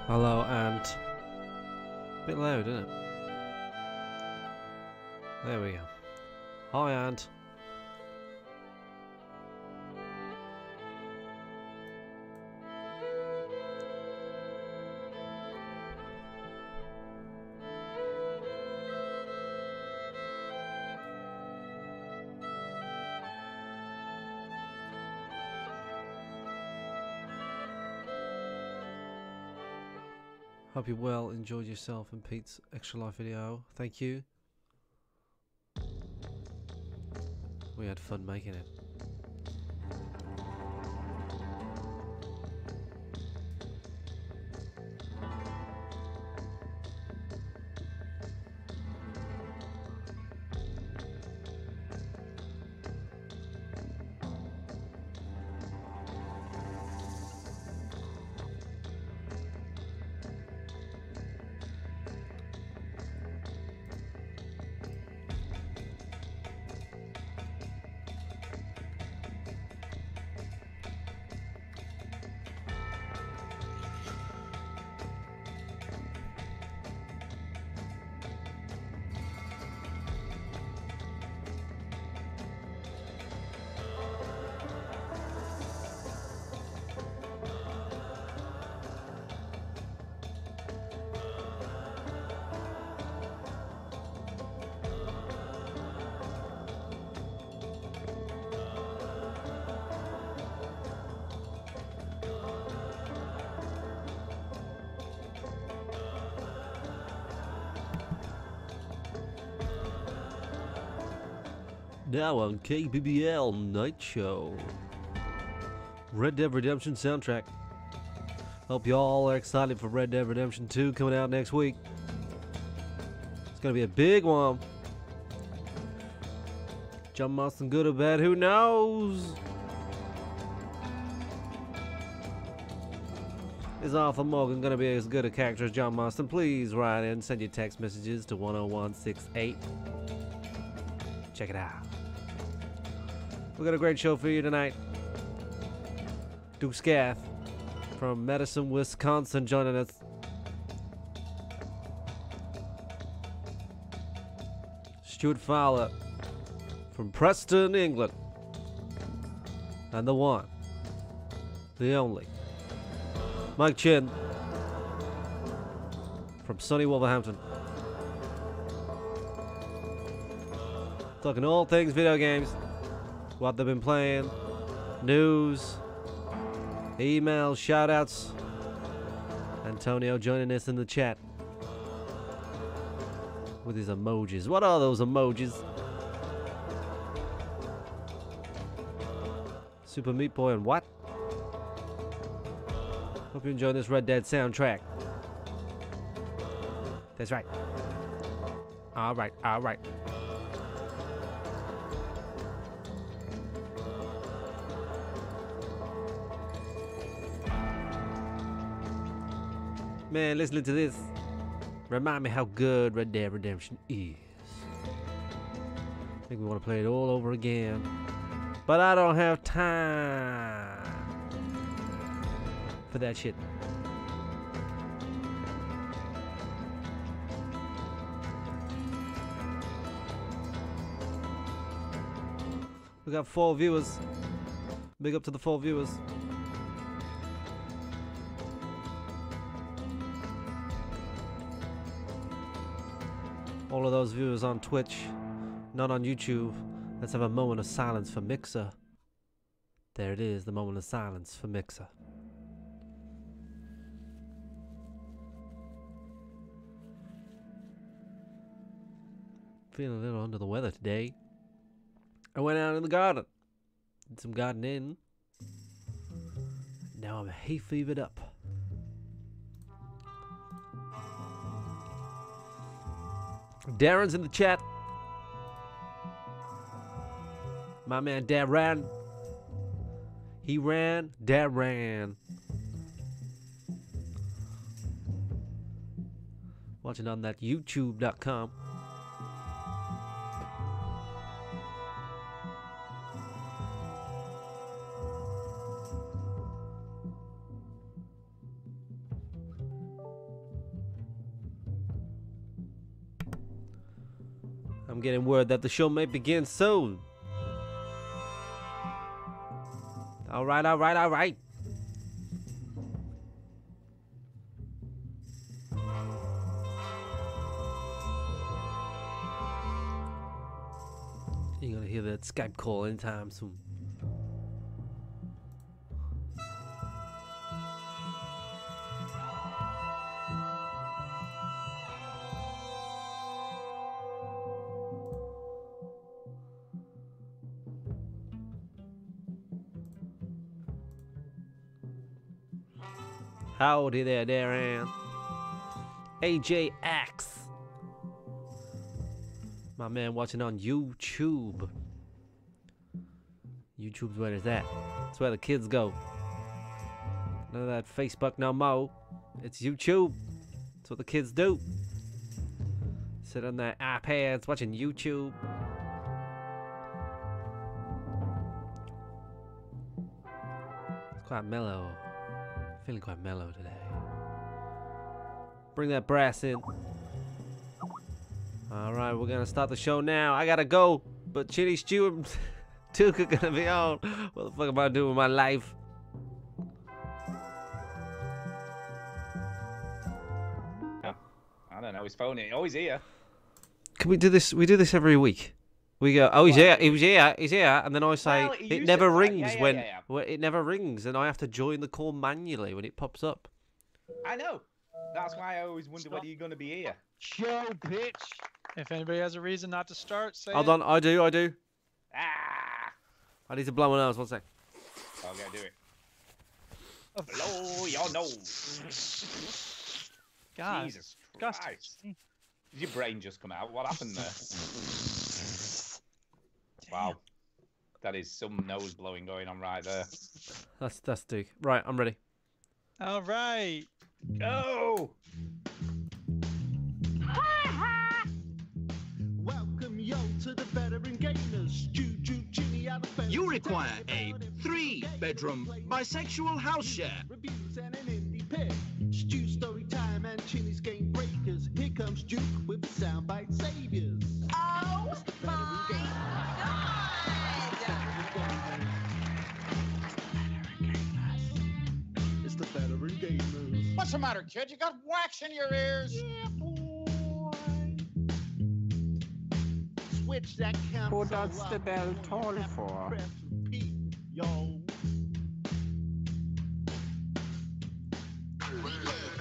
Hello, Ant. Bit loud, isn't it? There we go. Hi, Ant. Hope you well enjoyed yourself in Pete's Extra Life video. Thank you. We had fun making it. Now on KBBL Night Show. Red Dead Redemption soundtrack. Hope you all are excited for Red Dead Redemption 2 coming out next week. It's gonna be a big one. John Marston, good or bad, who knows? Is Arthur Morgan gonna be as good a character as John Marston? Please write in, send your text messages to 10168. Check it out. We got a great show for you tonight. Duke Scath from Madison, Wisconsin joining us. Stuart Fowler from Preston, England. And the one, the only, Mike Chin from sunny Wolverhampton. Talking all things video games, what they've been playing, news, emails, shoutouts. Antonio joining us in the chat with his emojis. What are those emojis? Super Meat Boy and what? Hope you enjoy this Red Dead soundtrack. That's right. Alright, alright. Man, listening to this remind me how good Red Dead Redemption is. I think we want to play it all over again, but I don't have time for that shit. We got 4 viewers. Big up to the 4 viewers. All of those viewers on Twitch, not on YouTube, let's have a moment of silence for Mixer. There it is, the moment of silence for Mixer. Feeling a little under the weather today. I went out in the garden, did some gardening. Now I'm hay fevered up. Darren's in the chat. My man Darren. He ran, Darren. Watching on that YouTube.com. I'm getting word that the show may begin soon. All right, all right, all right. You're gonna hear that Skype call anytime soon. Howdy there, Darren. AJX. My man watching on YouTube. YouTube's where it's at. That's where the kids go. None of that Facebook no more. It's YouTube. That's what the kids do. Sit on their iPads watching YouTube. It's quite mellow. Feeling quite mellow today. Bring that brass in. Alright, we're gonna start the show now. I gotta go, but Chitty Stew and Duke are gonna be on. What the fuck am I doing with my life? I don't know, his phone is always here. Can we do this? We do this every week. We go, oh, he's here, he's here, and then I say, Well, it never rings when yeah. it never rings, and I have to join the call manually when it pops up. I know. That's why I always wonder whether you're going to be here. Show, bitch. If anybody has a reason not to start, say Hold it. on, I do. Ah! I need to blow my nose, 1 sec. Okay, do it. Blow your nose. God. Jesus Disgusting. Christ. Did your brain just come out? What happened there? Wow. That is some nose blowing going on right there. That's Duke. Right, I'm ready. All right. Go! Welcome yo to the veteran gamers. Juju, Jimmy, out of You require a 3-bedroom bisexual house share. Reviews and an indie pick. Stew story time and Chinny's game breakers. Here comes Duke with the soundbite saviors. Oh my God! It's the veteran gamers. What's the matter, kid? You got wax in your ears? Yeah, boy. Switch that console. Who does the up. bell toll for? Press repeat, yo.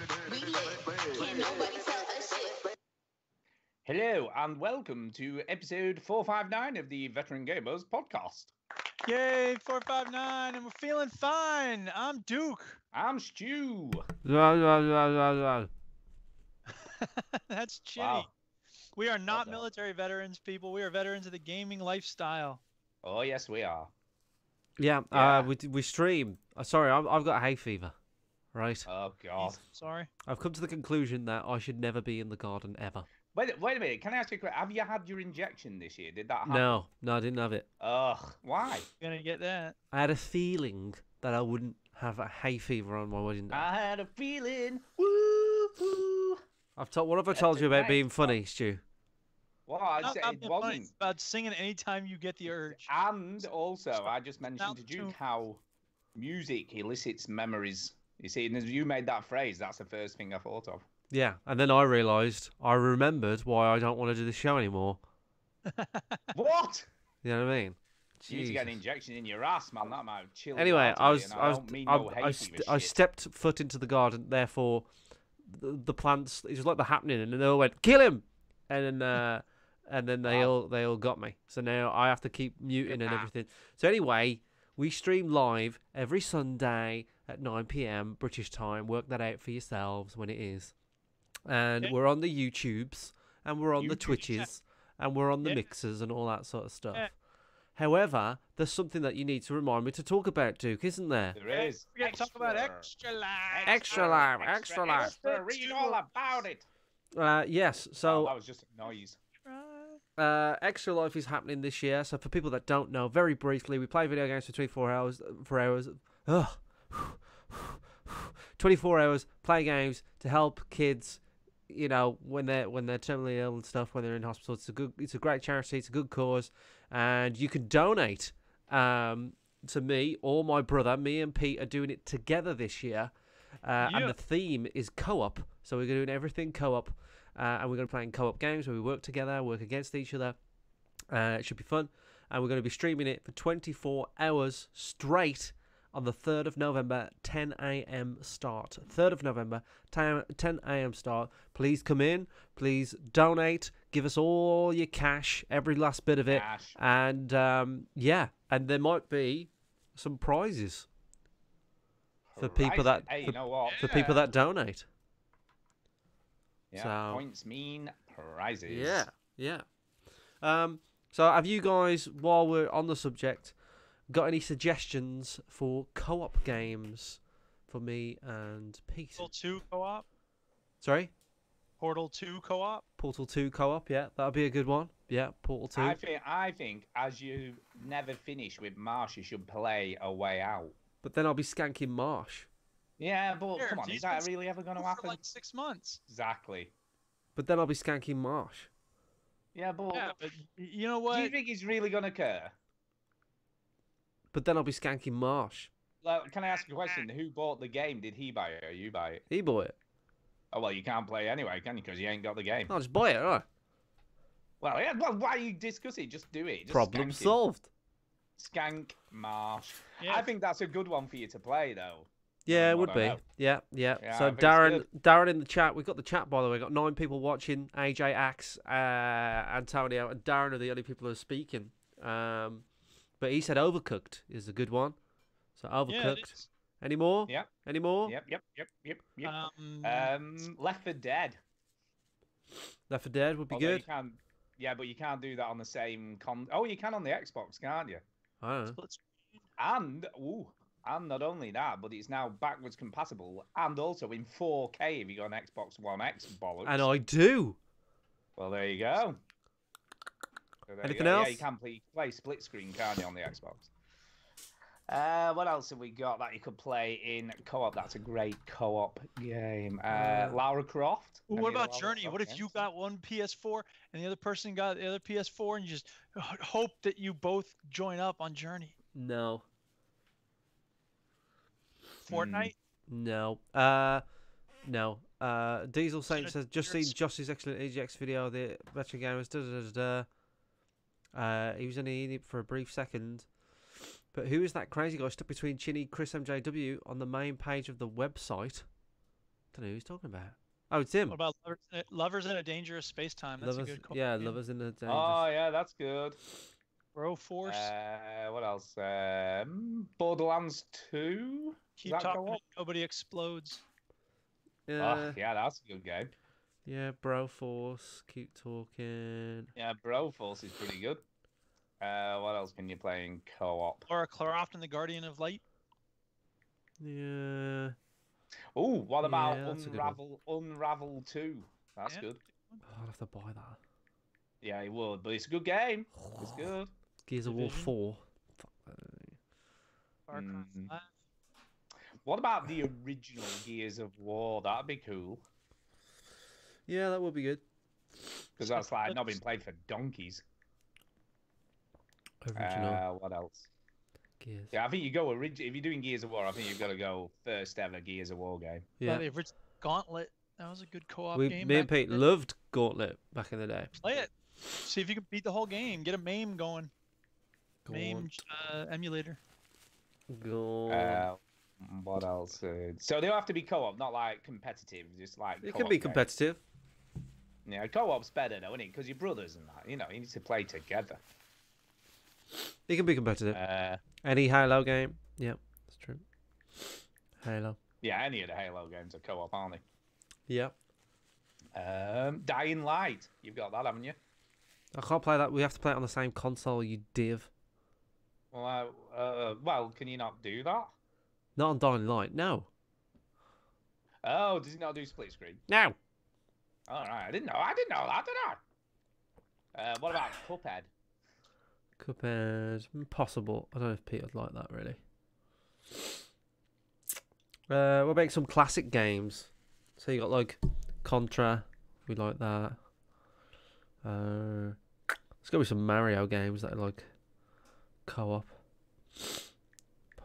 Can't nobody tell us shit. Hello, and welcome to episode 459 of the Veteran Gamers podcast. Yay, 459, and we're feeling fine. I'm Duke. I'm Stu. That's Chinny. Wow. We are not the- military veterans, people. We are veterans of the gaming lifestyle. Oh, yes, we are. Yeah, Yeah. we stream. Sorry, I've got hay fever, right? Oh, God. Sorry. I've come to the conclusion that I should never be in the garden ever. Wait a minute. Can I ask you a question? Have you had your injection this year? Did that happen? No, I didn't have it. Ugh. Why? Gonna get that. I had a feeling that I wouldn't have a hay fever on my wedding day. I had a feeling. Woo woo. What have I told you about Right. being funny, Stu? Well, I Not said about it being funny, wasn't. it's about singing anytime you get the urge. And also, I just mentioned Out to the Duke tune. how music elicits memories. You see, and as you made that phrase, that's the first thing I thought of. Yeah, and then I remembered why I don't want to do this show anymore. What? You know what I mean? You need to get an Jesus. injection in your ass, man. That might chill. Anyway, you out a I bit, was, and I was, don't mean I, no I, hay st- fever I shit. stepped foot into the garden. Therefore, the plants. It was like the happening, and then they all went, "Kill him!" And then they all got me. So now I have to keep muting and everything. So anyway, we stream live every Sunday at 9 p.m. British time. Work that out for yourselves when it is. And Okay. we're on the YouTubes, and we're on the YouTube, Twitches, and we're on the Yeah. mixers and all that sort of stuff. Yeah. However, there's something that you need to remind me to talk about, Duke, isn't there? There is. We're gonna talk about extra life. Extra live, extra live. Extra, read all about it. Yes, Oh, so that was just a noise. Extra Life is happening this year. So for people that don't know, very briefly, we play video games for 24 hours. 24 hours, play games to help kids you know, when they're terminally ill and stuff, when they're in hospital. It's a great charity. It's a good cause, and you can donate to me or my brother. Me and Pete are doing it together this year, and the theme is co-op. So we're doing everything co-op, and we're going to be playing co-op games where we work together, work against each other. It should be fun, and we're going to be streaming it for 24 hours straight on the 3rd of November, 10 a.m. start. 3rd of November, 10 a.m. start. Please come in. Please donate. Give us all your cash, every last bit of it. Cash. And, yeah, and there might be some prizes for people that Hey, you know what? for people that donate. Yeah, So- points mean prizes. Yeah. So have you guys, while we're on the subject, got any suggestions for co-op games for me and Pete? Portal 2 co-op. Sorry? Portal 2 co-op. Portal 2 co-op, yeah, that'd be a good one. Yeah, Portal 2. I think as you never finish with Marsh, you should play A Way Out. But then I'll be skanking Marsh. Yeah, but Here, come on, he's is that been really ever going to For happen? like 6 months. Exactly. But then I'll be skanking Marsh. Yeah, but Yeah, but you know do what? you think it's really going to occur? But then I'll be skanking Marsh. Like, can I ask a question? Who bought the game? Did he buy it or you buy it? He bought it. Oh, well, you can't play anyway, can you? Because you ain't got the game. I'll just buy it, alright. Well, yeah, well, why you discuss it? Just do it. Just Problem skank it. solved. Skank Marsh. Yeah. I think that's a good one for you to play, though. Yeah, it What would I be. know. Yeah. Yeah, I So think it's Darren in the chat. We've got the chat, by the way. We've got 9 people watching. AJ, Axe, Antonio, and Darren are the only people who are speaking. But he said Overcooked is a good one. So Yeah, it Overcooked. is. Any more? Yep. Any more? Yep. Um, Left 4 Dead. Left 4 Dead would be Although good. You can't, yeah, but you can't do that on the same Oh, you can on the Xbox, can't you? I don't know. split screen. And not only that, but it's now backwards compatible and also in 4K if you got an Xbox One X bollocks. And I do. Well, there you go. So there you Anything go. else? Yeah, you can play split screen, can't you, on the Xbox? What else have we got that you could play in co-op? That's a great co-op game. Lara Croft. Well, Any what of the about Lara Journey? Croft What if games? you got one PS4 and the other person got the other PS4 and you just hope that you both join up on Journey? No. Fortnite? No. No. Diesel Saint says, just seen Josh's excellent EGX video of the Veteran Gamers. He was only in it for a brief second. But who is that crazy guy stuck between Chinny, Chris MJW on the main page of the website? Don't know who he's talking about. Oh, it's him. What about Lovers in a Dangerous Space Time? That's Lovers, a good co-op yeah, game. Lovers in the Dangerous. Oh, yeah, that's good. Bro Force. What else? Borderlands 2? Keep that talking. co-op? Nobody explodes. Oh, yeah, that's a good game. Yeah, Bro Force. Keep talking. Yeah, Broforce is pretty good. What else can you play in co-op? Lara Croft and the Guardian of Light. Yeah. Oh, what about Yeah, that's a good one. Unravel 2? That's Yeah. good. Oh, I'll have to buy that. Yeah, it would, but it's a good game. It's good. Gears of War Division. 4. Fuck that. Far Cry Mm. 5. What about the original Gears of War? That'd be cool. Yeah, that would be good. Because that's like not been played for donkeys. Original What else? Gears. Yeah, I think you go if you're doing Gears of War, I think you've got to go first ever Gears of War game. Yeah. The original Gauntlet. That was a good co-op Me game. and back in Pete the day. loved Gauntlet back in the day. Play it. See if you can beat the whole game. Get a MAME going. MAME emulator. Gauntlet. What else? So they'll have to be co-op, not like competitive. Just like It co-op can be games. competitive. Yeah, co-op's better though, isn't it? Because you're brothers and that. You know, you need to play together. It can be competitive. Uh, Any Halo game. Yep, that's true. Halo. yeah, any of the Halo games are co-op, aren't Yep. they? Dying Light. You've got that, haven't you? I can't play that. We have to play it on the same console, you div. Well, can you not do that? Not on Dying Light. No. Oh, does it not do split screen? No. All right, I didn't know that, did I? What about Cuphead? Cuphead. Possible. I don't know if Pete would like that, really. We'll make some classic games. So you got like Contra We like that. Let's go with some Mario games that are like co-op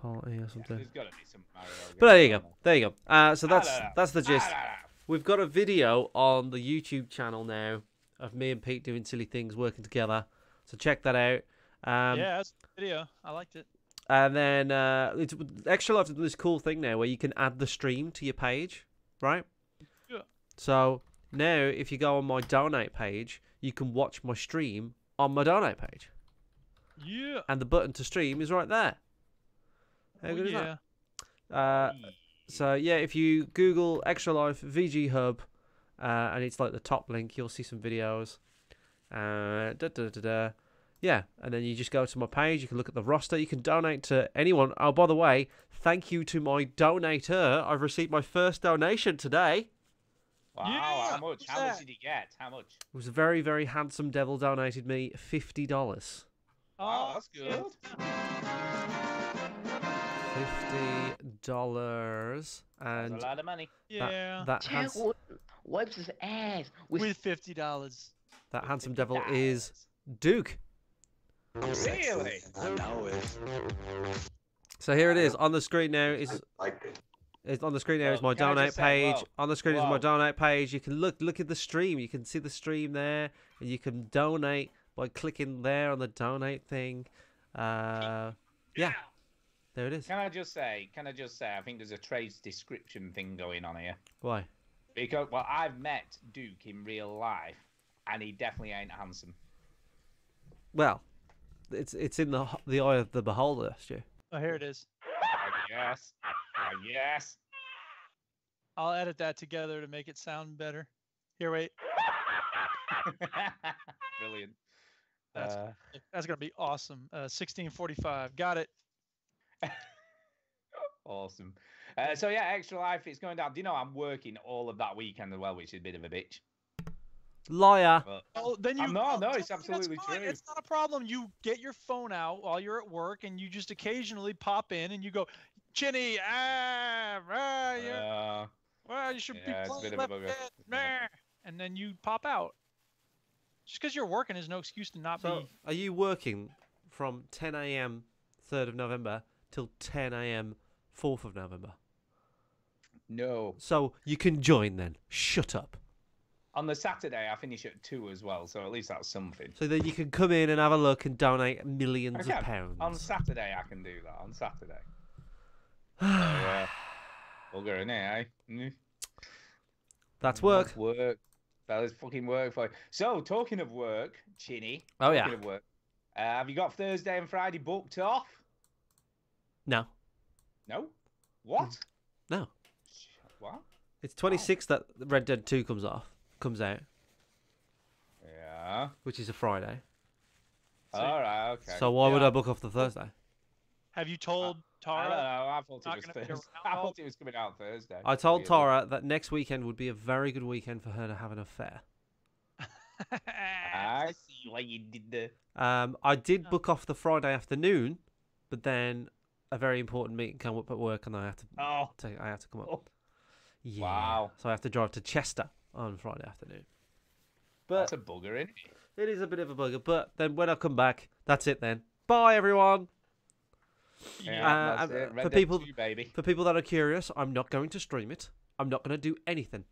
party or something. There's got to be some Mario But there you games, go. There you go. So I that's don't know. that's the gist. I don't know. We've got a video on the YouTube channel now of me and Pete doing silly things, working together. So check that out. Yeah, that's a video. I liked it. And then Extra Life has done this cool thing now where you can add the stream to your page, right? Yeah. So now if you go on my donate page, you can watch my stream on my donate page. Yeah. And the button to stream is right there. How Oh, good is yeah. that? So yeah, if you Google Extra Life VG Hub, and it's like the top link, you'll see some videos. Yeah, and then you just go to my page. You can look at the roster. You can donate to anyone. Oh, by the way, thank you to my donator. I've received my first donation today. Wow, Yeah, how much? who's How much that? did he get? How much? It was a very, very handsome devil donated me $50. Wow, Oh, that's good. $50, and That's a lot of money. Yeah. that Wipes his ass With $50. that handsome devil is Duke. Really? So here it is on the screen now. It's on the screen now. Is my Well, can I donate just say, page. whoa, On the screen is my whoa. donate page. You can look at the stream. You can see the stream there, and you can donate by clicking there on the donate thing. Yeah, there it is. Can I just say, I think there's a trades description thing going on here. Why? Because, well, I've met Duke in real life, and he definitely ain't handsome. Well, it's in the eye of the beholder, Stu. Oh, here it is. Yes. Yes. I'll edit that together to make it sound better. Here, wait. Brilliant. That's gonna be awesome. 1645. Got it. Awesome. So yeah, Extra Life is going down. Do you know I'm working all of that weekend as well, which is a bit of a bitch. Liar. But Oh, then you. no, oh, it's that's absolutely fine. true. It's not a problem. You get your phone out while you're at work, and you just occasionally pop in, and you go, Chinny, yeah. Well, you should yeah, be it's a bit playing of a left bugger. hand, meh," and then you pop out. Just because you're working is no excuse to not So, be. are you working from 10 a.m. 3rd of November till 10 a.m. 4th of November? No. So you can join then. Shut up. On the Saturday, I finish at 2 as well, so at least that's something. So then you can come in and have a look and donate millions I of can. pounds. On Saturday, I can do that. On Saturday. Yeah. Bugger, innit, eh? Mm. That's work. That's work. That is fucking work for you. So, talking of work, Chinny. Oh, yeah. Talking of work. Have you got Thursday and Friday booked off? No. No? What? No. What? It's 26th that Red Dead 2 comes out, Yeah. which is a Friday. All right, okay. So why would Yeah. I book off the Thursday? Have you told I don't know. Tara? I thought not it was gonna be Thursday. around I all- thought it was coming out Thursday. I told Weirdly. Tara that next weekend would be a very good weekend for her to have an affair. I see what you did there. I did book off the Friday afternoon, but then a very important meeting came up at work, and I have to Oh. come up. Oh. Yeah. Wow. So I have to drive to Chester on Friday afternoon. But That's a bugger, isn't it? it is a bit of a bugger. But then when I come back, that's it then. Bye, everyone. Yeah, that's it. for Red Dead people- 2, baby. For people that are curious, I'm not going to stream it. I'm not going to do anything.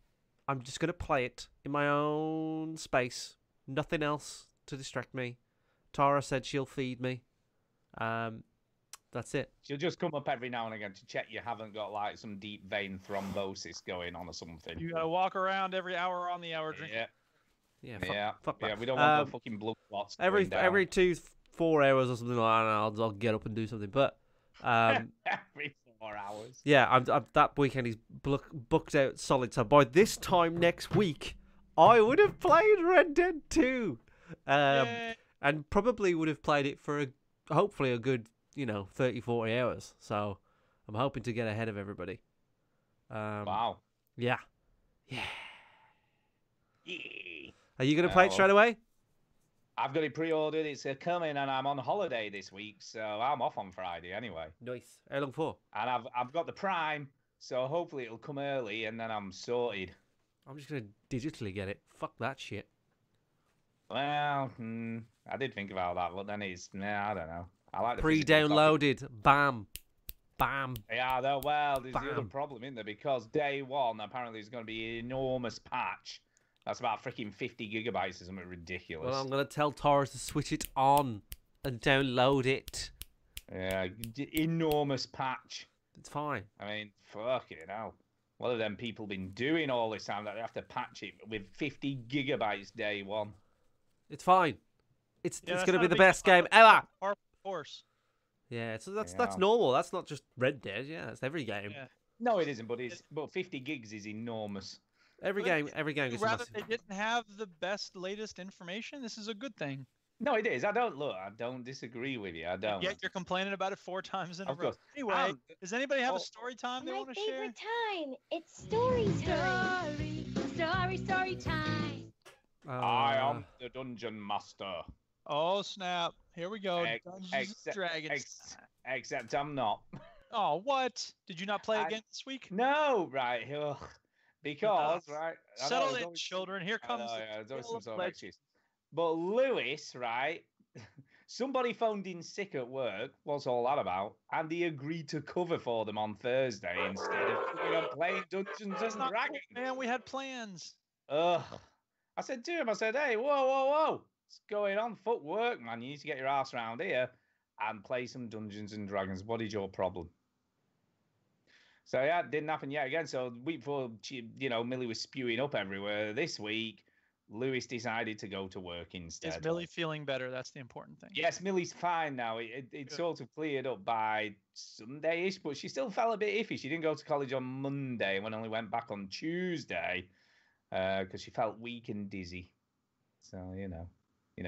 I'm just going to play it in my own space. Nothing else to distract me. Tara said she'll feed me. That's it. She'll just come up every now and again to check you haven't got like some deep vein thrombosis going on or something. You gotta walk around every hour on the hour drinking. Yeah, Yeah, fuck that. we don't want no fucking blood clots. every going down. every 4 hours or something like that, I'll get up and do something. But every 4 hours. yeah, I'm that weekend is booked out solid. So by this time next week, I would have played Red Dead 2, Yay. and probably would have played it for hopefully a good 30, 40 hours. So I'm hoping to get ahead of everybody. Wow. Yeah. Yeah. Are you gonna play it well. straight away? I've got it pre-ordered. It's coming, and I'm on holiday this week, so I'm off on Friday anyway. Nice. How long for? And I've got the Prime, so hopefully it'll come early, and then I'm sorted. I'm just gonna digitally get it. Fuck that shit. Well, I did think about that, but then I don't know. I like the physical copy. Pre-downloaded. Bam. Bam. Yeah, well, there's the other Bam. problem, isn't there? Because day one, apparently, is going to be an enormous patch. That's about freaking 50 gigabytes or something ridiculous. Well, I'm gonna tell Taurus to switch it on and download it. Yeah, enormous patch. It's fine. I mean, fucking hell. What have them people been doing all this time that they have to patch it with 50 gigabytes day one? It's fine. It's Yeah, that's gonna not be a the big best deal. game ever. Of course. Yeah, so that's Yeah. normal. That's not just Red Dead. Yeah, that's every game. Yeah. No, it isn't, but 50 gigs is enormous. Every But game Would gets you rather massive. they didn't have the best, latest information? This is a good thing. No, it is. I don't disagree with you. I don't. Yet you're complaining about it 4 times in a Of row. course. Anyway, does anybody have oh, a story time they My want to share? favorite time. It's story time. Story time. I am the dungeon master. Oh snap! Here we go. Ex- Dungeons and except- Dragons. Except I'm not. Oh, what? Did you not play I- again this week? No, right. Ugh. Because, right. I know, Settle there's in, always- children. Here I comes know, the yeah, there's always tale some of sort of legend. excuse. But Lewis, right? Somebody phoned in sick at work. What's all that about? And he agreed to cover for them on Thursday instead of playing Dungeons That's and not cool, Dragons. man. We had plans. Ugh. I said to him, hey, whoa. What's going on? Fuck work, man. You need to get your ass around here and play some Dungeons and Dragons. What is your problem? So yeah, it didn't happen yet again. So the week before, Millie was spewing up everywhere. This week, Lewis decided to go to work instead. Is Millie feeling better? That's the important thing. Yes, Millie's fine now. It Good. sort of cleared up by Sunday-ish, but she still felt a bit iffy. She didn't go to college on Monday and only went back on Tuesday because she felt weak and dizzy. So,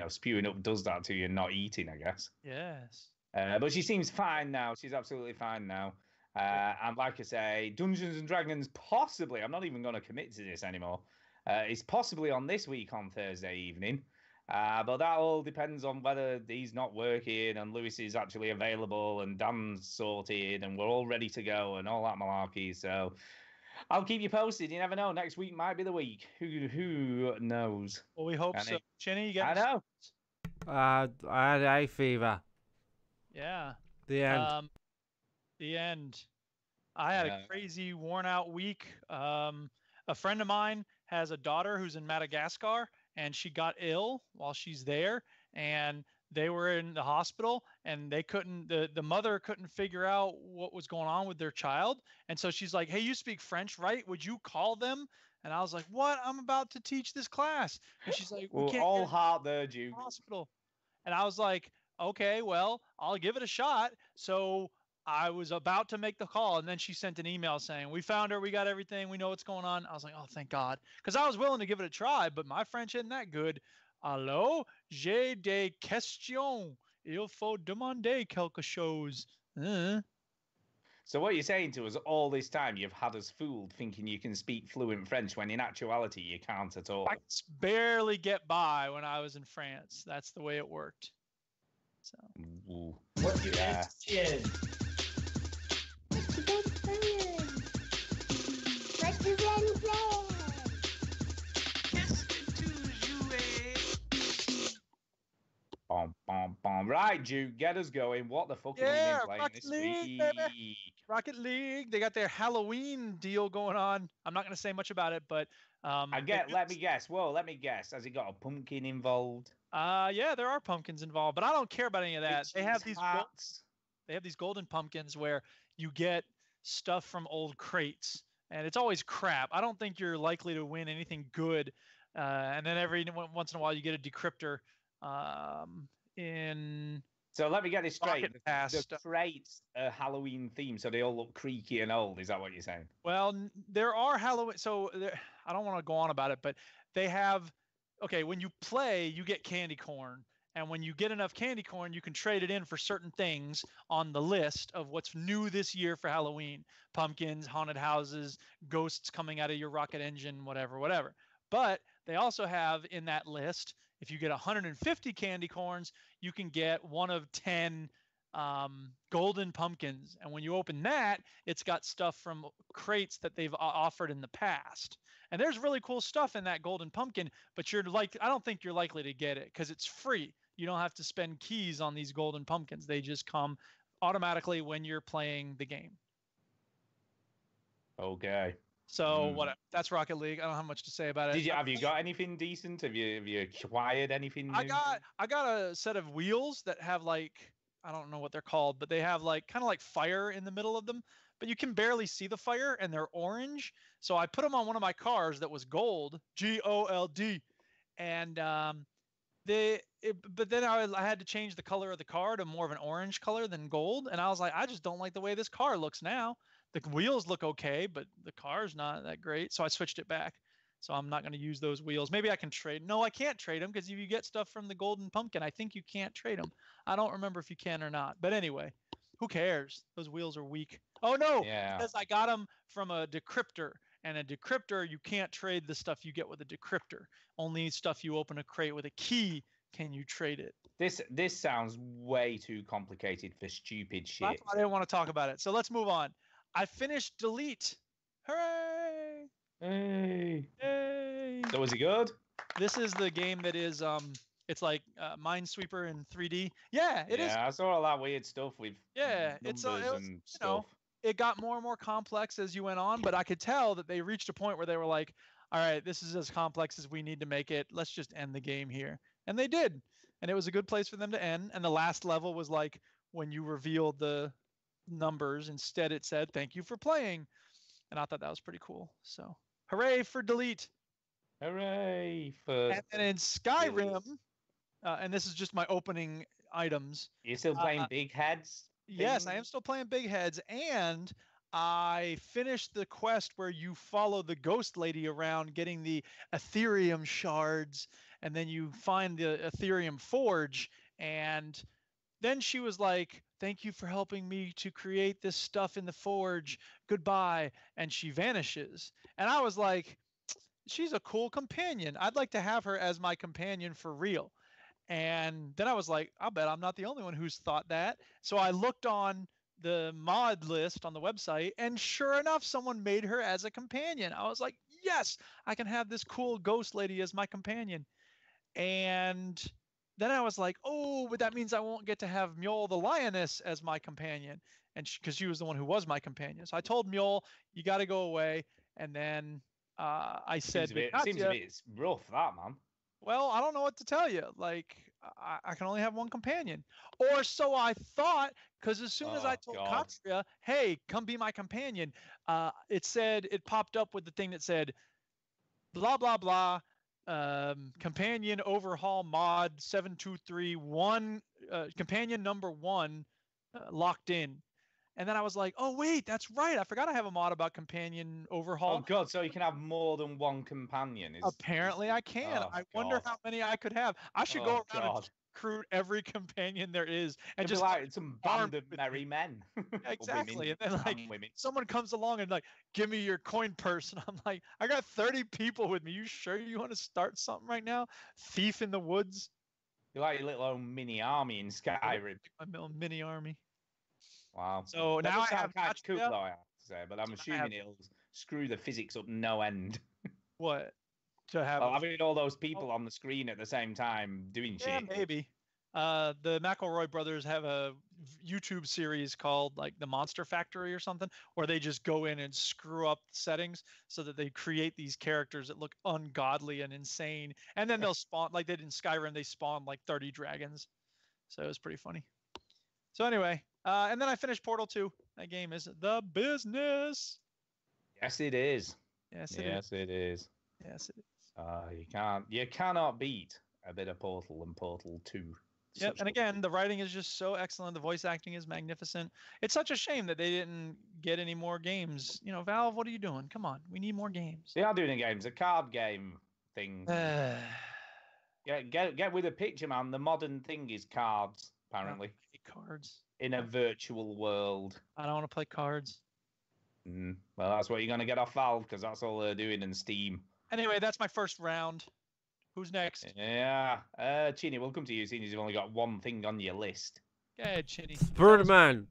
spewing up does that to you and not eating, I guess. Yes. But she seems fine now. She's absolutely fine now. And like I say, Dungeons and Dragons possibly, I'm not even going to commit to this anymore, is possibly on this week on Thursday evening. But that all depends on whether he's not working and Lewis is actually available and Dan's sorted and we're all ready to go and all that malarkey. So I'll keep you posted. You never know. Next week might be the week. Who knows? Well, we hope so. Chinny, you got I know. I had hay fever. Yeah. The end. The end. I had a crazy, worn-out week. A friend of mine has a daughter who's in Madagascar, and she got ill while she's there, and they were in the hospital, and they couldn't. The mother couldn't figure out what was going on with their child, and so she's like, "Hey, you speak French, right? Would you call them?" And I was like, "What? I'm about to teach this class." And she's like, "We Well, can't all get heart there, Duke. hospital." And I was like, "Okay, well, I'll give it a shot." So I was about to make the call, and then she sent an email saying, "We found her. We got everything. We know what's going on." I was like, "Oh, thank God," because I was willing to give it a try, but my French isn't that good. Allô, j'ai des questions. Il faut demander quelque chose. So what you're saying to us all this time, you've had us fooled thinking you can speak fluent French when in actuality you can't at all. I could barely get by when I was in France. That's the way it worked. So. Ooh. What you Yeah. saying? What you guys playing? What you guys playing? Bom, bom, bom. Right, Duke, get us going. What the fuck have Yeah, you been playing Rocket this League, week? baby. Rocket League, they got their Halloween deal going on. I'm not going to say much about it, but Let me guess. Whoa, let me guess. Has it got a pumpkin involved? Yeah, there are pumpkins involved, but I don't care about any of that. They have Witches' these hats? they have these golden pumpkins where you get stuff from old crates, and it's always crap. I don't think you're likely to win anything good. And then every once in a while you get a decryptor in So let me get this straight. Rocket Pass The stuff. crates are Halloween themed, so they all look creaky and old. Is that what you're saying? Well, there are Halloween. So I don't want to go on about it, but they have. Okay, when you play, you get candy corn, and when you get enough candy corn, you can trade it in for certain things on the list of what's new this year for Halloween: pumpkins, haunted houses, ghosts coming out of your rocket engine, whatever. But they also have in that list, if you get 150 candy corns, you can get one of 10 golden pumpkins, and when you open that, it's got stuff from crates that they've offered in the past. And there's really cool stuff in that golden pumpkin, but I don't think you're likely to get it because it's free. You don't have to spend keys on these golden pumpkins. They just come automatically when you're playing the game. Okay. So that's Rocket League. I don't have much to say about it. Have you got anything decent? Have you acquired anything new? I got a set of wheels that have like, I don't know what they're called, but they have like kind of like fire in the middle of them, but you can barely see the fire and they're orange. So I put them on one of my cars that was gold, GOLD, and but then I had to change the color of the car to more of an orange color than gold, and I was like, I just don't like the way this car looks now. The wheels look okay, but the car's not that great, so I switched it back. So I'm not going to use those wheels. Maybe I can trade. No, I can't trade them because if you get stuff from the golden pumpkin, I think you can't trade them. I don't remember if you can or not. But anyway, who cares? Those wheels are weak. Oh, no, because I got them from a decryptor. And a decryptor, you can't trade the stuff you get with a decryptor. Only stuff you open a crate with a key can you trade it. This sounds way too complicated for stupid shit. That's why I didn't want to talk about it. So let's move on. I finished Delete. Hooray! Hey. Yay! So was it good? This is the game that is it's like Minesweeper in 3D. Yeah, it is. Yeah, I saw all that weird stuff with numbers and stuff. It got more and more complex as you went on, but I could tell that they reached a point where they were like, all right, this is as complex as we need to make it. Let's just end the game here. And they did. And it was a good place for them to end. And the last level was like when you revealed the numbers, instead it said, thank you for playing. And I thought that was pretty cool. So hooray for Delete. Hooray for... And then in Skyrim, and this is just my opening items. You're still playing Big Heads? Yes, I am still playing Big Heads, and I finished the quest where you follow the ghost lady around getting the Ethereum shards, and then you find the Ethereum forge, and then she was like, thank you for helping me to create this stuff in the forge. Goodbye. And she vanishes. And I was like, she's a cool companion. I'd like to have her as my companion for real. And then I was like, I bet I'm not the only one who's thought that. So I looked on the mod list on the website, and sure enough, someone made her as a companion. I was like, yes, I can have this cool ghost lady as my companion. And then I was like, oh, but that means I won't get to have Mjol the lioness as my companion. And because she was the one who was my companion. So I told Mjol, you got to go away. And then I said, seems a bit rough, that, man. Well, I don't know what to tell you. Like, I can only have one companion. Or so I thought, because as soon as I told Katria, hey, come be my companion, it popped up with the thing that said, blah, blah, blah, companion overhaul mod 7231, companion number 1 locked in. And then I was like, oh, wait, that's right. I forgot I have a mod about companion overhaul. Oh, God, so you can have more than one companion? Apparently I can. I wonder how many I could have. I should go around and recruit every companion there is. And just like some band of merry men. Exactly. And then like someone comes along and like, give me your coin purse. And I'm like, I got 30 people with me. You sure you want to start something right now? Thief in the woods? You're like your little own mini army in Skyrim. My little mini army. Wow. So now I have kind of cool, though, I have to say, but I'm assuming it'll screw the physics up no end. What? To have having all those people on the screen at the same time doing shit. Yeah, maybe. The McElroy brothers have a YouTube series called like The Monster Factory or something, where they just go in and screw up settings so that they create these characters that look ungodly and insane. And then they'll spawn, like they did in Skyrim, they spawn like 30 dragons. So it was pretty funny. So anyway, and then I finished Portal 2. That game is the business. Yes, it is. Yes, it is. Yes, it is. You cannot beat a bit of Portal and Portal 2. Yep, and again, the writing is just so excellent. The voice acting is magnificent. It's such a shame that they didn't get any more games. You know, Valve, what are you doing? Come on, we need more games. They are doing the games, a card game thing. Get with the picture, man. The modern thing is cards, apparently. Cards. In a virtual world. I don't want to play cards. Well, that's what you're going to get off Valve, because that's all they're doing in Steam. Anyway, that's my first round. Who's next? Yeah. Chini, we'll come to you, seeing as you've only got one thing on your list. Go ahead, Chinny. Spider-Man.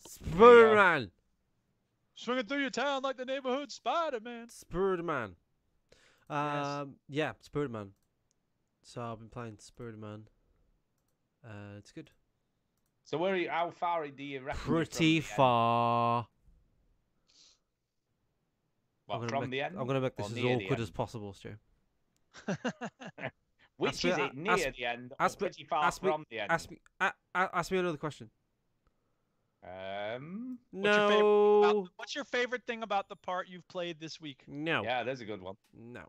Spider-Man. Swinging through your town like the neighborhood Spider-Man. Spider-Man. Yes. Yeah, Spider-Man. So I've been playing Spider-Man. It's good. So how far do you reckon? Pretty far. From the end? I'm gonna make this as awkward as possible, Stu. Which is it, near the end or pretty far from the end? Ask me another question. No. What's your favorite thing about the part you've played this week? No. Yeah, there's a good one. No.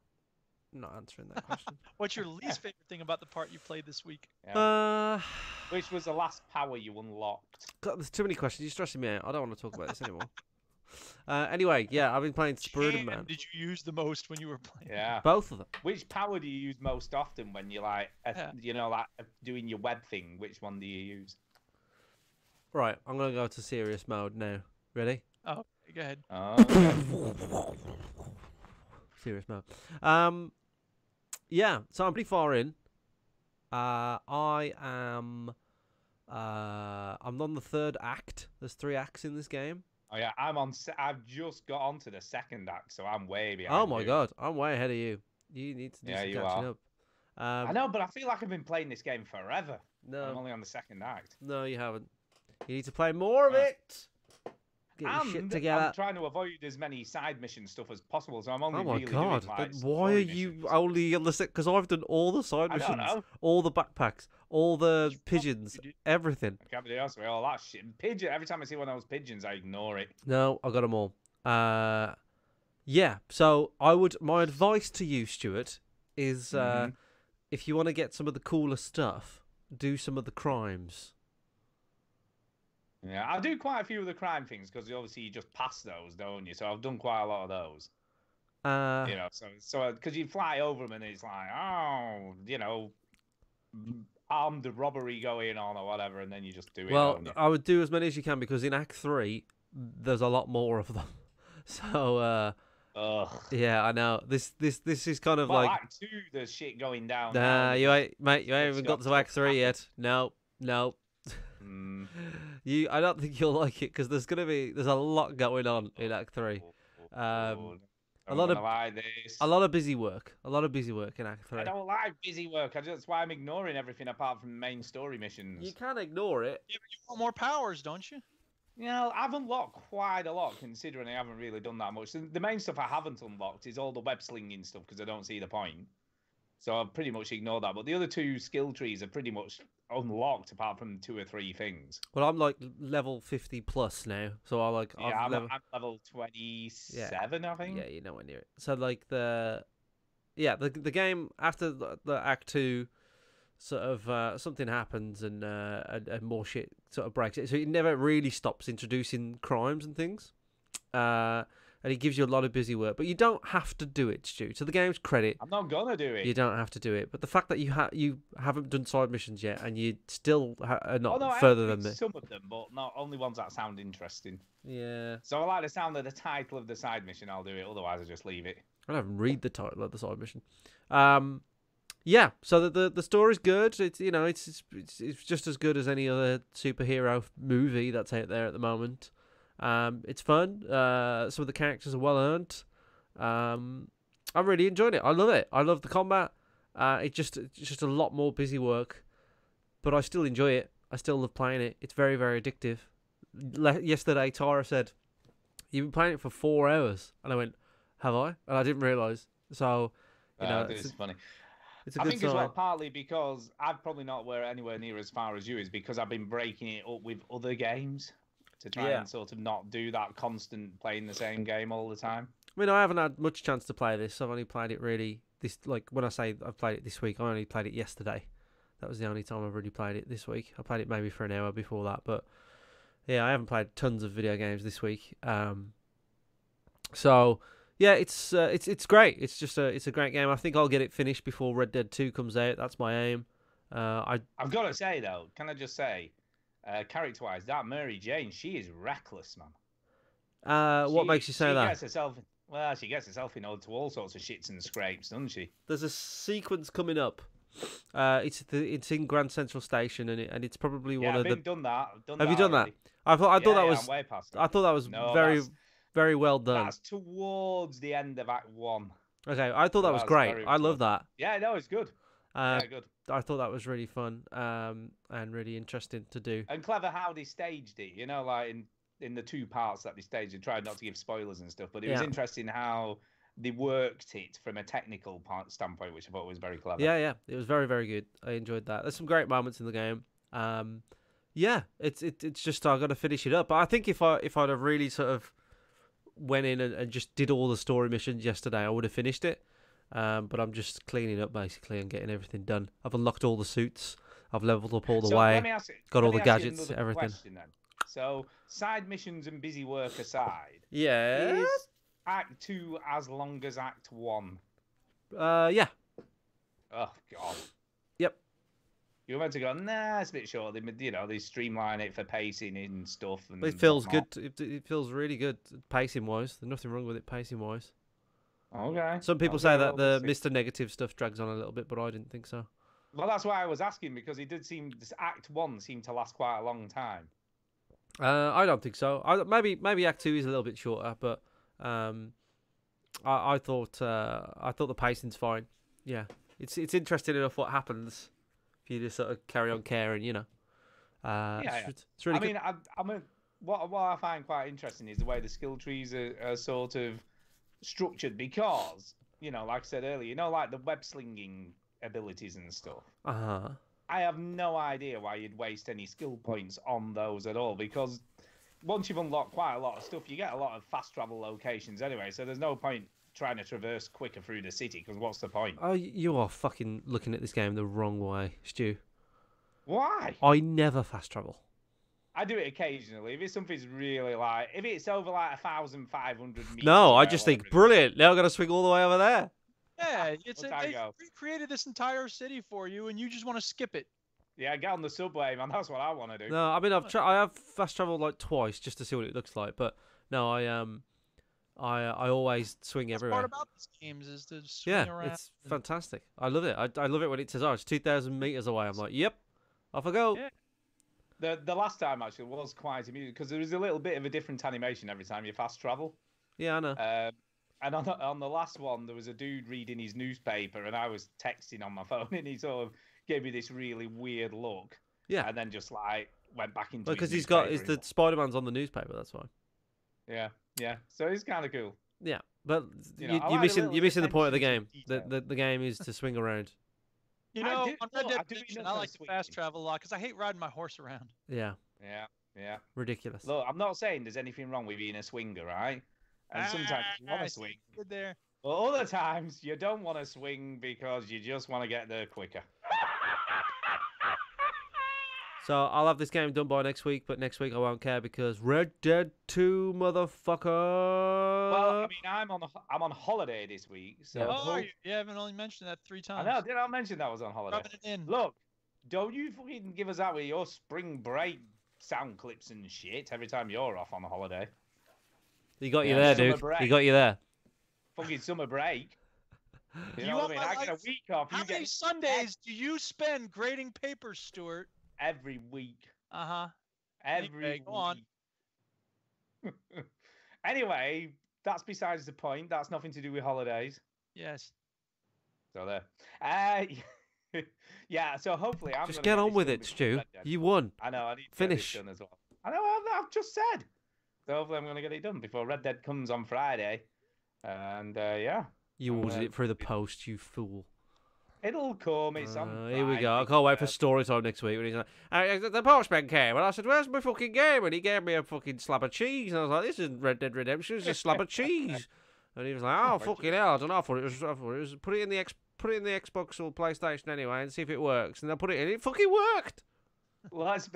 I'm not answering that question. What's your least favorite thing about the part you played this week? Yeah. Which was the last power you unlocked? God, there's too many questions. You're stressing me out. I don't want to talk about this anymore. Anyway, yeah, I've been playing Spider-Man. Did you use the most when you were playing? Yeah. Both of them. Which power do you use most often when you're like, doing your web thing? Which one do you use? Right, I'm going to go to serious mode now. Ready? Oh, go ahead. Serious mode. Yeah, so I'm pretty far in. I'm on the third act. There's 3 acts in this game. Oh yeah, I've just got onto the second act, so I'm way behind. Oh my god, I'm way ahead of you. You need to do some catching up. I know, but I feel like I've been playing this game forever. No, I'm only on the second act. No, you haven't. You need to play more of it. Get your shit together. I'm trying to avoid as many side mission stuff as possible, so I'm only really doing like why are you only on the set? Because I've done all the side missions, all the backpacks, all the pigeons, everything. I can't be honest with all that shit. Pigeon. Every time I see one of those pigeons, I ignore it. No, I got them all. Yeah. So my advice to you, Stuart, is if you want to get some of the cooler stuff, do some of the crimes. Yeah, I do quite a few of the crime things because obviously you just pass those, don't you? So I've done quite a lot of those. So because you fly over them and it's like, armed robbery going on or whatever, and then you just do it. Well, I would do as many as you can because in Act 3 there's a lot more of them. So yeah, I know. This is kind of like Act 2, there's shit going down. Nah, you ain't even got to Act 3 yet. No. I don't think you'll like it because there's a lot going on in Act 3. A lot of busy work. A lot of busy work in Act 3. I don't like busy work. That's why I'm ignoring everything apart from main story missions. You can ignore it. Yeah, but you want more powers, don't you? You know, I've unlocked quite a lot considering I haven't really done that much. The main stuff I haven't unlocked is all the web slinging stuff because I don't see the point. So I've pretty much ignored that. But the other 2 skill trees are pretty much unlocked apart from 2 or 3 things. Well, I'm like level 50 plus now. So I'm level 27, I think. Yeah, you're nowhere near it. So like the game after the Act 2 sort of something happens and more shit sort of breaks it. So it never really stops introducing crimes and things. And it gives you a lot of busy work, but you don't have to do it, Stu. To the game's credit, I'm not gonna do it. You don't have to do it, but the fact that you haven't done side missions yet, and you still are not further than this. Some of them, but not only ones that sound interesting. Yeah. So I like the sound of the title of the side mission. I'll do it. Otherwise, I just leave it. I don't even read the title of the side mission. Yeah. So the story's good. It's just as good as any other superhero movie that's out there at the moment. It's fun. Some of the characters are well earned. I'm really enjoying it. I love it. I love the combat. It's just a lot more busy work, but I still enjoy it. I still love playing it. It's very, very addictive. Yesterday, Tara said, "You've been playing it for 4 hours," and I went, "Have I?" And I didn't realise. So, it's funny. It's a I good think sign. as well, partly because I've probably not anywhere near as far as you is because I've been breaking it up with other games to try and sort of not do that constant playing the same game all the time. I mean, I haven't had much chance to play this. I've only played it really when I say I've played it this week, I only played it yesterday. That was the only time I've really played it this week. I played it maybe for an hour before that, but yeah, I haven't played tons of video games this week. So yeah, it's great. It's a great game. I think I'll get it finished before Red Dead 2 comes out. That's my aim. I've got to say though, can I just say, character-wise, that Mary Jane, she is reckless, man. What makes you say that? She gets herself into all sorts of shits and scrapes, doesn't she? There's a sequence coming up It's in Grand Central Station, and it's probably one of the. Done that. Have you done that? I thought that was. I'm way past it. I thought that was No, very well done. That's towards the end of Act 1. Okay, I thought that was great. I love that. Yeah, no, it's good. Good. I thought that was really fun and really interesting to do. And clever how they staged it, you know, like in the 2 parts that they staged. They tried not to give spoilers and stuff, but it was interesting how they worked it from a technical standpoint, which I thought was very clever. Yeah, it was very, very good. I enjoyed that. There's some great moments in the game. Yeah, it's just I got to finish it up. But I think if I'd have really sort of went in and just did all the story missions yesterday, I would have finished it. But I'm just cleaning up basically and getting everything done. I've unlocked all the suits. I've leveled up all the way. Got all the gadgets, everything. So side missions and busy work aside, is Act 2 as long as Act 1? Yeah. Oh God. Yep. You were meant to go, nah, it's a bit short. They streamline it for pacing and stuff. And it feels good. It feels really good pacing wise. There's nothing wrong with it pacing wise. Okay. Some people say that the Mr. Negative stuff drags on a little bit, but I didn't think so. Well, that's why I was asking, because it did seem Act 1 seemed to last quite a long time. I don't think so. Maybe Act 2 is a little bit shorter, but I thought the pacing's fine. Yeah, it's interesting enough what happens if you just sort of carry on caring, you know. It's really good. What I find quite interesting is the way the skill trees are sort of structured, because, you know, like I said earlier, you know, like the web slinging abilities and stuff. I have no idea why you'd waste any skill points on those at all, because once you've unlocked quite a lot of stuff, you get a lot of fast travel locations anyway, so there's no point trying to traverse quicker through the city, because what's the point? Oh, you are fucking looking at this game the wrong way, Stu. Why? I never fast travel. I do it occasionally. If it's something's really if it's over 1,500 meters. No, I just think, brilliant. Now I've got to swing all the way over there. Yeah, they recreated this entire city for you, and you just want to skip it. Yeah, get on the subway, man. That's what I want to do. No, I mean I have fast traveled like twice just to see what it looks like, but no, I always swing everywhere. Part about these games is to swing around. It's fantastic. I love it. I love it when it says, "Oh, it's 2,000 meters away." I'm like, "Yep, off I go." Yeah. The last time actually was quite amusing, because there was a little bit of a different animation every time you fast travel. Yeah, I know. And on the last one, there was a dude reading his newspaper, and I was texting on my phone, and he sort of gave me this really weird look. Yeah. And then just went back into. Because he's got the Spider-Man's on the newspaper. That's why. Yeah. So it's kind of cool. Yeah, but you're missing the point of the game. The game is to swing around. You know, on Red Dead Redemption, I like to fast travel a lot because I hate riding my horse around. Yeah. Ridiculous. Look, I'm not saying there's anything wrong with being a swinger, right? And sometimes you want to swing. Good there. But other times you don't want to swing because you just want to get there quicker. So I'll have this game done by next week, but next week I won't care because Red Dead 2, motherfucker. Well, I mean, I'm on holiday this week, so. You haven't only mentioned that 3 times. I know. Did I mention that I was on holiday? Rubbing it in. Look, don't you fucking give us out with your spring break sound clips and shit every time you're off on a holiday. He got you there, dude. He got you there. Fucking summer break. You know what I mean? I get a week off. How many Sundays do you spend grading papers, Stuart? Every week. Every week. Go on. Anyway, that's besides the point. That's nothing to do with holidays. Yes. So there. Yeah, so hopefully I'm just get on with it, Stu. You won. I know. I need to finish get this done as well. I know. I've just said. So hopefully I'm going to get it done before Red Dead comes on Friday. And yeah. You ordered it through the post, you fool. It'll come. It's on. Here we go. I can't wait for story time next week when he's like, the postman came, and I said, "Where's my fucking game?" And he gave me a fucking slab of cheese, and I was like, "This isn't Red Dead Redemption. It's a slab of cheese." And he was like, "Oh fucking hell! I don't know. I thought it was put it in the Xbox or PlayStation anyway, and see if it works." And I put it in. It fucking worked. Well, let's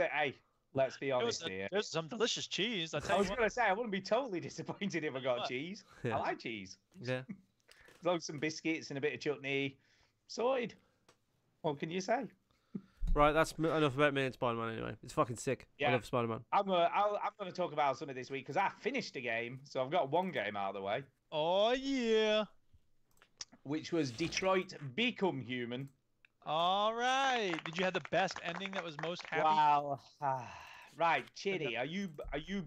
be honest here. There's some delicious cheese. I was going to say I wouldn't be totally disappointed if I got cheese. Yeah. I like cheese. Yeah. As long as some biscuits and a bit of chutney. Sorted. What can you say? Right, that's enough about me and Spider-Man anyway. It's fucking sick. Yeah. I love Spider-Man. I'm gonna talk about some of this week because I finished a game, so I've got one game out of the way. Oh yeah. Which was Detroit Become Human. All right. Did you have the best ending that was most happy? Wow. Right, Chitty, are you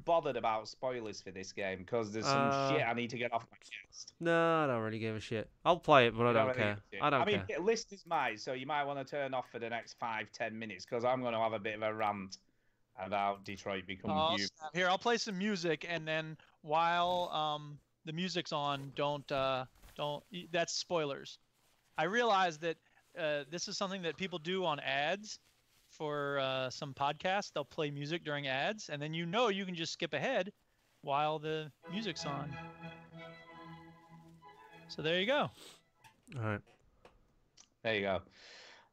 bothered about spoilers for this game? Because there's some shit I need to get off my chest. No, I don't really give a shit. I'll play it, but I don't really care. give a shit. I don't mean, care. listeners might, so you might want to turn off for the next 5-10 minutes because I'm going to have a bit of a rant about Detroit becoming human. Here, I'll play some music, and then while the music's on, don't. That's spoilers. I realize that this is something that people do on ads for some podcasts. They'll play music during ads, and then you can just skip ahead while the music's on. So there you go. All right. There you go.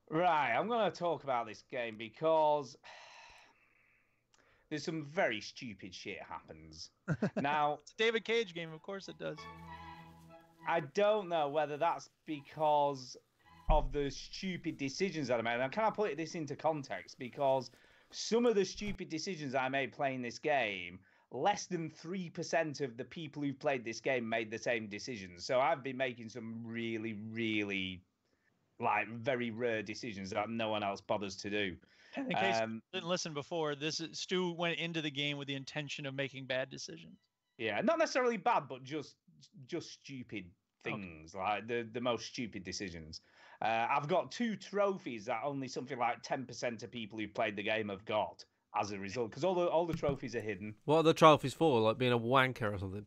Right, I'm going to talk about this game because there's some very stupid shit happens. Now, it's a David Cage game, of course it does. I don't know whether that's because of the stupid decisions that I made. And can I put this into context? Because some of the stupid decisions I made playing this game, less than 3% of the people who've played this game made the same decisions. So I've been making some really, really, very rare decisions that no one else bothers to do. In case you didn't listen before, Stu went into the game with the intention of making bad decisions. Yeah, not necessarily bad, but just stupid things, like the most stupid decisions. I've got 2 trophies that only something like 10% of people who've played the game have got as a result, because all the trophies are hidden. What are the trophies for? Like being a wanker or something?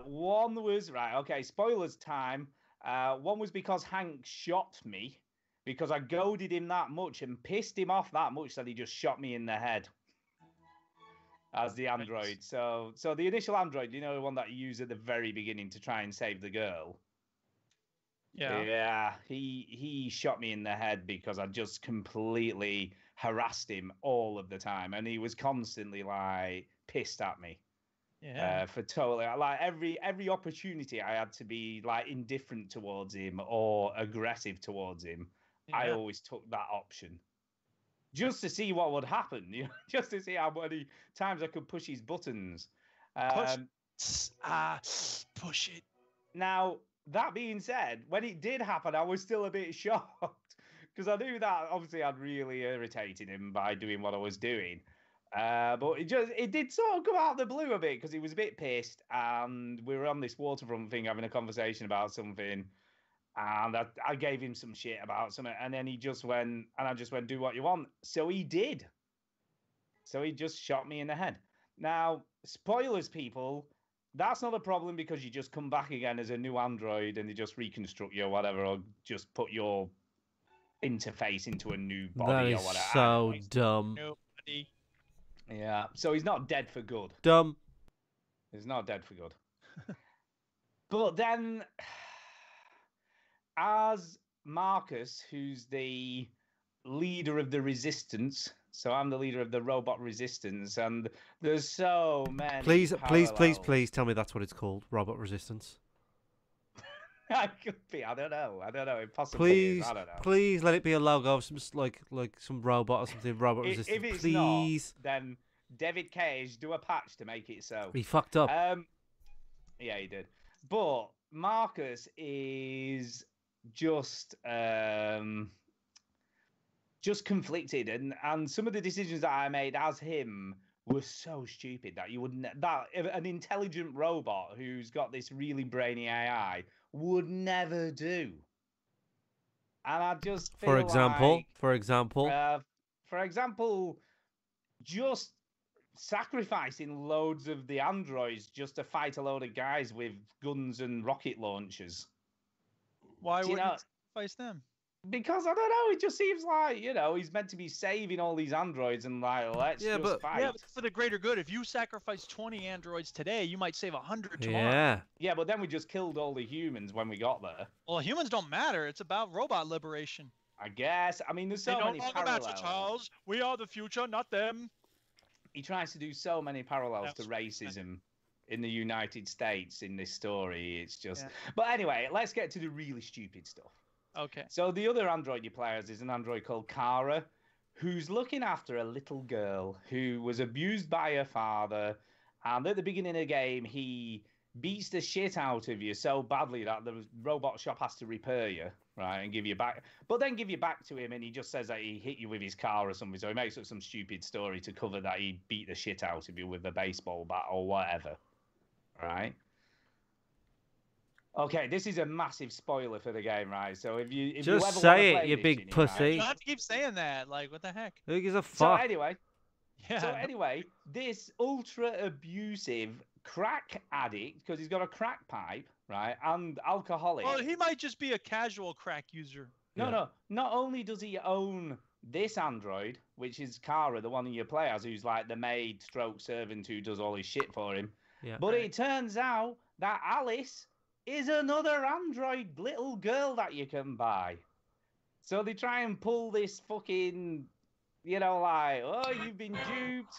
One was, right, okay, spoilers time. One was because Hank shot me, because I goaded him that much and pissed him off that much that he just shot me in the head. As the android. So the initial android, the one that you use at the very beginning to try and save the girl. Yeah. Yeah, he shot me in the head because I just completely harassed him all of the time, and he was constantly pissed at me. Yeah. For totally every opportunity I had to be indifferent towards him or aggressive towards him, I always took that option. Just to see what would happen, just to see how many times I could push his buttons. Push it. Now, that being said, when it did happen, I was still a bit shocked because I knew that obviously I'd really irritated him by doing what I was doing. But it did sort of come out of the blue a bit because he was a bit pissed, and we were on this waterfront thing having a conversation about something. And I gave him some shit about something, and then he just went, and I just went, do what you want. So he did. So he just shot me in the head. Now, spoilers, people, that's not a problem because you just come back again as a new android and they just reconstruct you or whatever, or just put your interface into a new body or whatever. That is so dumb. Nobody. Yeah, so he's not dead for good. Dumb. He's not dead for good. But then, as Marcus, who's the leader of the resistance, so I'm the leader of the robot resistance, and there's so many Please tell me that's what it's called, robot resistance. I could be. I don't know. It possibly is. I don't know. Please let it be a logo of some like some robot or something. Robot resistance. If it's please. not, then David Cage do a patch to make it so. He fucked up. Yeah, he did. But Marcus is just conflicted, and some of the decisions that I made as him were so stupid that you wouldn't. That an intelligent robot who's got this really brainy AI would never do. And I just feel for example, just sacrificing loads of the androids just to fight a load of guys with guns and rocket launchers. Why wouldn't you sacrifice them? Because I don't know, it just seems like, he's meant to be saving all these androids and let's just fight. Yeah, but for the greater good. If you sacrifice 20 androids today, you might save 100 tomorrow. Yeah. Yeah, but then we just killed all the humans when we got there. Well, humans don't matter. It's about robot liberation. I guess. I mean, there's so many parallels. Matter, Charles. We are the future, not them. He tries to do so many parallels to racism in the United States in this story. It's just... Yeah. But anyway, let's get to the really stupid stuff. Okay. So the other android you play as is an android called Kara, who's looking after a little girl who was abused by her father. And at the beginning of the game, he beats the shit out of you so badly that the robot shop has to repair you. right, and give you back, but then give you back to him, and he just says that he hit you with his car or something. So he makes up some stupid story to cover that he beat the shit out of you with a baseball bat or whatever, right? Okay, this is a massive spoiler for the game, right? So if you Just you ever say wanna it, you play big this, Ginny, pussy. You don't have to keep saying that. Like, what the heck? Who gives a So fuck? anyway, Yeah. So anyway, this ultra abusive crack addict, because he's got a crack pipe, right, and alcoholic. Well, he might just be a casual crack user. No. Not only does he own this android, which is Kara, the one you play as, who's like the maid stroke servant who does all his shit for him. Yeah. But it turns out that Alice is another android little girl that you can buy. So they try and pull this fucking, you know, like, oh, you've been duped.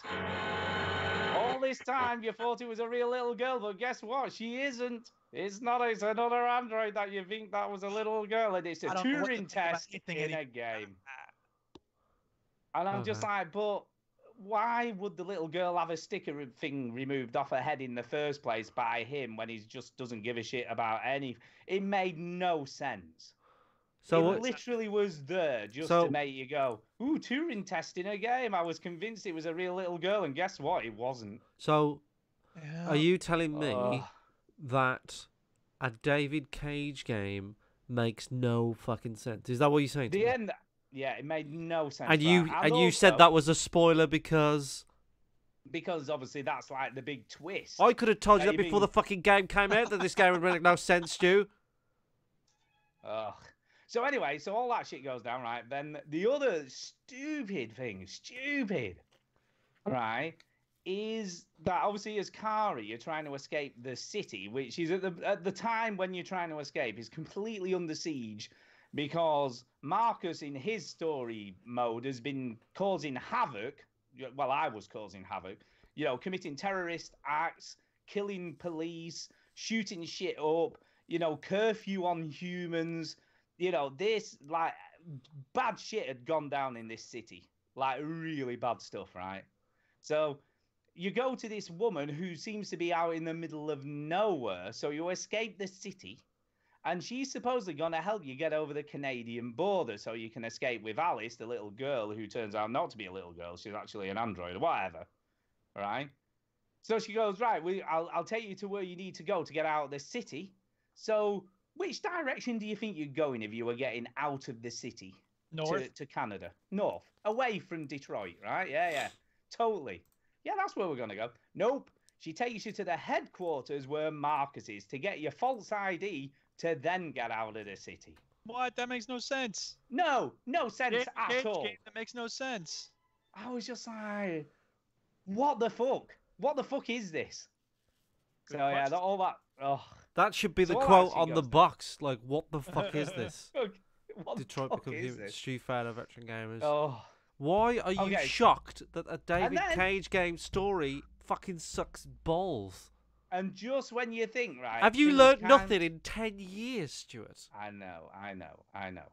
All this time you thought it was a real little girl, but guess what? She isn't. It's not. It's another android that you think that was a little girl, and it's a I don't know what to Turing think about test anything in a anymore. game. And I'm just like, but why would the little girl have a sticker thing removed off her head in the first place by him when he just doesn't give a shit about any? It made no sense. So it literally was there just to make you go, ooh, Turing test in a game. I was convinced it was a real little girl, and guess what? It wasn't. So, are you telling me that a David Cage game makes no fucking sense? Is that what you're saying to me? end, yeah, it made no sense. And you also, said that was a spoiler because obviously that's like the big twist. I could have told you that before the fucking game came out that this game would make no sense, Stu. Ugh. So anyway, so all that shit goes down, right? Then the other stupid thing, right, is that obviously as Kari, you're trying to escape the city, which is at the time when you're trying to escape is completely under siege because Marcus in his story mode has been causing havoc. Well, I was causing havoc, you know, committing terrorist acts, killing police, shooting shit up, you know, curfew on humans. You know, this, like, bad shit had gone down in this city. Like, really bad stuff, right? So, you go to this woman who seems to be out in the middle of nowhere. So, you escape the city. And she's supposedly going to help you get over the Canadian border so you can escape with Alice, the little girl who turns out not to be a little girl. She's actually an android or whatever, right? So, she goes, right, I'll take you to where you need to go to get out of the city. So... which direction do you think you're going if you were getting out of the city? North. To Canada. North. Away from Detroit, right? Yeah. Totally. Yeah, that's where we're going to go. Nope. She takes you to the headquarters where Marcus is to get your false ID to then get out of the city. What? That makes no sense. No sense at all. That makes no sense. I was just like, what the fuck? What the fuck is this? Good so, yeah, question. all that... Oh. That should be the So all quote actually on the goes down. box. Like, what the fuck is this? What Detroit the fuck becomes is human. this? Street Fighter Veteran Gamers. Oh. Why are you Okay. shocked that a David then- Cage game story fucking sucks balls? And just when you think, right... Have you things learnt can- nothing in 10 years, Stuart? I know. And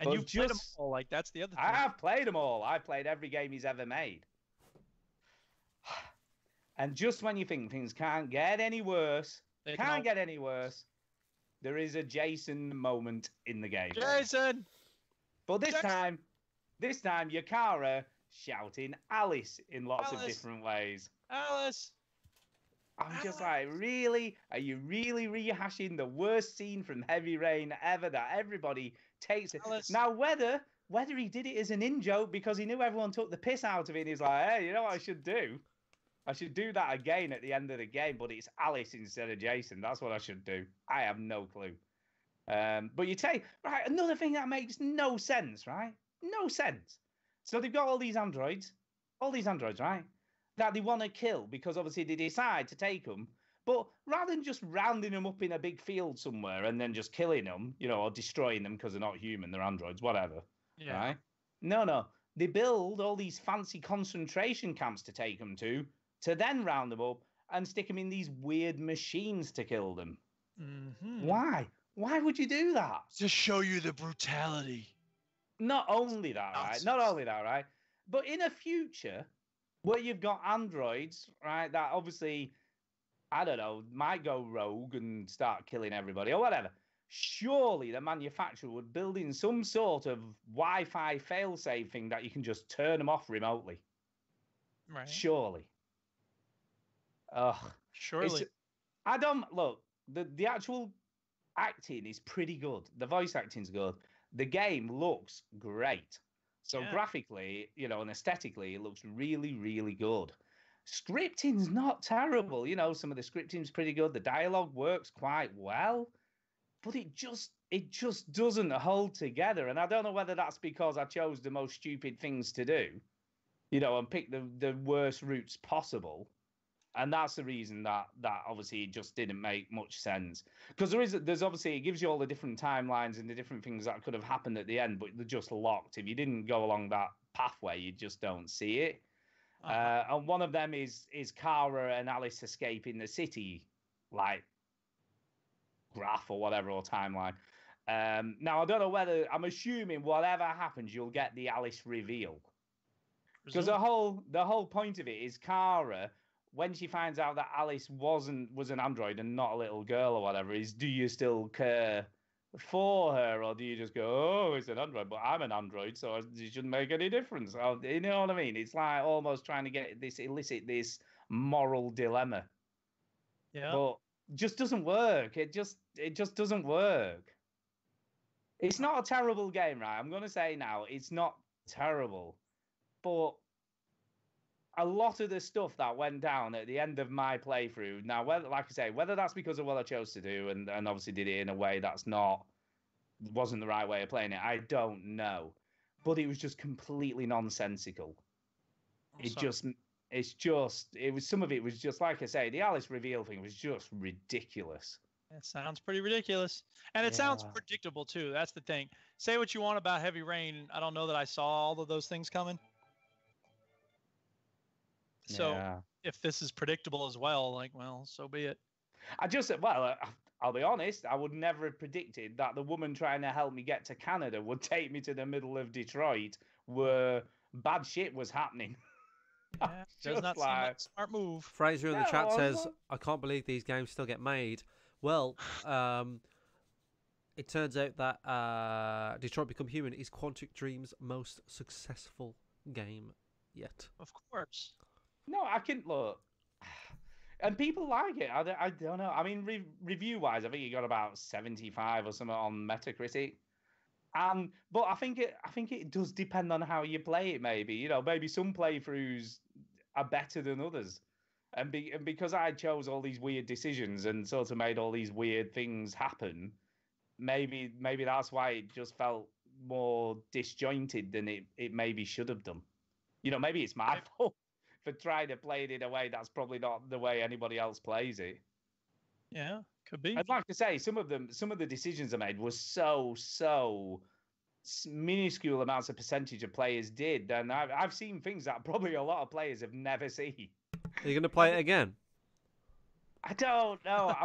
But you've played them just- all. Like, that's the other thing. I have played them all. I've played every game he's ever made. And just when you think things can't get any worse, They can't can get any worse, there is a Jason moment in the game. Jason! But this Jason! time, you're Kara shouting Alice in lots of Alice! different ways. Alice! I'm just like, really? Are you really rehashing the worst scene from Heavy Rain ever that everybody takes it? Alice. Now, whether he did it as an in-joke because he knew everyone took the piss out of it and he's like, hey, you know what I should do? I should do that again at the end of the game, but it's Alice instead of Jason. That's what I should do. I have no clue. But you take, right, another thing that makes no sense, right? No sense. So they've got all these androids, right? That they want to kill because obviously they decide to take them. But rather than just rounding them up in a big field somewhere and then just killing them, you know, or destroying them because they're not human, they're androids, whatever. Yeah. Right? No. They build all these fancy concentration camps to take them to then round them up and stick them in these weird machines to kill them. Mm-hmm. Why? Why would you do that? To show you the brutality. Not only that, right? But in a future where you've got androids, right, that obviously, I don't know, might go rogue and start killing everybody or whatever. surely the manufacturer would build in some sort of Wi-Fi fail-safe thing that you can just turn them off remotely. Right. Surely. Ugh. Surely. I don't look. The actual acting is pretty good. The voice acting's good. The game looks great. So graphically, you know, and aesthetically, it looks really, really good. Scripting's not terrible. You know, some of the scripting's pretty good. The dialogue works quite well, but it just doesn't hold together. And I don't know whether that's because I chose the most stupid things to do, you know, and picked the worst routes possible. And that's the reason that obviously it just didn't make much sense. Because there's obviously, it gives you all the different timelines and the different things that could have happened at the end, but they're just locked. If you didn't go along that pathway, you just don't see it. And one of them is Kara and Alice escaping the city, like, graph or whatever, or timeline. Now, I don't know whether, I'm assuming whatever happens, you'll get the Alice reveal. Because the whole point of it is Kara, when she finds out that Alice was an android and not a little girl or whatever, is do you still care for her, or do you just go, oh, it's an android, but I'm an android, so it shouldn't make any difference? You know what I mean? It's like almost trying to elicit this moral dilemma. Yeah. But just doesn't work. It just doesn't work. It's not a terrible game, right? I'm going to say now, it's not terrible, but a lot of the stuff that went down at the end of my playthrough, now, like I say, whether that's because of what I chose to do and obviously did it in a way wasn't the right way of playing it, I don't know. But it was just completely nonsensical. Some of it was just, like I say, the Alice reveal thing was just ridiculous. It sounds pretty ridiculous. And it sounds predictable, too. That's the thing. Say what you want about Heavy Rain. I don't know that I saw all of those things coming. So if this is predictable as well, like, well, so be it. I'll be honest, I would never have predicted that the woman trying to help me get to Canada would take me to the middle of Detroit where bad shit was happening. Yeah, does not seem like a smart move. Fraser in the chat says, I can't believe these games still get made. Well, it turns out that Detroit Become Human is Quantic Dream's most successful game yet. Of course. No, I can look, and people like it. I don't know. I mean, review-wise, I think you got about 75 or something on Metacritic. But I think it does depend on how you play it. Maybe, you know, maybe some playthroughs are better than others, and because I chose all these weird decisions and sort of made all these weird things happen, maybe that's why it just felt more disjointed than it maybe should have done. You know, maybe it's my fault for trying to play it in a way that's probably not the way anybody else plays it. Yeah, could be. I'd like to say some of the decisions I made was so minuscule amounts of percentage of players did, and I've seen things that probably a lot of players have never seen. Are you going to play it again? I don't know.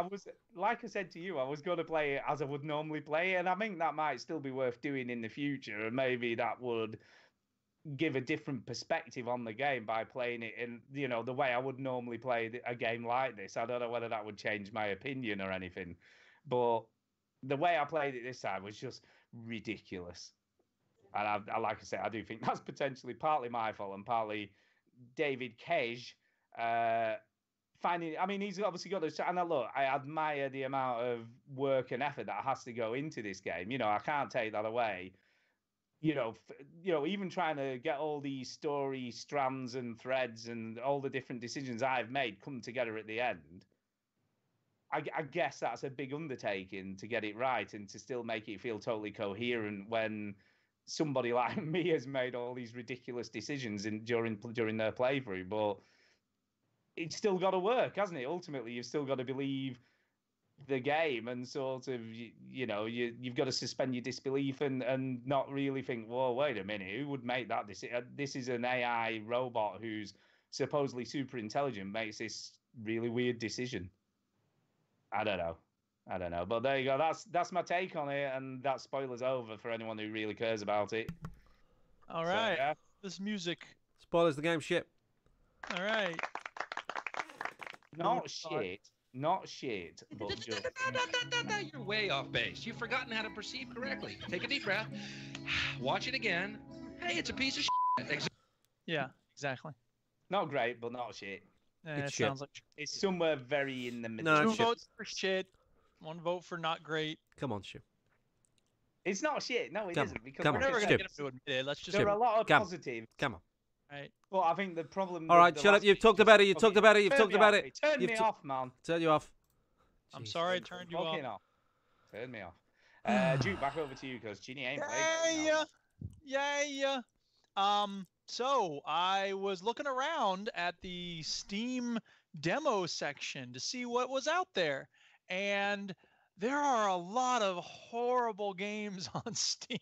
Like I said to you, I was going to play it as I would normally play it, and I think that might still be worth doing in the future, and maybe that would give a different perspective on the game by playing it in, you know, the way I would normally play a game like this. I don't know whether that would change my opinion or anything, but the way I played it this time was just ridiculous. And I like I say, I do think that's potentially partly my fault and partly David Cage finding. I mean, he's obviously got this. And I admire the amount of work and effort that has to go into this game. You know, I can't take that away. You know, even trying to get all these story strands and threads and all the different decisions I've made come together at the end. I guess that's a big undertaking to get it right and to still make it feel totally coherent when somebody like me has made all these ridiculous decisions during their playthrough. But it's still got to work, hasn't it? Ultimately, you've still got to believe the game and sort of, you know, you've got to suspend your disbelief and not really think, whoa, wait a minute, who would make that decision? This is an AI robot who's supposedly super intelligent makes this really weird decision. I don't know, but there you go. That's my take on it, and that spoiler's over for anyone who really cares about it. All right, so, yeah. This music. Spoilers the game shit. All right. Not shit. Not shit, but just... You're way off base. You've forgotten how to perceive correctly. Take a deep breath. Watch it again. Hey, it's a piece of shit. Yeah, exactly. Not great, but not shit. It shit. sounds like It's somewhere very in the middle. No, two it's shit. votes for shit, one vote for not great. Come on, Ship. It's not shit. No, it Come isn't. on, Because come We're on. never like I gonna Skip. get him to admit it. Let's just there are a lot of Come. positive. Come on. right. Well, I think the problem. All with right, the shut up. last You've week talked is- about it. You've Okay, talked about it. You've turn talked me about off. it. Turn You've me t- off, man. Turn you off. I'm Jeez. sorry I turned you Fucking off. off. Turn me off. Duke, back over to you because Ginny ain't played. Yeah. So I was looking around at the Steam demo section to see what was out there, and there are a lot of horrible games on Steam.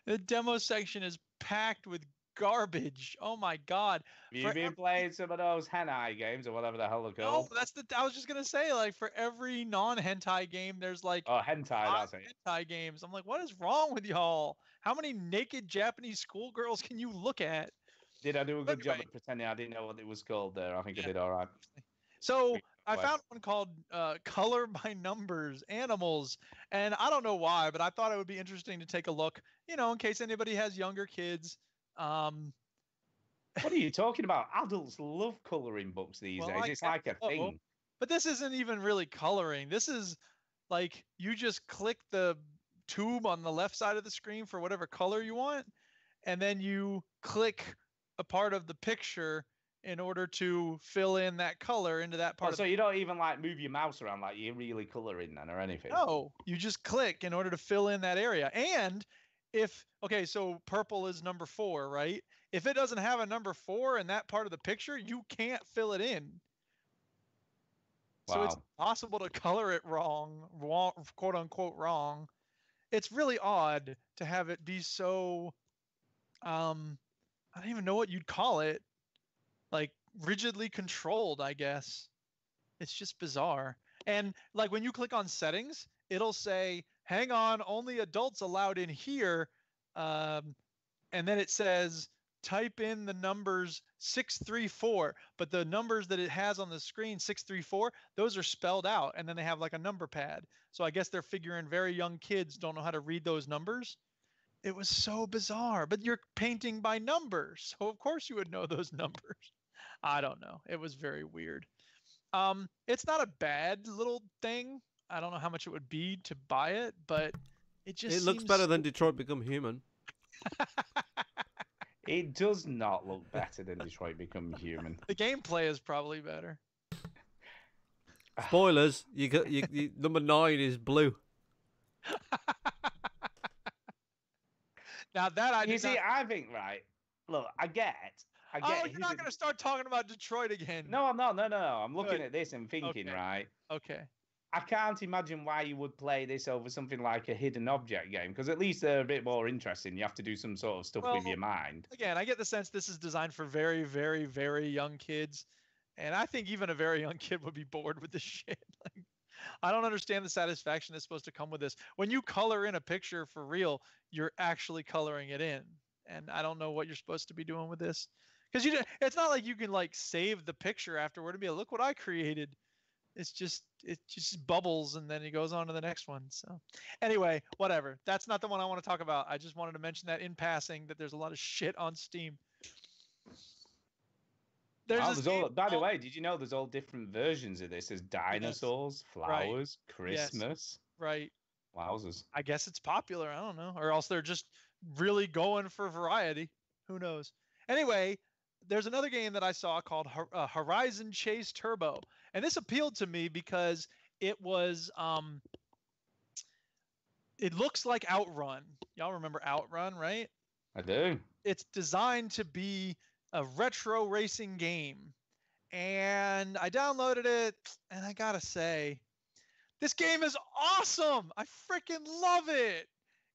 The demo section is packed with garbage. Oh my god. Have you been playing some of those hentai games or whatever the hell they're No, called? I was just gonna say, like, for every non-hentai game, there's like Oh, hentai, 5 that's it. hentai games. I'm like, what is wrong with y'all? How many naked Japanese schoolgirls can you look at? Did I do a good job Anyway. at pretending I didn't know what it was called there? I think I Yeah. did all right. So I What? found one called Color by Numbers Animals, and I don't know why, but I thought it would be interesting to take a look, in case anybody has younger kids. What are you talking about? Adults love colouring books these Well, days. I It's like a guess so. thing. But this isn't even really coloring. This is like you just click the tube on the left side of the screen for whatever color you want, and then you click a part of the picture in order to fill in that color into that part. Oh, so you don't even like move your mouse around like you're really colouring then or anything? No, you just click in order to fill in that area. And so purple is number 4, right? If it doesn't have a number 4 in that part of the picture, you can't fill it in. So it's possible to color it wrong, quote unquote wrong. It's really odd to have it be so, I don't even know what you'd call it, like rigidly controlled, I guess. It's just bizarre. And like when you click on settings, it'll say, hang on, only adults allowed in here. And then it says, type in the numbers 634, but the numbers that it has on the screen, 634, those are spelled out. And then they have like a number pad. So I guess they're figuring very young kids don't know how to read those numbers. It was so bizarre, but you're painting by numbers. So of course you would know those numbers. I don't know. It was very weird. It's not a bad little thing. I don't know how much it would be to buy it, but it looks better than Detroit Become Human. It does not look better than Detroit Become Human. The gameplay is probably better. Spoilers. You got number 9 is blue. Now that I You see, I think right. Look, I get. Oh, you're not going to start talking about Detroit again. No, I'm not. No. I'm looking Good. at this and thinking, Okay. right? Okay. I can't imagine why you would play this over something like a hidden object game, because at least they're a bit more interesting. You have to do some sort of stuff with your mind. Again, I get the sense this is designed for very, very, very young kids. And I think even a very young kid would be bored with this shit. Like, I don't understand the satisfaction that's supposed to come with this. When you color in a picture for real, you're actually coloring it in. And I don't know what you're supposed to be doing with this. Because it's not like you can like save the picture afterward and be like, look what I created. It just bubbles and then it goes on to the next one. So anyway, whatever. That's not the one I want to talk about. I just wanted to mention that in passing that there's a lot of shit on Steam. By the way, did you know there's all different versions of this? There's dinosaurs, flowers, Christmas. Right. Wowzers. I guess it's popular. I don't know. Or else they're just really going for variety. Who knows? Anyway, there's another game that I saw called Horizon Chase Turbo. And this appealed to me because it was, it looks like Outrun. Y'all remember Outrun, right? I do. It's designed to be a retro racing game. And I downloaded it, and I gotta say, this game is awesome. I freaking love it.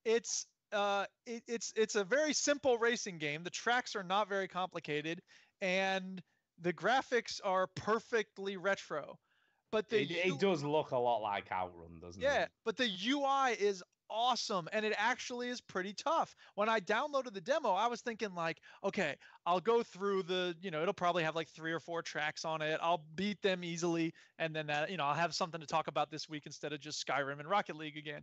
It's a very simple racing game. The tracks are not very complicated, and the graphics are perfectly retro. But it does look a lot like Outrun, doesn't it? Yeah, but the UI is awesome, and it actually is pretty tough. When I downloaded the demo, I was thinking like, okay, I'll go through it'll probably have like 3 or 4 tracks on it. I'll beat them easily, and then I'll have something to talk about this week instead of just Skyrim and Rocket League again.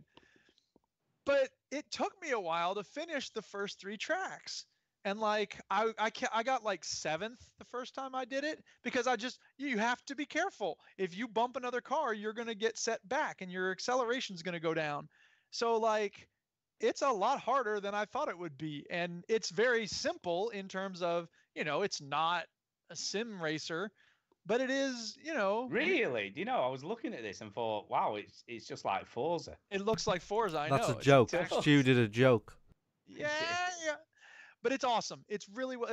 But it took me a while to finish the first 3 tracks. And like I got like 7th the first time I did it, because you have to be careful. If you bump another car, you're going to get set back and your acceleration is going to go down. So like it's a lot harder than I thought it would be. And it's very simple in terms of, it's not a sim racer, but it is, Really? Do you know, I was looking at this and thought, wow, it's just like Forza. It looks like Forza, I know. That's a joke. Stu did a joke. Yeah. But it's awesome. It's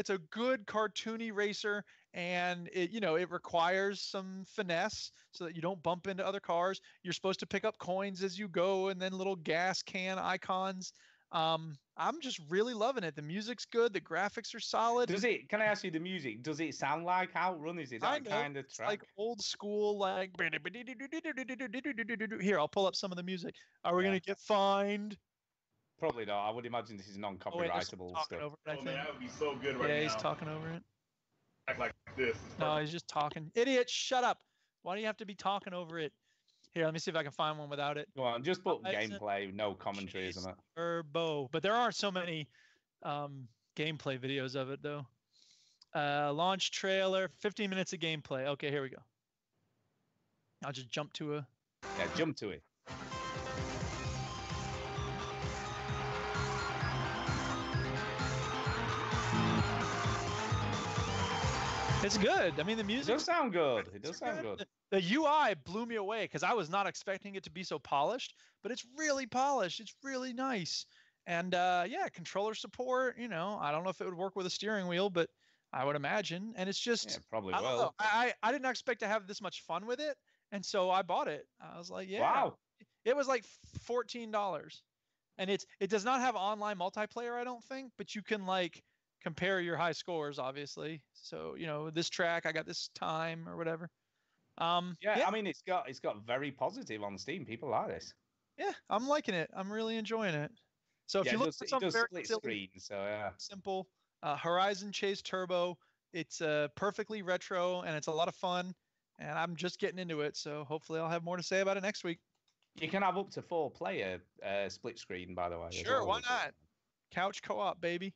a good cartoony racer, and it requires some finesse so that you don't bump into other cars. You're supposed to pick up coins as you go, and then little gas can icons. I'm just really loving it. The music's good. The graphics are solid. Can I ask you the music? Does it sound like Outrun? Is it that kind of track? Like old school, like here, I'll pull up some of the music. Are we gonna get fined? Probably not. I would imagine this is non-copyrightable stuff. Man, that would be so good right now. Yeah, he's talking over it. Act like this. No, he's just talking. Idiot, shut up. Why do you have to be talking over it? Here, let me see if I can find one without it. Go on, just put gameplay, no commentary, isn't it? Turbo. But there aren't so many gameplay videos of it, though. Launch trailer, 15 minutes of gameplay. Okay, here we go. I'll just jump to a... Yeah, jump to it. It's good. I mean, the music does sound good. It does sound good. The UI blew me away because I was not expecting it to be so polished, but it's really polished. It's really nice. And controller support, I don't know if it would work with a steering wheel, but I would imagine. And it's just probably I don't know. I didn't expect to have this much fun with it, and so I bought it. I was like, yeah. Wow. It was like $14. And it does not have online multiplayer, I don't think, but you can like compare your high scores, obviously. So, this track, I got this time or whatever. I mean, it's got very positive on Steam. People like this. Yeah, I'm liking it. I'm really enjoying it. So if you look for something very split screen, so yeah. Simple, Horizon Chase Turbo, it's perfectly retro and it's a lot of fun. And I'm just getting into it, so hopefully I'll have more to say about it next week. You can have up to 4-player split screen, by the way. Sure, why not? Couch co-op, baby.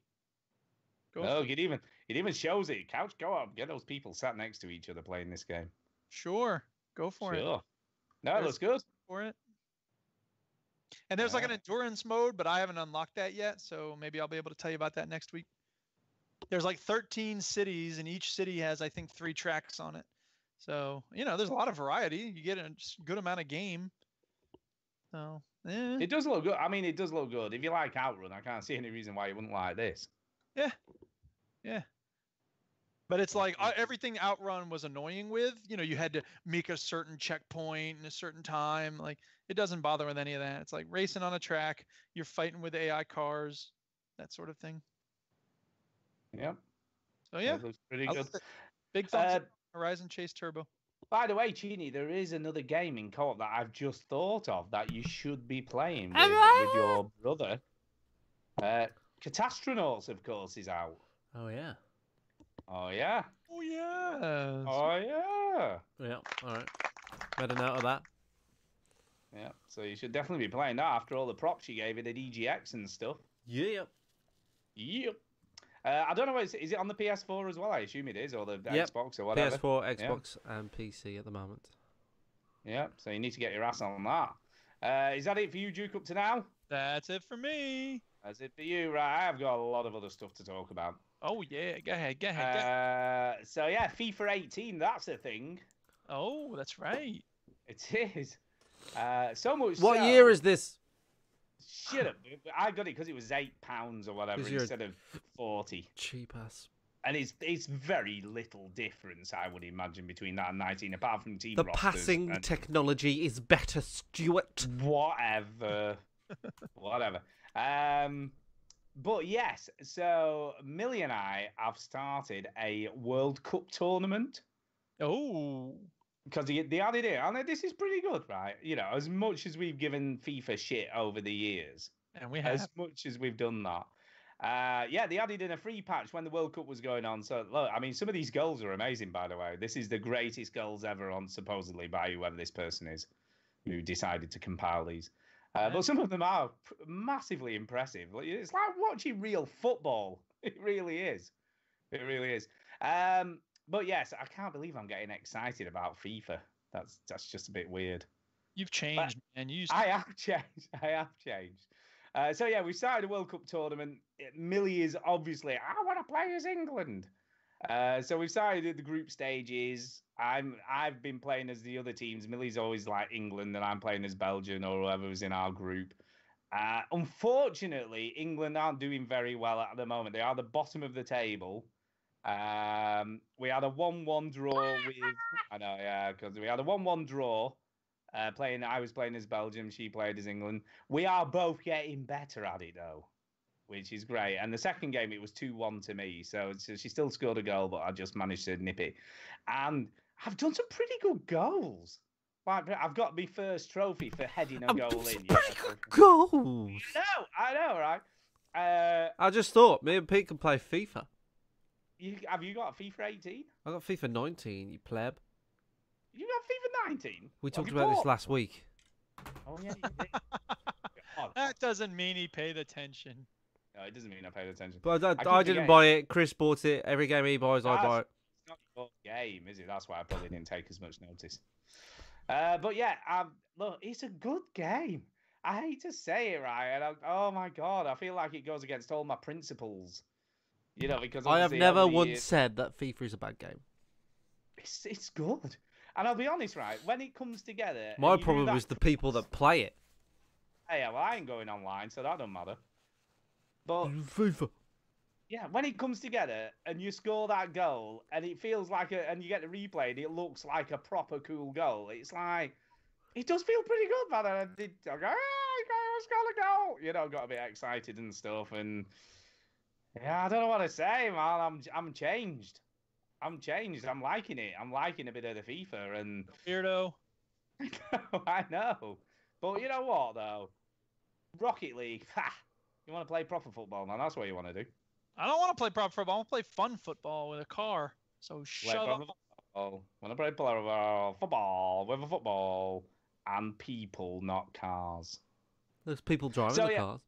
It even shows it. Couch co-op. Get those people sat next to each other playing this game. Sure, go for it. No, it looks good. For it. And there's like an endurance mode, but I haven't unlocked that yet, so maybe I'll be able to tell you about that next week. There's like 13 cities, and each city has, I think, 3 tracks on it. So, there's a lot of variety. You get a good amount of game. So, It does look good. I mean, it does look good. If you like Outrun, I can't see any reason why you wouldn't like this. Yeah. But it's like everything Outrun was annoying with. You had to make a certain checkpoint in a certain time. Like, it doesn't bother with any of that. It's like racing on a track. You're fighting with AI cars, that sort of thing. Yep. So, yeah. It looks pretty good. Big thumbs up. Horizon Chase Turbo. By the way, Chini, there is another game in co-op that I've just thought of that you should be playing with your brother. Catastronauts, of course, is out. Oh, yeah. Oh, yeah. Oh, yeah. Oh, yeah. Yeah, all right. Made a note of that. Yeah, so you should definitely be playing that after all the props you gave it at EGX and stuff. Yep. I don't know, is it on the PS4 as well? I assume it is, or the Xbox or whatever. PS4, Xbox, and PC at the moment. Yeah, so you need to get your ass on that. Is that it for you, Duke, up to now? That's it for me. That's it for you, right? I've got a lot of other stuff to talk about. Oh, yeah. Go ahead. So, yeah, FIFA 18, that's a thing. Oh, that's right. It is. So much What year is this? Shut up. I got it because it was £8 or whatever instead of 40. Cheap ass. And it's very little difference, I would imagine, between that and 19, apart from team The rosters passing and... technology is better, Stuart. Whatever. But yes, so Millie and I have started a World Cup tournament. Oh. because they added it. And this is pretty good, right? You know, as much as we've given FIFA shit over the years, And we have. as much as we've done that. Yeah, they added in a free patch when the World Cup was going on. So, look, I mean, some of these goals are amazing, by the way. This is the greatest goals ever on, supposedly, by whoever this person is who decided to compile these. But some of them are massively impressive. It's like watching real football. It really is. It really is. But yes, I can't believe I'm getting excited about FIFA. That's just a bit weird. You've changed, man. I have changed. I have changed. So yeah, we started a World Cup tournament. Millie is obviously, I want to play as England. So we've started the group stages. I've been playing as the other teams. Millie's always like England, and I'm playing as Belgium or whoever was in our group. Unfortunately, England aren't doing very well at the moment. They are the bottom of the table. We had a 1-1 draw with. I know, yeah, because we had a 1-1 draw. I was playing as Belgium. She played as England. We are both getting better at it though, which is great. And the second game, it was 2-1 to me. So she still scored a goal, but I just managed to nip it. And I've done some pretty good goals. Like, I've got my first trophy for heading a goal in. Pretty good goals. I know, right? I just thought me and Pete can play FIFA. Have you got FIFA 18? I got FIFA 19, you pleb. You got FIFA 19? We talked about this last week. Oh, yeah, you did. That doesn't mean he paid attention. No, it doesn't mean I paid attention. But I didn't buy it. Chris bought it. Every game he buys, I buy it. It's not your game, is it? That's why I probably didn't take as much notice. But yeah, look, it's a good game. I hate to say it, right? And oh my God, I feel like it goes against all my principles. You know, because I have never once said that FIFA is a bad game. It's good. And I'll be honest, right? When it comes together... My problem is the people that play it. Hey, well, I ain't going online, so that don't matter. But... FIFA. Yeah, when it comes together and you score that goal and it feels like and you get the replay and it looks like a proper cool goal, it's like... It does feel pretty good, man. I go, I scored a goal! You know, got a bit excited and stuff, and... Yeah, I don't know what to say, man. I'm changed. I'm changed. I'm liking it. I'm liking a bit of the FIFA and weirdo. I know. But you know what though? Rocket League. Ha! You want to play proper football, man? That's what you want to do. I don't want to play proper football. I want to play fun football with a car. So shut up. Want to play football with a football and people, not cars. There's people driving the cars.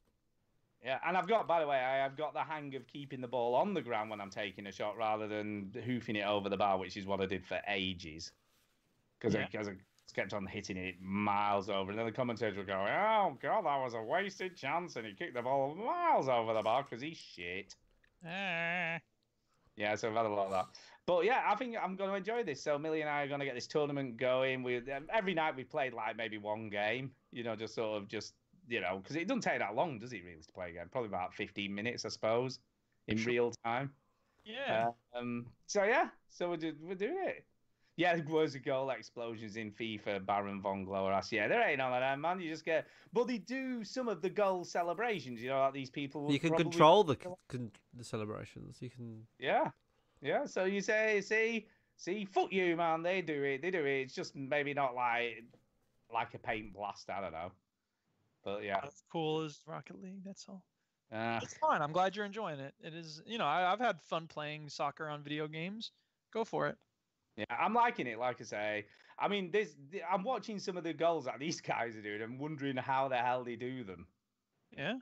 Yeah, and by the way, I've got the hang of keeping the ball on the ground when I'm taking a shot rather than hoofing it over the bar, which is what I did for ages. Because I kept on hitting it miles over. And then the commentator would go, oh, God, that was a wasted chance. And he kicked the ball miles over the bar because he's shit. Yeah, so I've had a lot of that. But yeah, I think I'm going to enjoy this. So Millie and I are going to get this tournament going. Every night we played like maybe one game, you know, you know, because it doesn't take that long, does it, really, to play a game? Probably about 15 minutes, I suppose, in real time. Yeah. So we're doing it. Yeah, there was a goal explosions in FIFA, Baron von Gloras. Yeah, there ain't none of that, man. You just get... But they do some of the goal celebrations, you know, like these people... You can control the celebrations. You can... Yeah, so you say, see, fuck you, man. They do it. It's just maybe not like a paint blast, I don't know. But yeah, not as cool as Rocket League. That's all. It's fine. I'm glad you're enjoying it. It is, you know, I've had fun playing soccer on video games. Go for it. Yeah, I'm liking it. Like I say, I mean, I'm watching some of the goals that these guys are doing. I'm wondering how the hell they do them. Yeah.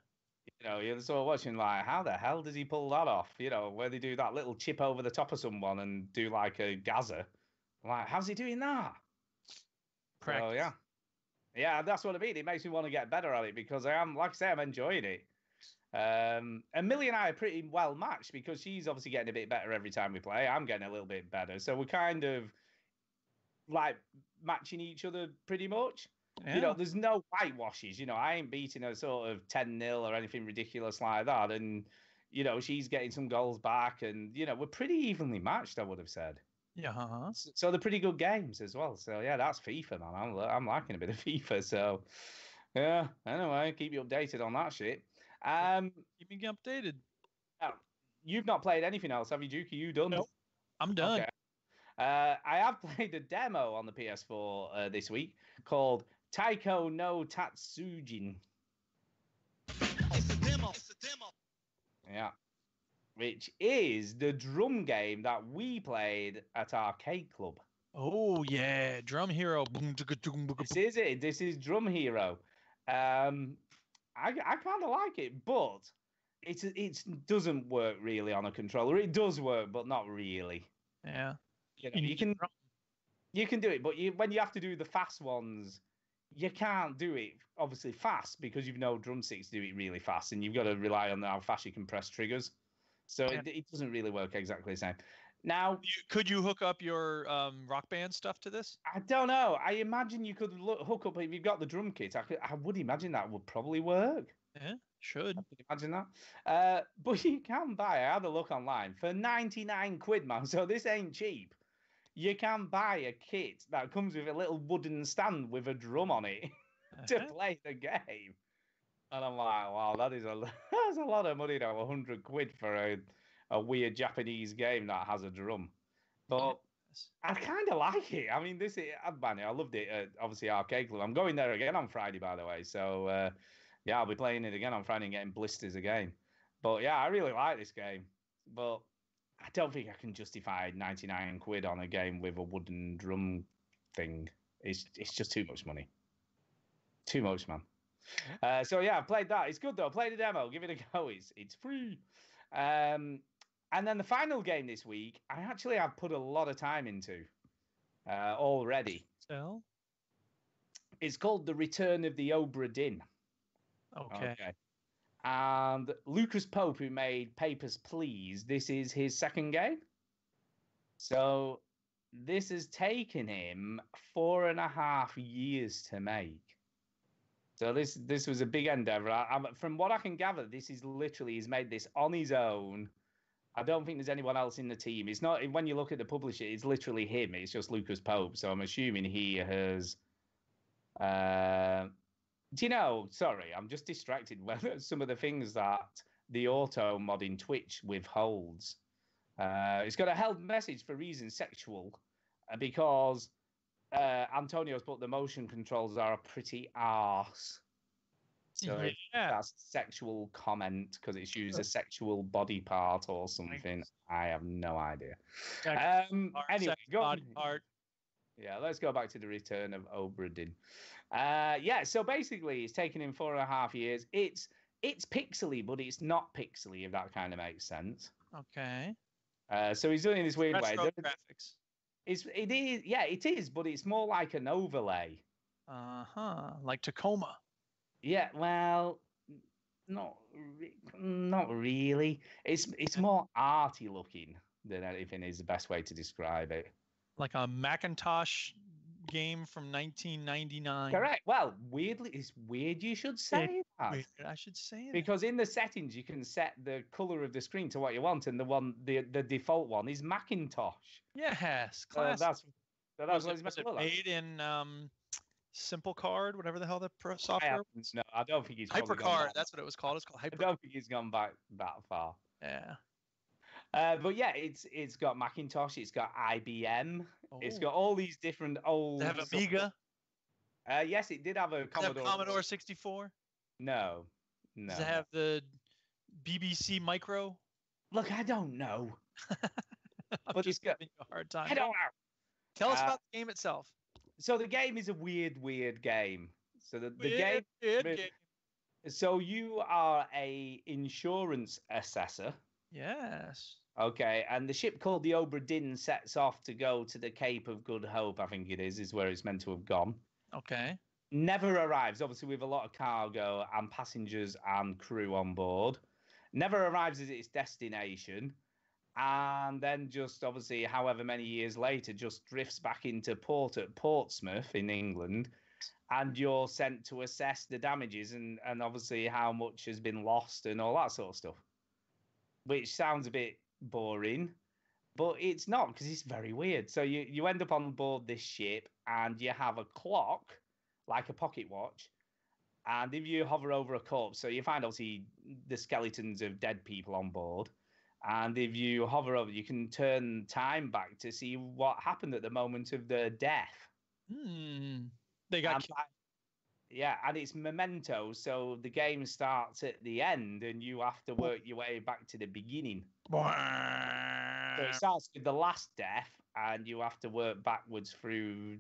You know, you're sort of watching like, how the hell does he pull that off? You know, where they do that little chip over the top of someone and do like a Gaza. Like, how's he doing that? Practice. So, yeah. Yeah, that's what I mean. It makes me want to get better at it because I'm enjoying it. And Millie and I are pretty well matched because she's obviously getting a bit better every time we play. I'm getting a little bit better. So we're kind of like matching each other pretty much. Yeah. You know, there's no whitewashes. You know, I ain't beating her sort of 10-0 or anything ridiculous like that. And, you know, she's getting some goals back. And, you know, we're pretty evenly matched, I would have said. Yeah. So they're pretty good games as well. So yeah, that's FIFA, man. I'm liking a bit of FIFA. So yeah. Anyway, keep you updated on that shit. Keep me updated. You've not played anything else, have you, Duke? Are you done? Nope. I'm done. I have played a demo on the PS4 this week called Taiko no Tatsujin. It's a demo. Yeah. Which is the drum game that we played at Arcade Club. Oh yeah, Drum Hero. This is it. This is Drum Hero. I kind of like it, but it doesn't work really on a controller. It does work, but not really. Yeah. You can do it, but when you have to do the fast ones, you can't do it obviously fast because you've no drumsticks to do it really fast, and you've got to rely on how fast you can press triggers. So it doesn't really work exactly the same. Now, could you hook up your Rock Band stuff to this? I don't know. I imagine you could hook up if you've got the drum kit. I would imagine that would probably work. Yeah, should. I could imagine that. But you can buy. I had a look online for 99 quid, man. So this ain't cheap. You can buy a kit that comes with a little wooden stand with a drum on it to play the game. And I'm like, wow, that's a lot of money now. 100 quid for a weird Japanese game that has a drum. But I kind of like it. I mean, I loved it at, obviously, Arcade Club. I'm going there again on Friday, by the way. So, yeah, I'll be playing it again on Friday and getting blisters again. But, yeah, I really like this game. But I don't think I can justify 99 quid on a game with a wooden drum thing. It's just too much money. Too much, man. So yeah, I played that. It's good though. Play the demo. Give it a go. It's free. And then the final game this week, I actually have put a lot of time into already. So it's called The Return of the Obra Dinn. Okay. And Lucas Pope, who made Papers, Please, this is his second game. So this has taken him 4.5 years to make. So this was a big endeavor. From what I can gather, this is literally, he's made this on his own. I don't think there's anyone else in the team. It's not, when you look at the publisher, it's literally him. It's just Lucas Pope. So I'm assuming he has. Do you know? Sorry, I'm just distracted. Some of the things that the auto mod in Twitch withholds. It's got a held message for reasons sexual, because Antonio's put the motion controls are a pretty arse. So that's sexual comment because it's used a sexual body part or something. I have no idea. Anyway, body part. Yeah, let's go back to The Return of Obra Dinn. Yeah, so basically it's taken him 4.5 years. It's pixely, but it's not pixely, if that kind of makes sense. Okay. So he's doing it in this weird way. Graphics. It is, but it's more like an overlay. Like Tacoma. Yeah, well, not really. It's more arty looking than anything is the best way to describe it. Like a Macintosh game from 1999. Correct. Well, weirdly, it's weird you should say that. Weird, I should say that. Because in the settings you can set the color of the screen to what you want, and the default one is Macintosh. Yes, classic. That's was it made in Simple Card, whatever the hell the software was? No, I don't think he's HyperCard. That's what it was called. It's called HyperCard. I don't think he's gone back that far. Yeah. But yeah, it's got Macintosh, it's got IBM, it's got all these different old. They have Amiga. Yes, it did have a Commodore 64. No. Does it have the BBC Micro? Look, I don't know. I'm just giving you a hard time. I don't know. Tell us about the game itself. So the game is a weird game. So the game. So you are a insurance assessor. Yes. Okay, and the ship called the Obra Dinn sets off to go to the Cape of Good Hope, I think it is where it's meant to have gone. Okay. Never arrives, obviously, with a lot of cargo and passengers and crew on board. Never arrives at its destination. And then just, obviously, however many years later, just drifts back into port at Portsmouth in England. And you're sent to assess the damages and obviously how much has been lost and all that sort of stuff. Which sounds a bit boring, but it's not, because it's very weird. So you end up on board this ship and you have a clock, like a pocket watch. And if you hover over a corpse, so you find obviously the skeletons of dead people on board. And if you hover over, you can turn time back to see what happened at the moment of their death. They got killed. Yeah, and it's Memento, so the game starts at the end, and you have to work your way back to the beginning. So it starts with the last death, and you have to work backwards through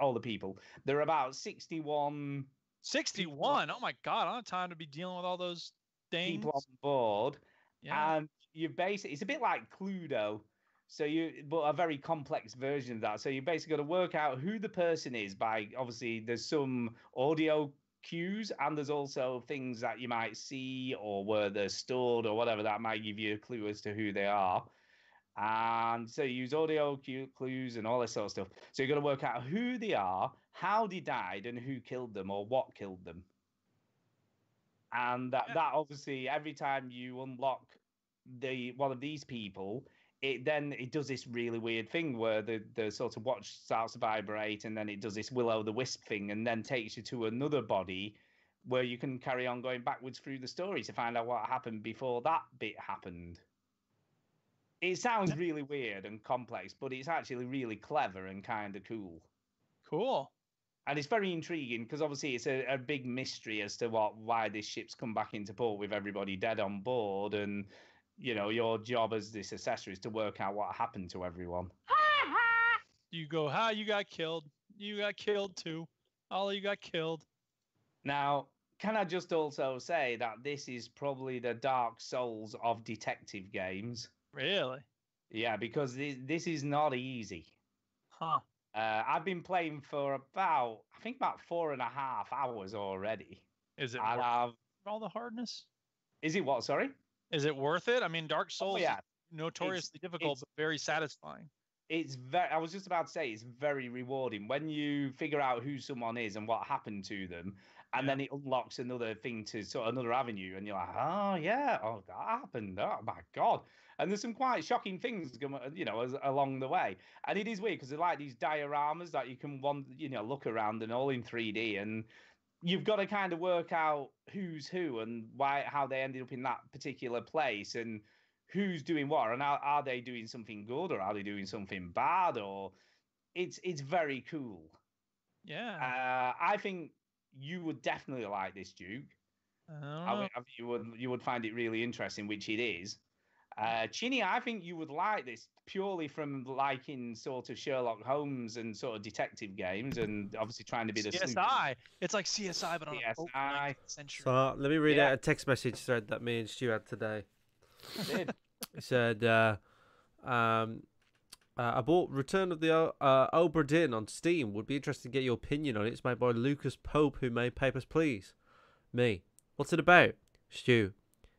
all the people. There are about 61. 61? Oh my God! I don't have time to be dealing with all those things. People on board. Yeah. And you basically, it's a bit like Cluedo. So but a very complex version of that. So you basically got to work out who the person is by, obviously, there's some audio cues, and there's also things that you might see or where they're stored or whatever that might give you a clue as to who they are. And so you use audio clues and all this sort of stuff. So you've got to work out who they are, how they died, and who killed them or what killed them. And that obviously, every time you unlock one of these people, it does this really weird thing where the sort of watch starts to vibrate, and then it does this will-o'-the-wisp thing, and then takes you to another body where you can carry on going backwards through the story to find out what happened before that bit happened. It sounds really weird and complex, but it's actually really clever and kind of cool. Cool. And it's very intriguing because obviously it's a big mystery as to why this ship's come back into port with everybody dead on board, and your job as this assessor is to work out what happened to everyone. You go, you got killed. You got killed too. All of you got killed. Now, can I just also say that this is probably the Dark Souls of detective games? Really? Yeah, because this is not easy. Huh. I've been playing for about 4.5 hours already. Is it worth all the hardness? Is it what, sorry? Is it worth it? I mean, Dark Souls is notoriously difficult, but very satisfying. I was just about to say, it's very rewarding when you figure out who someone is and what happened to them, and then it unlocks another thing to another avenue, and you're like, oh yeah, oh that happened, oh my God. And there's some quite shocking things, along the way. And it is weird because they're like these dioramas that you can look around, and all in 3D, and you've got to kind of work out who's who and how they ended up in that particular place, and who's doing what, and are they doing something good or are they doing something bad, or it's very cool. Yeah. I think you would definitely like this, Duke. I think you would find it really interesting, which it is. Chinny, I think you would like this purely from liking sort of Sherlock Holmes and sort of detective games, and obviously trying to be the CSI. It's like CSI, but on CSI. Century. So let me read out a text message thread that me and Stu had today. He said, I bought Return of the Obra Dinn on Steam. Would be interested to get your opinion on it. It's made by Lucas Pope, who made Papers, Please. Me. What's it about? Stu.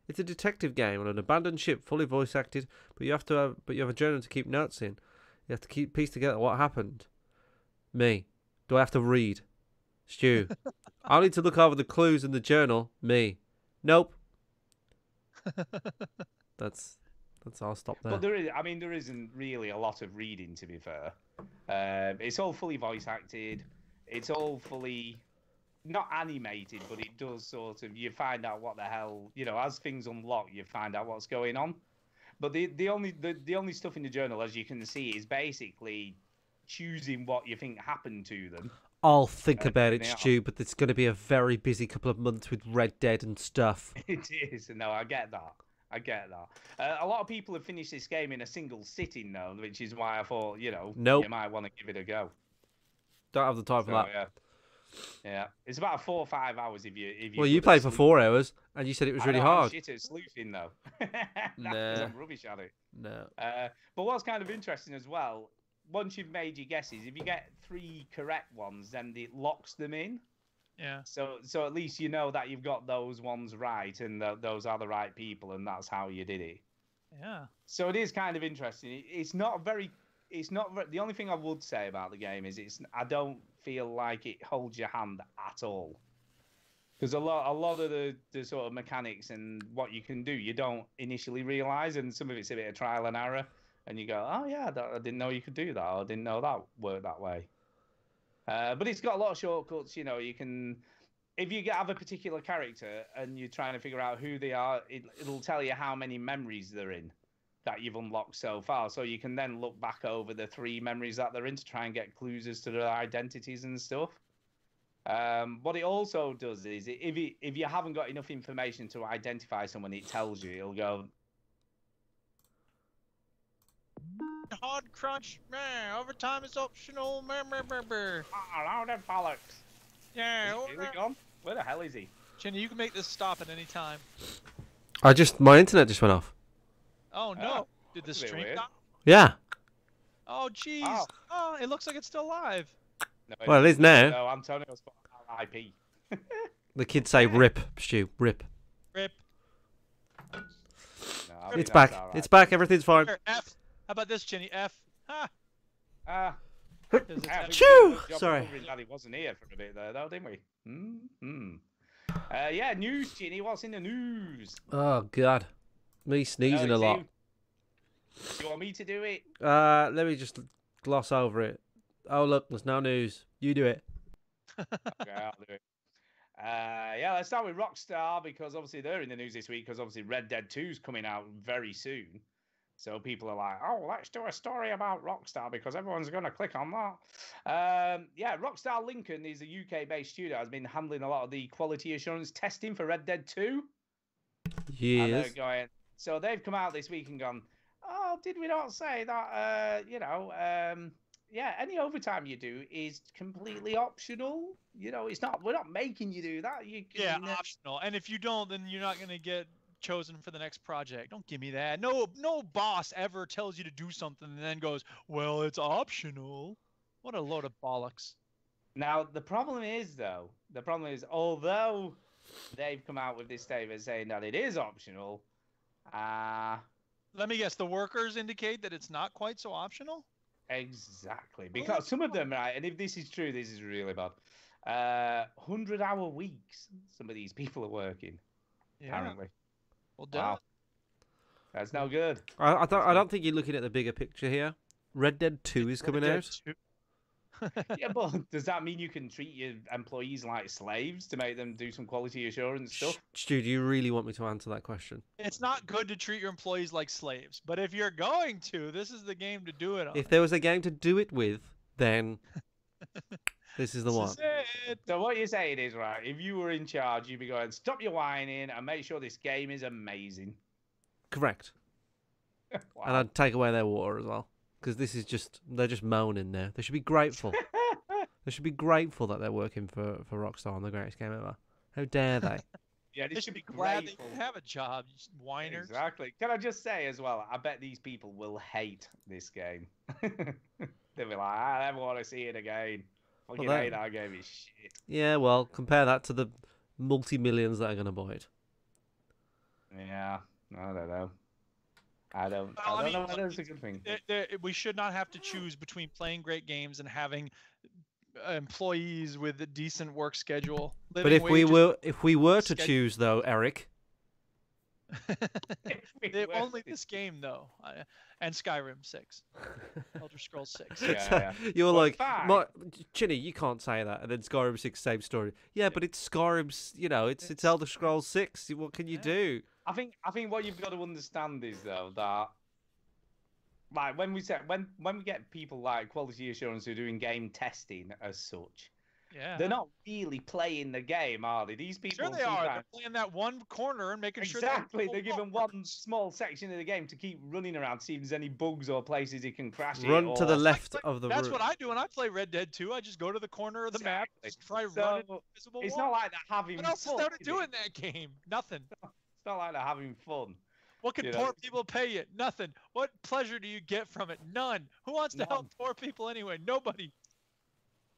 It's a detective game on an abandoned ship, fully voice acted, but you have a journal to keep notes in. You have to piece together what happened. Me. Do I have to read? Stu. I'll need to look over the clues in the journal. Me. Nope. That's I'll stop there. But there isn't really a lot of reading, to be fair. It's all fully voice acted. It's all fully not animated, but it does sort of, you find out what the hell, as things unlock, you find out what's going on. But the only stuff in the journal, as you can see, is basically choosing what you think happened to them. I'll think about it, Stu, but it's going to be a very busy couple of months with Red Dead and stuff. It is. No, I get that. A lot of people have finished this game in a single sitting, though, which is why I thought, nope. You might want to give it a go. Don't have the time for that. Yeah. It's about 4 or 5 hours if you. Well, you played for 4 hours, and you said it was really hard. I'm shit at sleuthing, though. Nah. I'm rubbish at it. No. But what's kind of interesting as well, once you've made your guesses, if you get 3 correct ones, then it locks them in. Yeah. So at least you know that you've got those ones right, and those are the right people, and that's how you did it. Yeah. So it is kind of interesting. It's not the only thing I would say about the game is I don't feel like it holds your hand at all. Because a lot of the sort of mechanics and what you can do, you don't initially realise, and some of it's a bit of trial and error, and you go, oh yeah, I didn't know you could do that, or I didn't know that worked that way. But it's got a lot of shortcuts. You can, if you have a particular character and you're trying to figure out who they are, it'll tell you how many memories they're in. that you've unlocked so far. So you can then look back over the 3 memories that they're in to try and get clues as to their identities and stuff. What it also does is, if you haven't got enough information to identify someone, it tells you. It'll go, Hard crunch, man. Overtime is optional. oh, that bollocks. Yeah. Is he gone? Where the hell is he? Chinny, you can make this stop at any time. My internet just went off. Oh no! Did the that's a bit stream weird. stop? Yeah. Oh jeez. Oh. Oh, it looks like it's still live. No, Well, it is now. No, Antonio's got IP. The kids say rip, Stu, rip. Rip. No, I think It's that's back. all right. It's back. Everything's fine. Here, F. How about this, Chinny? F. Ha. Ah. Because I it's think F. we did a Choo! good job Sorry. covering that he wasn't here for a bit there, though, didn't we? Mm-hmm. Yeah, news, Ginny. What's in the news? Oh God, me sneezing a lot. You want me to do it? Let me just gloss over it. Oh look, there's no news. You do it. Okay, I'll do it. Yeah, let's start with Rockstar because obviously they're in the news this week because obviously Red Dead 2 is coming out very soon. So people are like, oh, let's do a story about Rockstar because everyone's going to click on that. Yeah, Rockstar Lincoln is a UK-based studio, has been handling a lot of the quality assurance testing for Red Dead 2. And they're Yes. going, so they've come out this week and gone, oh, did we not say that, yeah, any overtime you do is completely optional. You know, it's not. We're not making you do that. You can, Yeah, optional. And if you don't, then you're not gonna get chosen for the next project. Don't give me that. No boss ever tells you to do something and then goes, well, it's optional. What a load of bollocks. Now the problem is, though, although they've come out with this statement saying that it is optional, let me guess. The workers indicate that it's not quite so optional. exactly, because some of them, right, and if this is true, this is really bad. 100-hour weeks. Some of these people are working. Yeah. Apparently. Well, Wow. That's no good. I don't think you're looking at the bigger picture here. Red Dead 2 is coming out. Yeah, but does that mean you can treat your employees like slaves to make them do some quality assurance stuff? Stu, do you really want me to answer that question? It's not good to treat your employees like slaves, but if you're going to, this is the game to do it on. If there was a game to do it with, then this is the one. So what you're saying is, right, if you were in charge, you'd be going, stop your whining and make sure this game is amazing. Correct. Wow. And I'd take away their water as well. Because this is just, they're just moaning there. They should be grateful. They should be grateful that they're working for Rockstar on the greatest game ever. How dare they? Yeah, They should be glad they have a job, you whiners. Exactly. Can I just say as well, I bet these people will hate this game. They'll be like, I never want to see it again. Fucking Well, hate that game, is shit. Yeah, well, compare that to the multi-millions that are going to buy it. Yeah, I don't know. I don't Well, I mean, know whether it's a good thing. We should not have to choose between playing great games and having employees with a decent work schedule. But if we were to choose, though, Eric, only this game though, and Skyrim 6, Elder Scrolls 6. Yeah. you're Well, like, fine. Chinny, you can't say that. And then Skyrim 6, same story. Yeah, but it's Skyrim's, it's Elder Scrolls 6. What can you do? I think what you've got to understand is though that like when we get people like quality assurance who are doing game testing as such, Yeah. they're not really playing the game, are they? These people Sure they are. They're sometimes- playing that one corner and making sure Exactly, they're given one small section of the game to keep running around, see if there's any bugs or places it can crash it. Run to the or- left of the That's room. what I do when I play Red Dead 2. I just go to the corner of the map, just try So, running invisible It's wall. not like they're having What else is fun. there to is do it? in that game? Nothing. It's not like they're having fun. What can You poor know? people pay you? Nothing. What pleasure do you get from it? None. Who wants to help poor people anyway? Nobody.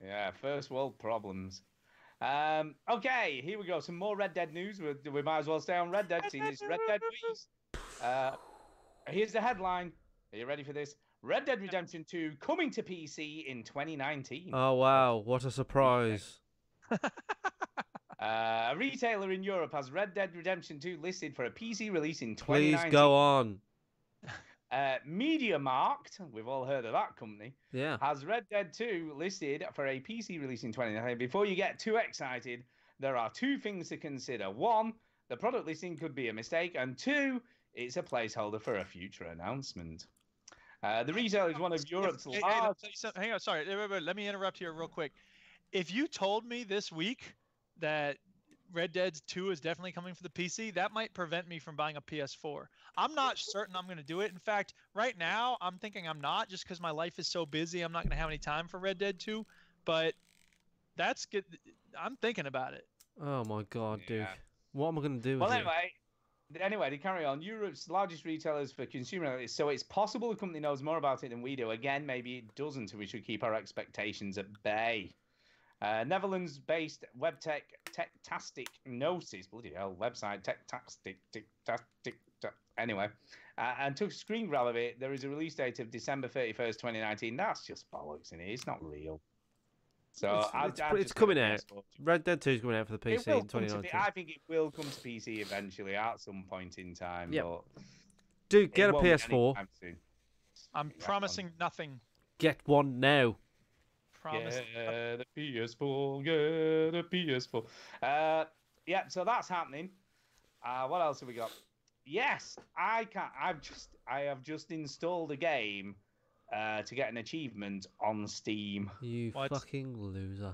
Yeah, first world problems. Okay, here we go. Some more Red Dead news. We might as well stay on Red Dead. Seeing this Red Dead news. Here's the headline. Are you ready for this? Red Dead Redemption 2 coming to PC in 2019. Oh, wow. What a surprise. A retailer in Europe has Red Dead Redemption 2 listed for a PC release in 2019. Please go on. MediaMarkt, we've all heard of that company, Yeah. has Red Dead 2 listed for a PC release in 2019. Before you get too excited, there are two things to consider. One, the product listing could be a mistake, and two, it's a placeholder for a future announcement. The retailer is one of Europe's largest. Hang on, sorry. Wait, let me interrupt here real quick. If you told me this week that Red Dead 2 is definitely coming for the PC, that might prevent me from buying a PS4. I'm not certain I'm going to do it. In fact, right now, I'm thinking I'm not, just because my life is so busy. I'm not going to have any time for Red Dead 2. But that's good. I'm thinking about it. Oh my God, Duke. What am I going to do with Well, it? anyway, to carry on, Europe's largest retailers for consumer electronics, so it's possible the company knows more about it than we do. Again, maybe it doesn't, so we should keep our expectations at bay. Netherlands-based WebTech Techtastic Notice, bloody hell, website Techtastic, anyway, and took a screen grab of it. There is a release date of December 31st, 2019. That's just bollocks, in it? It's not real. So it's coming out. Red Dead 2 is coming out for the PC in 2019. I think it will come to PC eventually at some point in time. Yep. But Dude, get a PS4. I'm promising nothing. Get one now. Promise. Get a PS4. Get a PS4. Yeah, so that's happening. What else have we got? Yes, I have just installed a game to get an achievement on Steam. You fucking loser.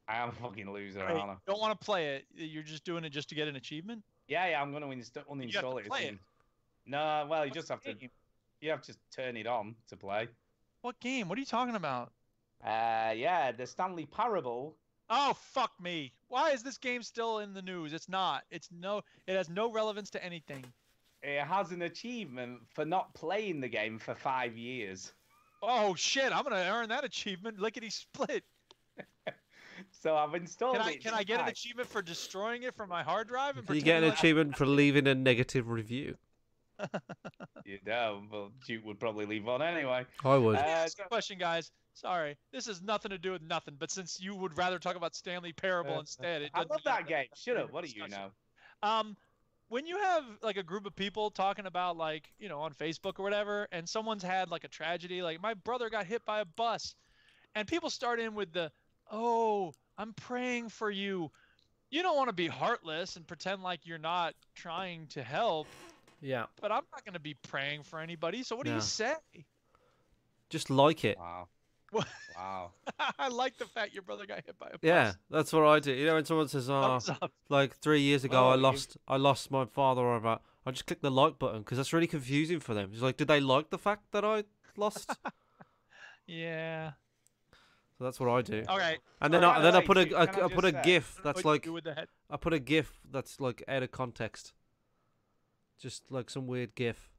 I am a fucking loser, Wait, aren't I? you don't want to play it. You're just doing it just to get an achievement? Yeah, I'm going to uninstall it. Play it. No, well, you just have to. You have to turn it on to play. What game? What are you talking about? Yeah, the Stanley Parable. Oh, fuck me. Why is this game still in the news? It's not. It has no relevance to anything. It has an achievement for not playing the game for 5 years. Oh shit! I'm gonna earn that achievement. Lickety split. So I've installed it. Can I get an achievement for destroying it from my hard drive? And you get an achievement for leaving a negative review. You know, well, Duke would probably leave one anyway. I would. Question, guys. Sorry, this has nothing to do with nothing. But since you would rather talk about Stanley Parable instead, I love that game. Shut up. What do you know? When you have like a group of people talking about like, you know, on Facebook or whatever, and someone's had like a tragedy, like my brother got hit by a bus, and people start in with the, oh, I'm praying for you. You don't want to be heartless and pretend like you're not trying to help. Yeah. But I'm not going to be praying for anybody. So what do you say? Just like it. Wow. Wow. I like the fact your brother got hit by a bus. Yeah, that's what I do. You know, when someone says, "Oh, like 3 years ago, I lost my father," or about, I just click the like button because that's really confusing for them. It's like, did they like the fact that I lost? Yeah. So that's what I do. Okay. And then I put a GIF that's like I put a GIF that's like out of context, just like some weird GIF.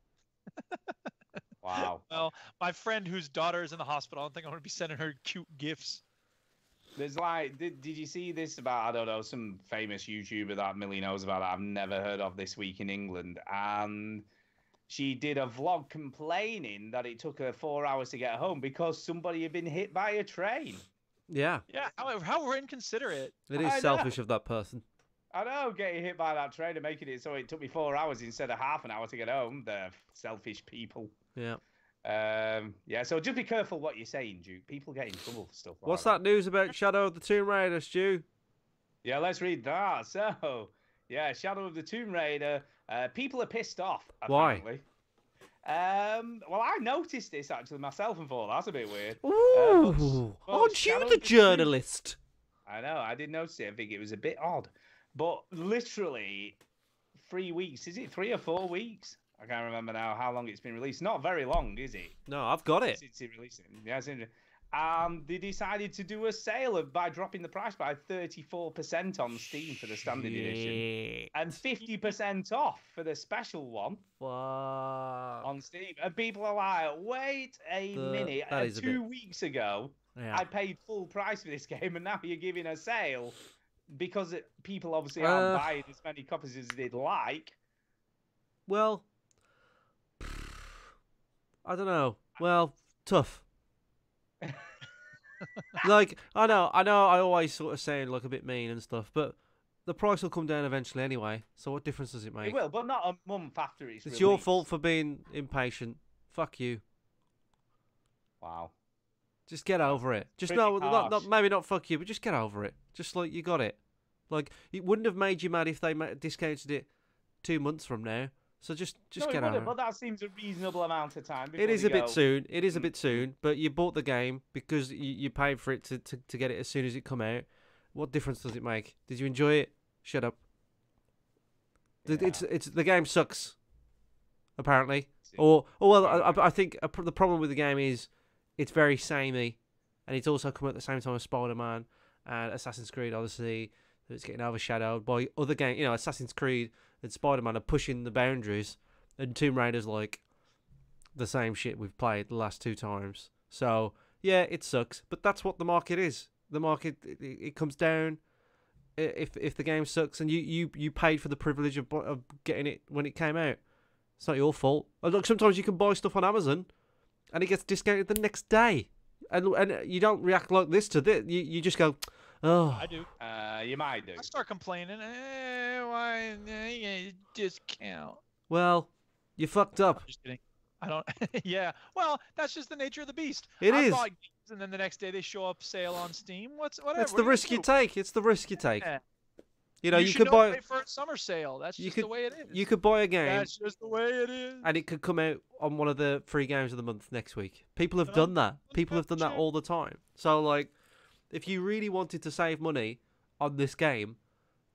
Wow. Well, my friend whose daughter is in the hospital, I don't think I'm going to be sending her cute gifts. There's like, did you see this about, I don't know, some famous YouTuber that Millie knows about that I've never heard of this week in England? And she did a vlog complaining that it took her 4 hours to get home because somebody had been hit by a train. Yeah. Yeah, how we're inconsiderate. It is selfish of that person. I know, getting hit by that train and making it so it took me 4 hours instead of half an hour to get home. They're selfish people. Yeah. Yeah, so just be careful what you're saying, Duke. People get in trouble for stuff like What's that news about Shadow of the Tomb Raider, Stu? Yeah, let's read that. So, yeah, Shadow of the Tomb Raider. People are pissed off, apparently. Why? Well, I noticed this actually myself and thought that's a bit weird. Ooh, aren't you the journalist? I know, I did notice it. I think it was a bit odd. But literally 3 weeks. Is it 3 or 4 weeks? I can't remember now how long it's been released. Not very long, is it? No, I've got it. Since it released it. Yeah, they decided to do a sale by dropping the price by 34% on Steam for the standard edition. And 50% off for the special one. On Steam. And people are like, wait a minute. 2 weeks ago, I paid full price for this game, and now you're giving a sale because people obviously aren't buying as many copies as they'd like. Well, I don't know. Well, tough. Like, I know, I always sort of say like a bit mean and stuff, but the price will come down eventually anyway, so what difference does it make? It will, but not a month after it's released. Your fault for being impatient. Fuck you. Wow. Just get over it. Just maybe not fuck you, but just get over it. Just like, you got it. Like, it wouldn't have made you mad if they discounted it 2 months from now. So just No, get it on wouldn't, it. but that seems a reasonable amount of time. It before is they a bit go, soon. It is a bit soon, but you bought the game because you paid for it to get it as soon as it come out. What difference does it make? Did you enjoy it? Shut up. Yeah. It's the game sucks. Apparently, well, I think the problem with the game is it's very samey, and it's also come at the same time as Spider-Man and Assassin's Creed Odyssey. So it's getting overshadowed by other games. You know, Assassin's Creed and Spider-Man are pushing the boundaries, and Tomb Raider's like the same shit we've played the last 2 times. So yeah, it sucks, but that's what the market is. The market it comes down if the game sucks, and you paid for the privilege of getting it when it came out. It's not your fault. Look, sometimes you can buy stuff on Amazon, and it gets discounted the next day, and you don't react like this to this. You just go, oh. I do. You might do. I start complaining. Why discount? Well, you fucked up. Just kidding. I don't. Yeah. Well, that's just the nature of the beast. It I is. buy games and then the next day they show up sale on Steam. Whatever. That's What the are you risk you gonna do? take. It's the risk you take. Yeah. You know, you should could know buy. wait for a summer sale. That's just the way it is. You could buy a game. That's just the way it is. And it could come out on one of the free games of the month next week. People have done that. People have done that all the time. So, like, if you really wanted to save money on this game,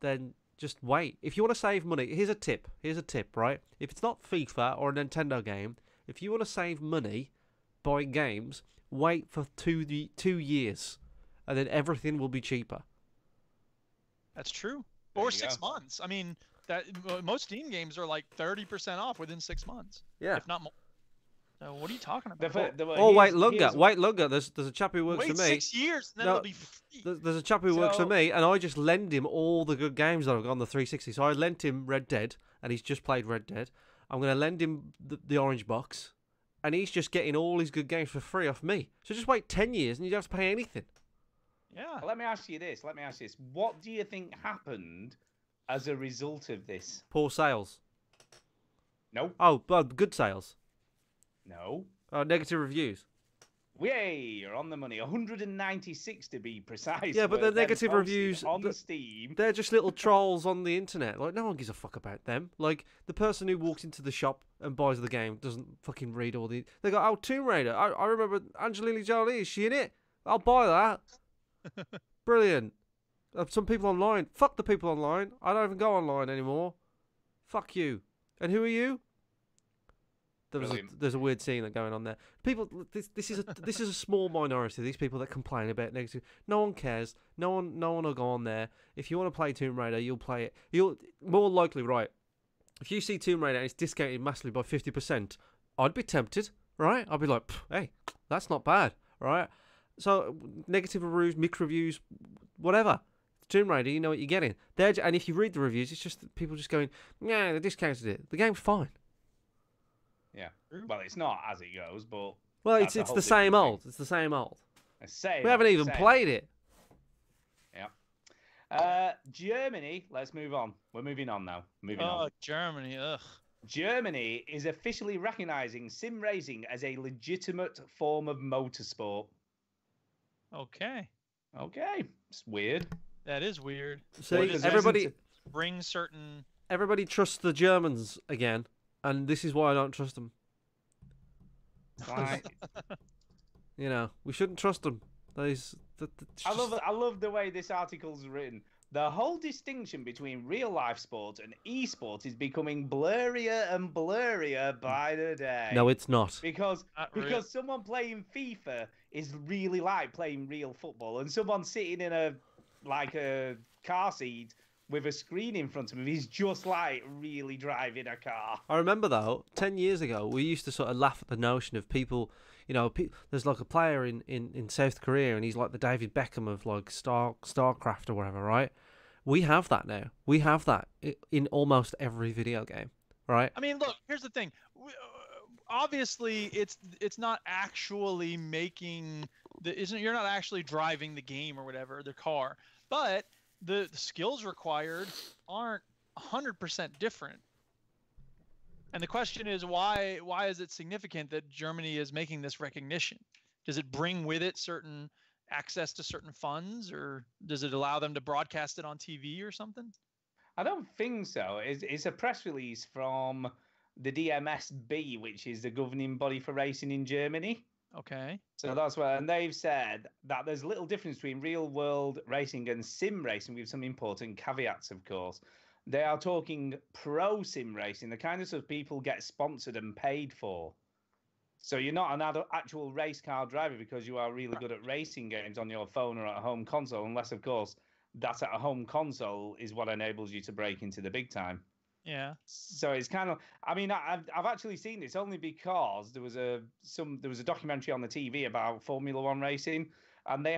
then just wait. If you want to save money, here's a tip. Here's a tip, right? If it's not FIFA or a Nintendo game, if you want to save money buying games, wait for 2 years, and then everything will be cheaper. That's true. There Or you 6 go. months. I mean, that most Steam games are like 30% off within 6 months. Yeah. If not more. So what are you talking about? Oh, wait longer. Wait longer. There's a chap who works Wait for me. 6 years, and then No, it'll be free. There's a chap who works for So- me, and I just lend him all the good games that I've got on the 360. So I lent him Red Dead, and he's just played Red Dead. I'm going to lend him the orange box, and he's just getting all his good games for free off me. So just wait 10 years, and you don't have to pay anything. Yeah. Let me ask you this. What do you think happened as a result of this? Poor sales. No. Oh, but good sales. No. Negative reviews. Yay, you're on the money. 196 to be precise. Yeah, but were the then negative posted reviews on Steam. They're just little trolls on the internet. Like, no one gives a fuck about them. Like, the person who walks into the shop and buys the game doesn't fucking read all the. They go, oh, Tomb Raider. I remember Angelina Jolie. Is she in it? I'll buy that. Brilliant. Some people online. Fuck the people online. I don't even go online anymore. Fuck you. And who are you? There's a weird scene that going on there. People, this is a small minority. These people that complain about negative. No one cares. No one will go on there. If you want to play Tomb Raider, you'll play it. You'll more likely right. If you see Tomb Raider and it's discounted massively by 50%, I'd be tempted, right? I'd be like, hey, that's not bad, right? So negative reviews, mixed reviews, whatever. Tomb Raider, you know what you're getting. And if you read the reviews, it's just people just going, yeah, they discounted it. The game's fine. Yeah. Well, it's not as it goes, but Well, that's it's a the whole same different old. It's the same old. thing. Same. We haven't even same. played it. Yeah. Germany. Let's move on. We're moving on now. Moving on. Oh, Germany. Ugh. Germany is officially recognizing sim racing as a legitimate form of motorsport. Okay. Okay. It's weird. That is weird. See, Because everybody Bring certain. trusts the Germans again, and this is why I don't trust them. Like, You know, we shouldn't trust them. I love the way this article's written. The whole distinction between real life sport and e-sport is becoming blurrier and blurrier by the day. No, it's not. Because Not real. because someone playing FIFA is really like playing real football, and someone sitting in a car seat with a screen in front of him is just like really driving a car. I remember though, 10 years ago, we used to sort of laugh at the notion of people. You know, there's like a player in South Korea, and he's like the David Beckham of like StarCraft or whatever, right? We have that now. We have that in almost every video game, right? I mean, look. Here's the thing. Obviously, it's not actually making you're not actually driving the game or whatever, the car, but the skills required aren't 100% different. And the question is, why is it significant that Germany is making this recognition? Does it bring with it certain access to certain funds, or does it allow them to broadcast it on TV or something? I don't think so. It's a press release from the DMSB, which is the governing body for racing in Germany. Okay. So that's where, and they've said that there's a little difference between real world racing and sim racing, with some important caveats, of course. They are talking pro sim racing, the kind of stuff people get sponsored and paid for. So you're not an actual race car driver because you are really good at racing games on your phone or at a home console, unless, of course, that at a home console is what enables you to break into the big time. Yeah. So it's kind of, I mean, I've actually seen this only because there was a documentary on the TV about Formula One racing, and they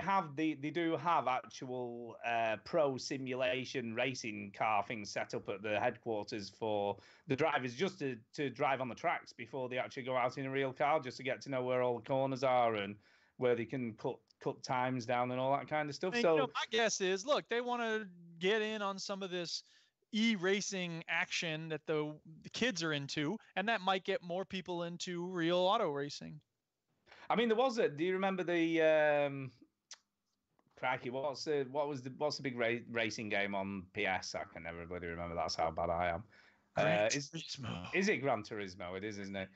do have actual pro simulation racing car things set up at the headquarters for the drivers just to drive on the tracks before they actually go out in a real car, just to get to know where all the corners are and where they can cut times down and all that kind of stuff. And, so my guess is, look, they want to get in on some of this e-racing action that the kids are into, and that might get more people into real auto racing. I mean, do you remember the crikey, what's the big racing game on PS? I can never really remember. That's how bad I am. Is it Gran Turismo? It is, isn't it?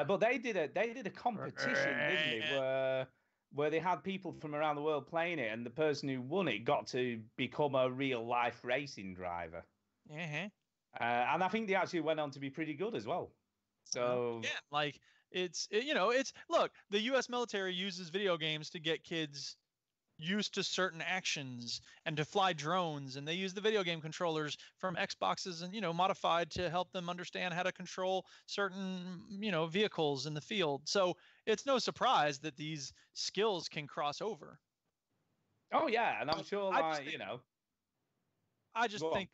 But they did a competition, didn't they, where they had people from around the world playing it, and the person who won it got to become a real life racing driver. Uh-huh. And I think they actually went on to be pretty good as well. So yeah, like it's look, the U.S. military uses video games to get kids used to certain actions and to fly drones, and they use the video game controllers from Xboxes and modified to help them understand how to control certain vehicles in the field. So it's no surprise that these skills can cross over. Oh yeah, and I'm sure I just think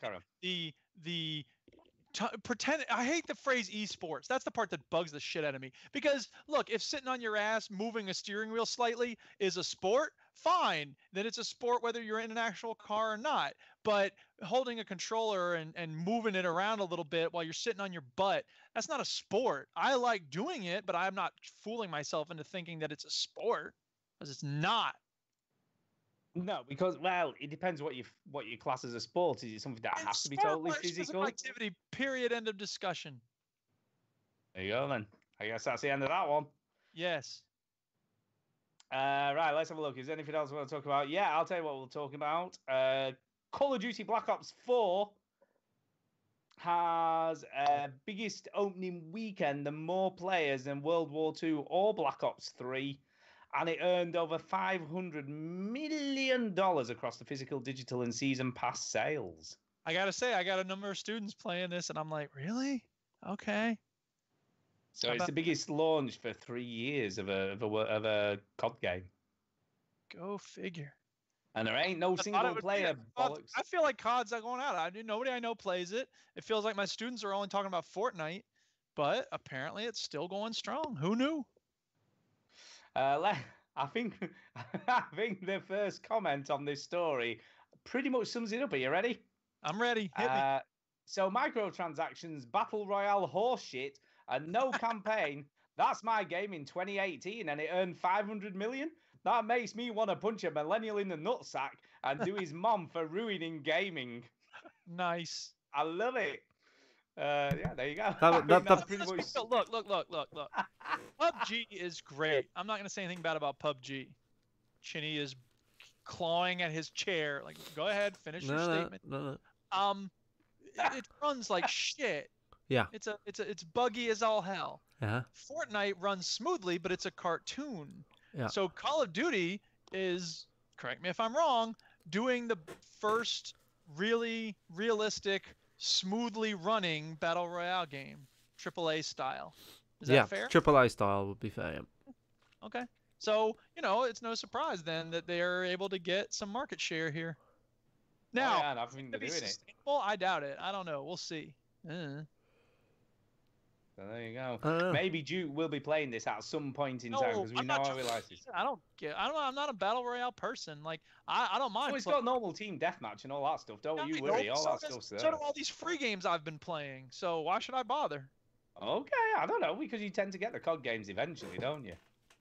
pretend. I hate the phrase esports. That's the part that bugs the shit out of me. Because look, if sitting on your ass moving a steering wheel slightly is a sport, fine. Then it's a sport whether you're in an actual car or not. But holding a controller and moving it around a little bit while you're sitting on your butt, that's not a sport. I like doing it, but I'm not fooling myself into thinking that it's a sport, because it's not. No, because it depends what you class as a sport. Is it something that has to be totally physical? Activity. Period. End of discussion. There you go then. I guess that's the end of that one. Yes. Right. Let's have a look. Is there anything else we want to talk about? Yeah, I'll tell you what we'll talk about. Call of Duty Black Ops 4 has biggest opening weekend and more players than World War II or Black Ops 3. And it earned over $500 million across the physical, digital, and season pass sales. I got to say, I got a number of students playing this, and I'm like, really? Okay. So it's the biggest launch for 3 years of a COD game. Go figure. And there ain't no single player bollocks. I feel like COD's not going out. Nobody I know plays it. It feels like my students are only talking about Fortnite, but apparently it's still going strong. Who knew? I think the first comment on this story pretty much sums it up. Are you ready? I'm ready. Hit me. So microtransactions, battle royale horseshit, and no campaign. That's my game in 2018, and it earned $500 million. That makes me want to punch a millennial in the nutsack and do his mom for ruining gaming. Nice. I love it. Yeah, there you go. That's pretty much... Look. PUBG is great. I'm not going to say anything bad about PUBG. Chinny is clawing at his chair. Like, go ahead, finish your statement. No. It runs like shit. Yeah. It's buggy as all hell. Yeah. Fortnite runs smoothly, but it's a cartoon. Yeah. So Call of Duty is, correct me if I'm wrong, doing the first really realistic, smoothly running battle royale game, AAA style. Is that fair? AAA style would be fair. Yeah. Okay. So, it's no surprise then that they are able to get some market share here. Now, I've been doing it. I doubt it. I don't know. We'll see. So there you go. Maybe Duke will be playing this at some point in time because we know how he likes it. I'm not a battle royale person. Like I don't mind. Oh, it's got normal team deathmatch and all that stuff. Don't you worry. All that stuff's there. So do all these free games I've been playing. So why should I bother? Okay, I don't know, because you tend to get the COD games eventually, don't you?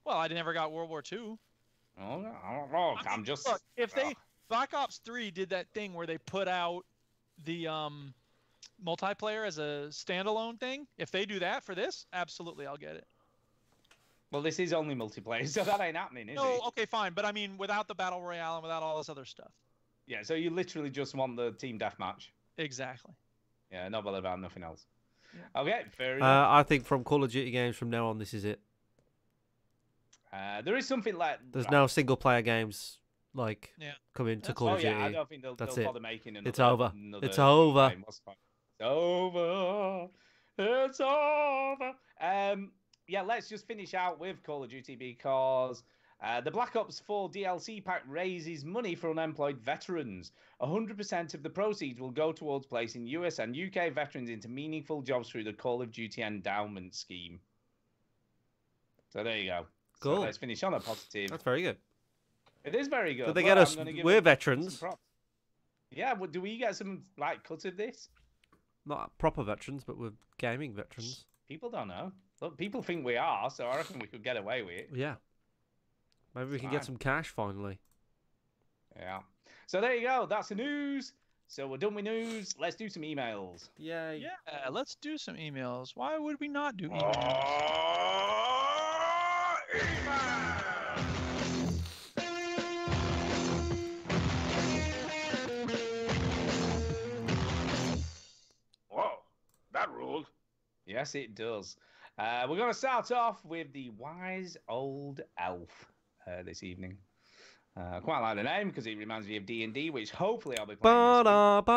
Well, I never got World War II. Oh, I don't know. I'm just... Look, if Black Ops 3 did that thing where they put out the multiplayer as a standalone thing, if they do that for this, absolutely, I'll get it. Well, this is only multiplayer, so that ain't happening, is No, it? okay, fine, but I mean, without the battle royale and without all this other stuff. Yeah, so you literally just want the team deathmatch. Exactly. Yeah, not bothered about nothing else. Yeah. Okay, fair enough. I think from Call of Duty games from now on, this is it. There is something like... There's no single-player games like coming to Call of Duty. Yeah, I don't think they'll bother making another... It's over. It's over. It's over. It's over. Yeah, let's just finish out with Call of Duty because the Black Ops 4 DLC pack raises money for unemployed veterans. 100% of the proceeds will go towards placing US and UK veterans into meaningful jobs through the Call of Duty Endowment Scheme. So there you go. Cool. So let's finish on a positive. That's very good. It is very good. Did they get us? We're veterans. Yeah, but do we get some like cut of this? Not proper veterans, but we're gaming veterans. People don't know. Look, people think we are, so I reckon we could get away with it. Yeah. Maybe we can get some cash finally. Yeah. So there you go. That's the news. So we're done with news. Let's do some emails. Yay. Yeah, let's do some emails. Why would we not do emails? Whoa, that ruled. Yes, it does. We're going to start off with the Wise Old Elf this evening. Quite like the name because it reminds me of D&D, which hopefully I'll be playing this week.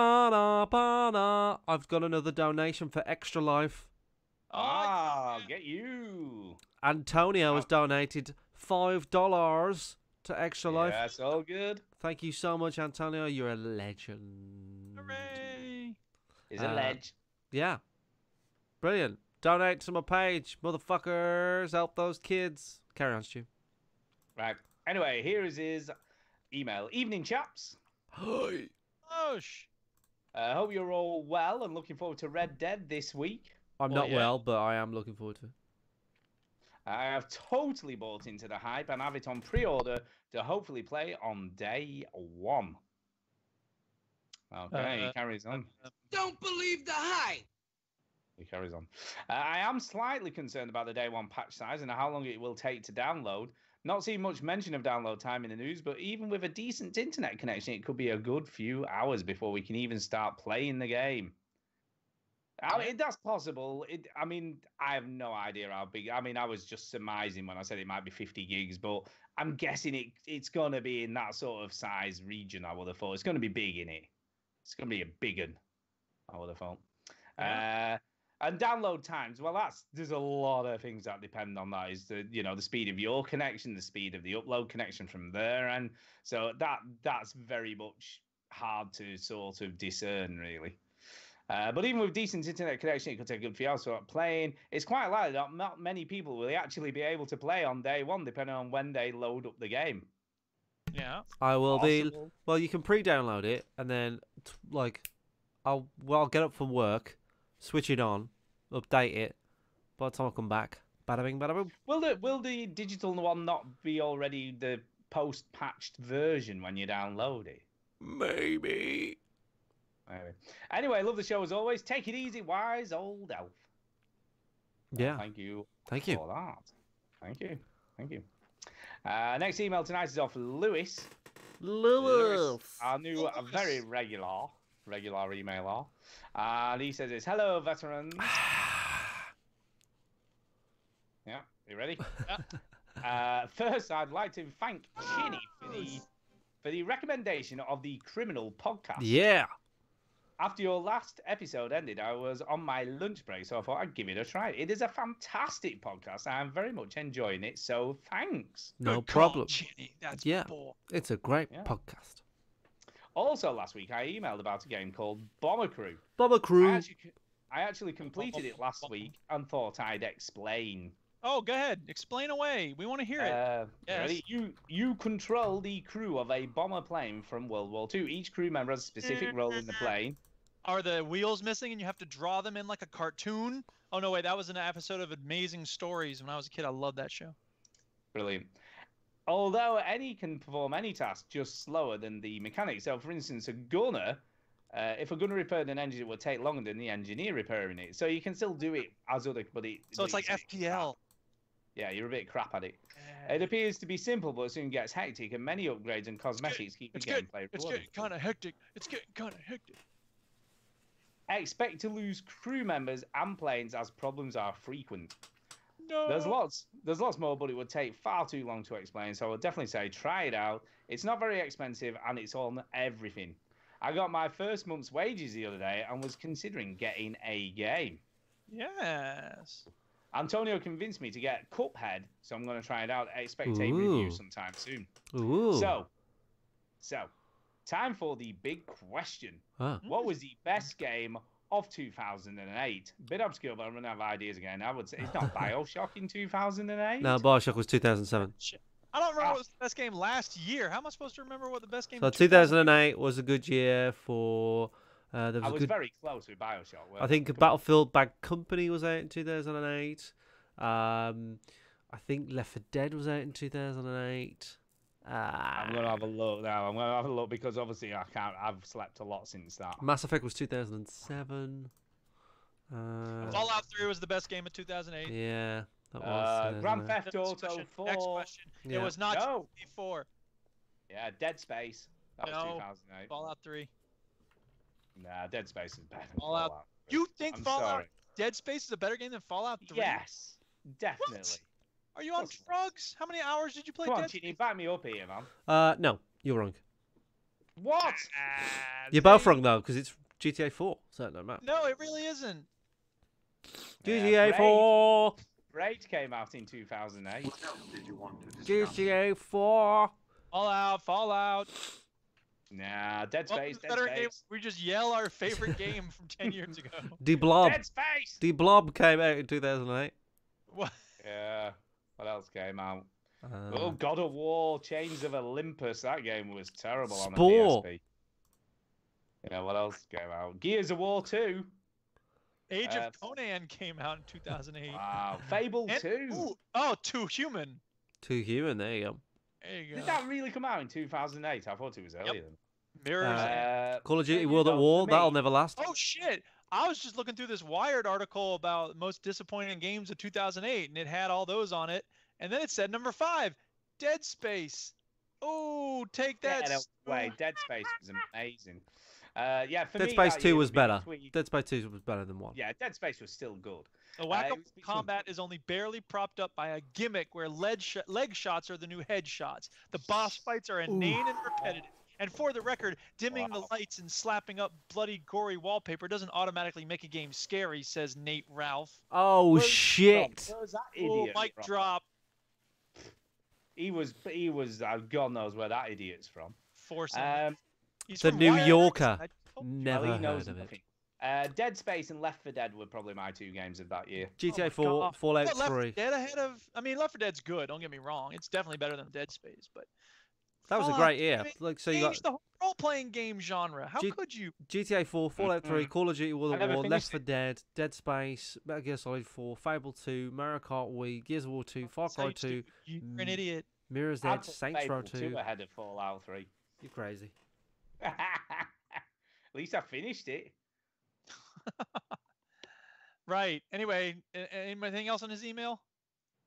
I've got another donation for Extra Life. Get you. Antonio has donated $5 to Extra Life. That's all good. Thank you so much, Antonio. You're a legend. Hooray! He's a ledge. Yeah. Brilliant. Donate to my page, motherfuckers. Help those kids. Carry on, Stu. Right. Anyway, here is his email. Evening, chaps. Hi. Hope you're all well and looking forward to Red Dead this week. I'm not well, but I am looking forward to it. I have totally bought into the hype and have it on pre-order to hopefully play on day one. Okay, he carries on. Don't believe the hype. He carries on. I am slightly concerned about the day one patch size and how long it will take to download. Not seeing much mention of download time in the news, but even with a decent internet connection, it could be a good few hours before we can even start playing the game. I mean, that's possible. I mean, I have no idea how big. I mean, I was just surmising when I said it might be 50 gigs, but I'm guessing it's going to be in that sort of size region, I would have thought. It's going to be big in it. It's going to be a big one, I would have thought. Yeah. And download times, well, there's a lot of things that depend on that. Is the speed of your connection, the speed of the upload connection from there, and so that's very much hard to sort of discern, really. But even with decent internet connection, it could take a good few hours to start playing. It's quite likely that not many people will actually be able to play on day one, depending on when they load up the game. Yeah, I will be. Well, you can pre-download it, and then I'll get up from work, switch it on, update it. By the time I come back, bada bing, bada boom. Will the digital one not be already the post-patched version when you download it? Maybe. Anyway, love the show as always. Take it easy, Wise Old Elf. Yeah. Thank you. Thank you for that. Thank you. Thank you. Next email tonight is off Lewis. Lewis. Our new very regular emailer. And he says it's, hello, veterans. Yeah, you ready? First, I'd like to thank Chinny for the recommendation of the Criminal podcast. Yeah. After your last episode ended, I was on my lunch break, so I thought I'd give it a try. It is a fantastic podcast. I'm very much enjoying it, so thanks. No problem. Chinny. That's it's a great podcast. Also, last week, I emailed about a game called Bomber Crew. Bomber Crew. I actually completed it last week and thought I'd explain. Oh, go ahead. Explain away. We want to hear it. Yes. Ready? You control the crew of a bomber plane from World War II. Each crew member has a specific role in the plane. Are the wheels missing and you have to draw them in like a cartoon? Oh, no, wait. That was an episode of Amazing Stories when I was a kid. I loved that show. Brilliant. Although any can perform any task just slower than the mechanic. So, for instance, a gunner If we're going to repair an engine, it would take longer than the engineer repairing it. So you can still do it as other, but it. So it's like FPL. Yeah, you're a bit crap at it. It appears to be simple, but soon gets hectic, and many upgrades and cosmetics keep the gameplay It's rewarding. getting kind of hectic. It's getting kind of hectic. Expect to lose crew members and planes as problems are frequent. No. There's lots more, but it would take far too long to explain. So I would definitely say try it out. It's not very expensive, and it's on everything. I got my first month's wages the other day and was considering getting a game. Yes. Antonio convinced me to get Cuphead, so I'm going to try it out. I expect a review sometime soon. Ooh. So, time for the big question. Huh. What was the best game of 2008? Bit obscure, but I'm running out of ideas again. I would say it's not BioShock in 2008. No, BioShock was 2007. I don't remember what was the best game last year. How am I supposed to remember what the best game? So 2008 was a good year for. There was I was good, very close with BioShock. I think Battlefield Bad Company was out in 2008. I think Left 4 Dead was out in 2008. I'm gonna have a look now. I'm gonna have a look because obviously I've slept a lot since that. Mass Effect was 2007. Fallout 3 was the best game of 2008. Yeah, that was. Grand Theft Auto 4. Next question. Yeah. It was not No. GTA 4. Yeah, Dead Space. That was 2008. Fallout 3. Nah, Dead Space is better than Fallout. Fallout. You think I'm Fallout sorry. Dead Space is a better game than Fallout 3? Yes, definitely. What? Are you on drugs? How many hours did you play Come on, Dead Chini, back me up here, man. No, you're wrong. What? You're both wrong though, because it's GTA 4, so it don't matter. No, it really isn't. GTA 4. Braid came out in 2008. What else did you want to discuss? GTA 4. Fallout. Nah, Dead What Space. was the Dead better Space. game? We just yell our favorite game from 10 years ago. The Blob. Dead Space. The Blob came out in 2008. What? Yeah. What else came out? God of War, Chains of Olympus. That game was terrible on the Spore. PSP. Yeah, what else came out? Gears of War 2. Age of Conan came out in 2008. Wow. Fable 2. Oh, Too Human. Too Human, there you go. There you go. Did that really come out in 2008? I thought it was earlier than. Mirrors. Call of Duty maybe World at not War, for that'll me. never last. Oh shit! I was just looking through this Wired article about most disappointing games of 2008, and it had all those on it. And then it said number 5, Dead Space. Oh, take that. Yeah, no way. Dead Space was amazing. Yeah, for Dead me, Space that 2 year was would be better. between- Dead Space 2 was better than 1. Yeah, Dead Space was still good. The whack it was between- combat is only barely propped up by a gimmick where leg shots are the new head shots. The boss fights are inane and repetitive. And for the record, dimming the lights and slapping up bloody, gory wallpaper doesn't automatically make a game scary, says Nate Ralph. Oh, shit. Where was that Oh, idiot mic from? drop. He was. God knows where that idiot's from. Force. He's The from New Wired. Yorker. I told you. Never Well, he heard knows of it. nothing. Dead Space and Left 4 Dead were probably my 2 games of that year. GTA Oh my 4, God. Fallout What, Left 4 3. Dead ahead of. I mean, Left 4 Dead's good. Don't get me wrong. It's definitely better than Dead Space, but That was a Fallout, great year. I mean, Like, so you got changed the whole role-playing game genre. How could you? GTA 4, Fallout 3, Call of Duty World I at never War, Left finished 4 Dead, Dead Space, Metal Gear Solid 4, Fable 2, Mario Kart Wii, Gears of War 2, Far That's how Cry you 2, You're an idiot. Mirror's I'd Edge, put Saints Row Fable 2. 2 ahead of Fallout 3. You're crazy. At least I finished it. Right. Anyway, anything else on his email?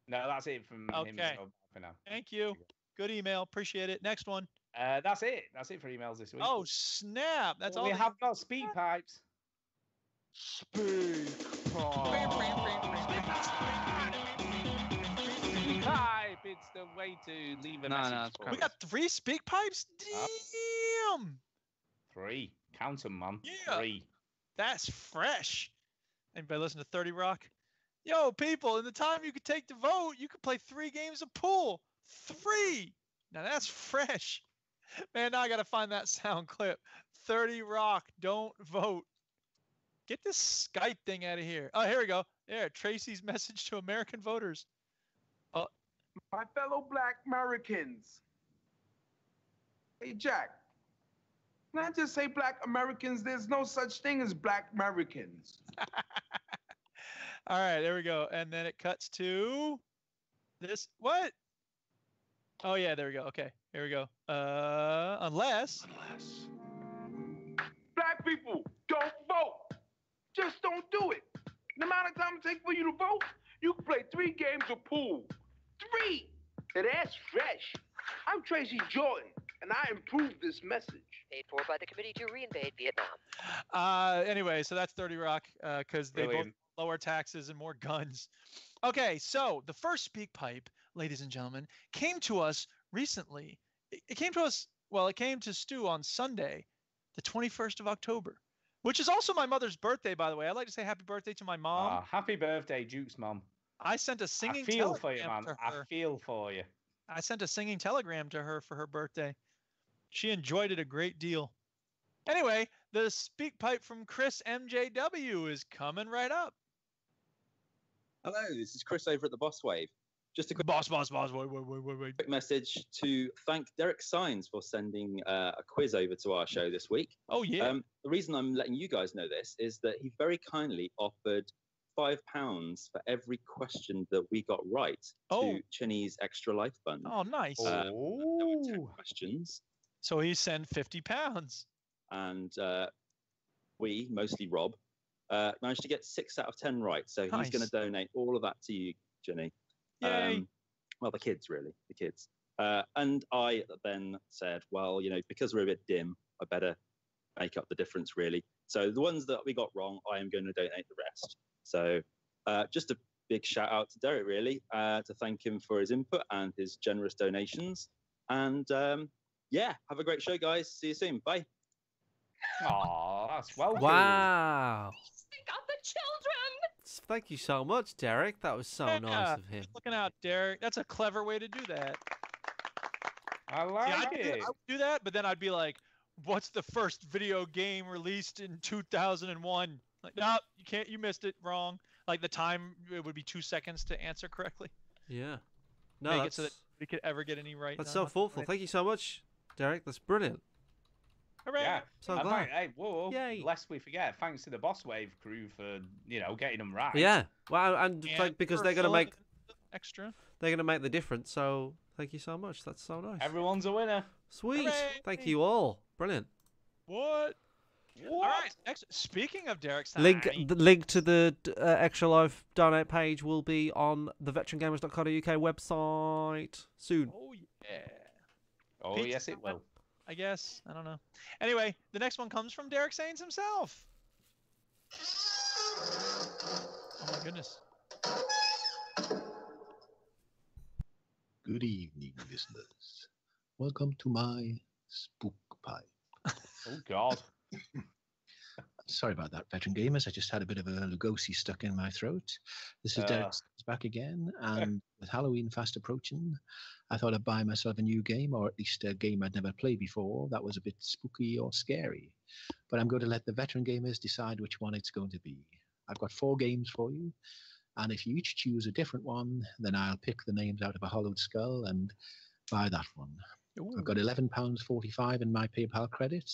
No, that's it from him Okay. for now. Thank you. Good email. Appreciate it. Next one. That's it. That's it for emails this week. Oh, snap. That's Well, all. we have got speak pipes. Speak. Pipe. It's the way to leave a message. for We us. got 3 speak pipes? Damn. 3. Count them, man. Yeah. 3. That's fresh. Anybody listen to 30 Rock? Yo, people, in the time you could take to vote, you could play 3 games of pool. 3. Now that's fresh. Man, now I got to find that sound clip. 30 Rock, don't vote. Get this Skype thing out of here. Oh, here we go. There, Tracy's message to American voters. My fellow black Americans. Hey, Jack. Can I just say black Americans? There's no such thing as black Americans. All right, there we go. And then it cuts to this. What? Oh, yeah, there we go. Okay, here we go. Unless. Black people, don't vote. Just don't do it. The amount of time it takes for you to vote, you can play 3 games of pool. 3! Now that's fresh. I'm Tracy Jordan, and I improved this message. Paid for by the Committee to Reinvade Vietnam. Anyway, so that's 30 Rock because they both lower taxes and more guns. Okay, so the first speak pipe, ladies and gentlemen, came to us recently. It came to us, well, it came to Stu on Sunday, the 21st of October, which is also my mother's birthday, by the way. I'd like to say happy birthday to my mom. Happy birthday, Duke's mom. I sent a singing I feel for you, telegram man. to her. I feel for you. I sent a singing telegram to her for her birthday. She enjoyed it a great deal. Anyway, the speak pipe from Chris MJW is coming right up. Hello, this is Chris over at the Boss Wave. Just a quick boss. Wait. Quick message to thank Derek Sines for sending a quiz over to our show this week. Oh yeah. The reason I'm letting you guys know this is that he very kindly offered £5 for every question that we got right to Chinny's Extra Life Fund. Oh, nice. There were 10 questions. So he sent £50. And we, mostly Rob, managed to get 6 out of 10 right. So Nice. he's going to donate all of that to you, Ginny. Yay. Well, the kids, really. The kids. And I then said, well, you know, because we're a bit dim, I better make up the difference, really. So the ones that we got wrong, I am going to donate the rest. So just a big shout out to Derek, really, to thank him for his input and his generous donations. And yeah, have a great show, guys. See you soon. Bye. Oh, that's well. Wow. Got the children. Thank you so much, Derek. That was so nice of him. Looking out, Derek. That's a clever way to do that. I like it. I would do that, but then I'd be like, what's the first video game released in 2001? Like, no, you can't. You missed it. Wrong. Like the time, it would be 2 seconds to answer correctly. Yeah. No, Make that's, it so that we could ever get any right. That's so thoughtful. Thank you so much, Derek. That's brilliant. Hooray. Yeah. So And glad. hey, whoa, Yay. lest we forget, thanks to the Boss Wave crew for, you know, getting them right. Yeah. Well, and like, because they're gonna make extra. They're gonna make the difference. So thank you so much. That's so nice. Everyone's a winner. Sweet. Hooray. Thank you all. Brilliant. What? All right. Speaking of Derek's time, The link to the Extra Life donate page will be on the veterangamers.co.uk website soon. Oh yeah. Oh Pizza yes, it will. I guess. I don't know. Anyway, the next one comes from Derek Sains himself. Oh my goodness. Good evening, listeners. Welcome to my spook pipe. Oh God. Sorry about that, veteran gamers. I just had a bit of a Lugosi stuck in my throat. This is Derek back again, and with Halloween fast approaching, I thought I'd buy myself a new game, or at least a game I'd never played before that was a bit spooky or scary. But I'm going to let the veteran gamers decide which one it's going to be. I've got 4 games for you, and if you each choose a different one, then I'll pick the names out of a hollowed skull and buy that one. Ooh. I've got £11.45 in my PayPal credit,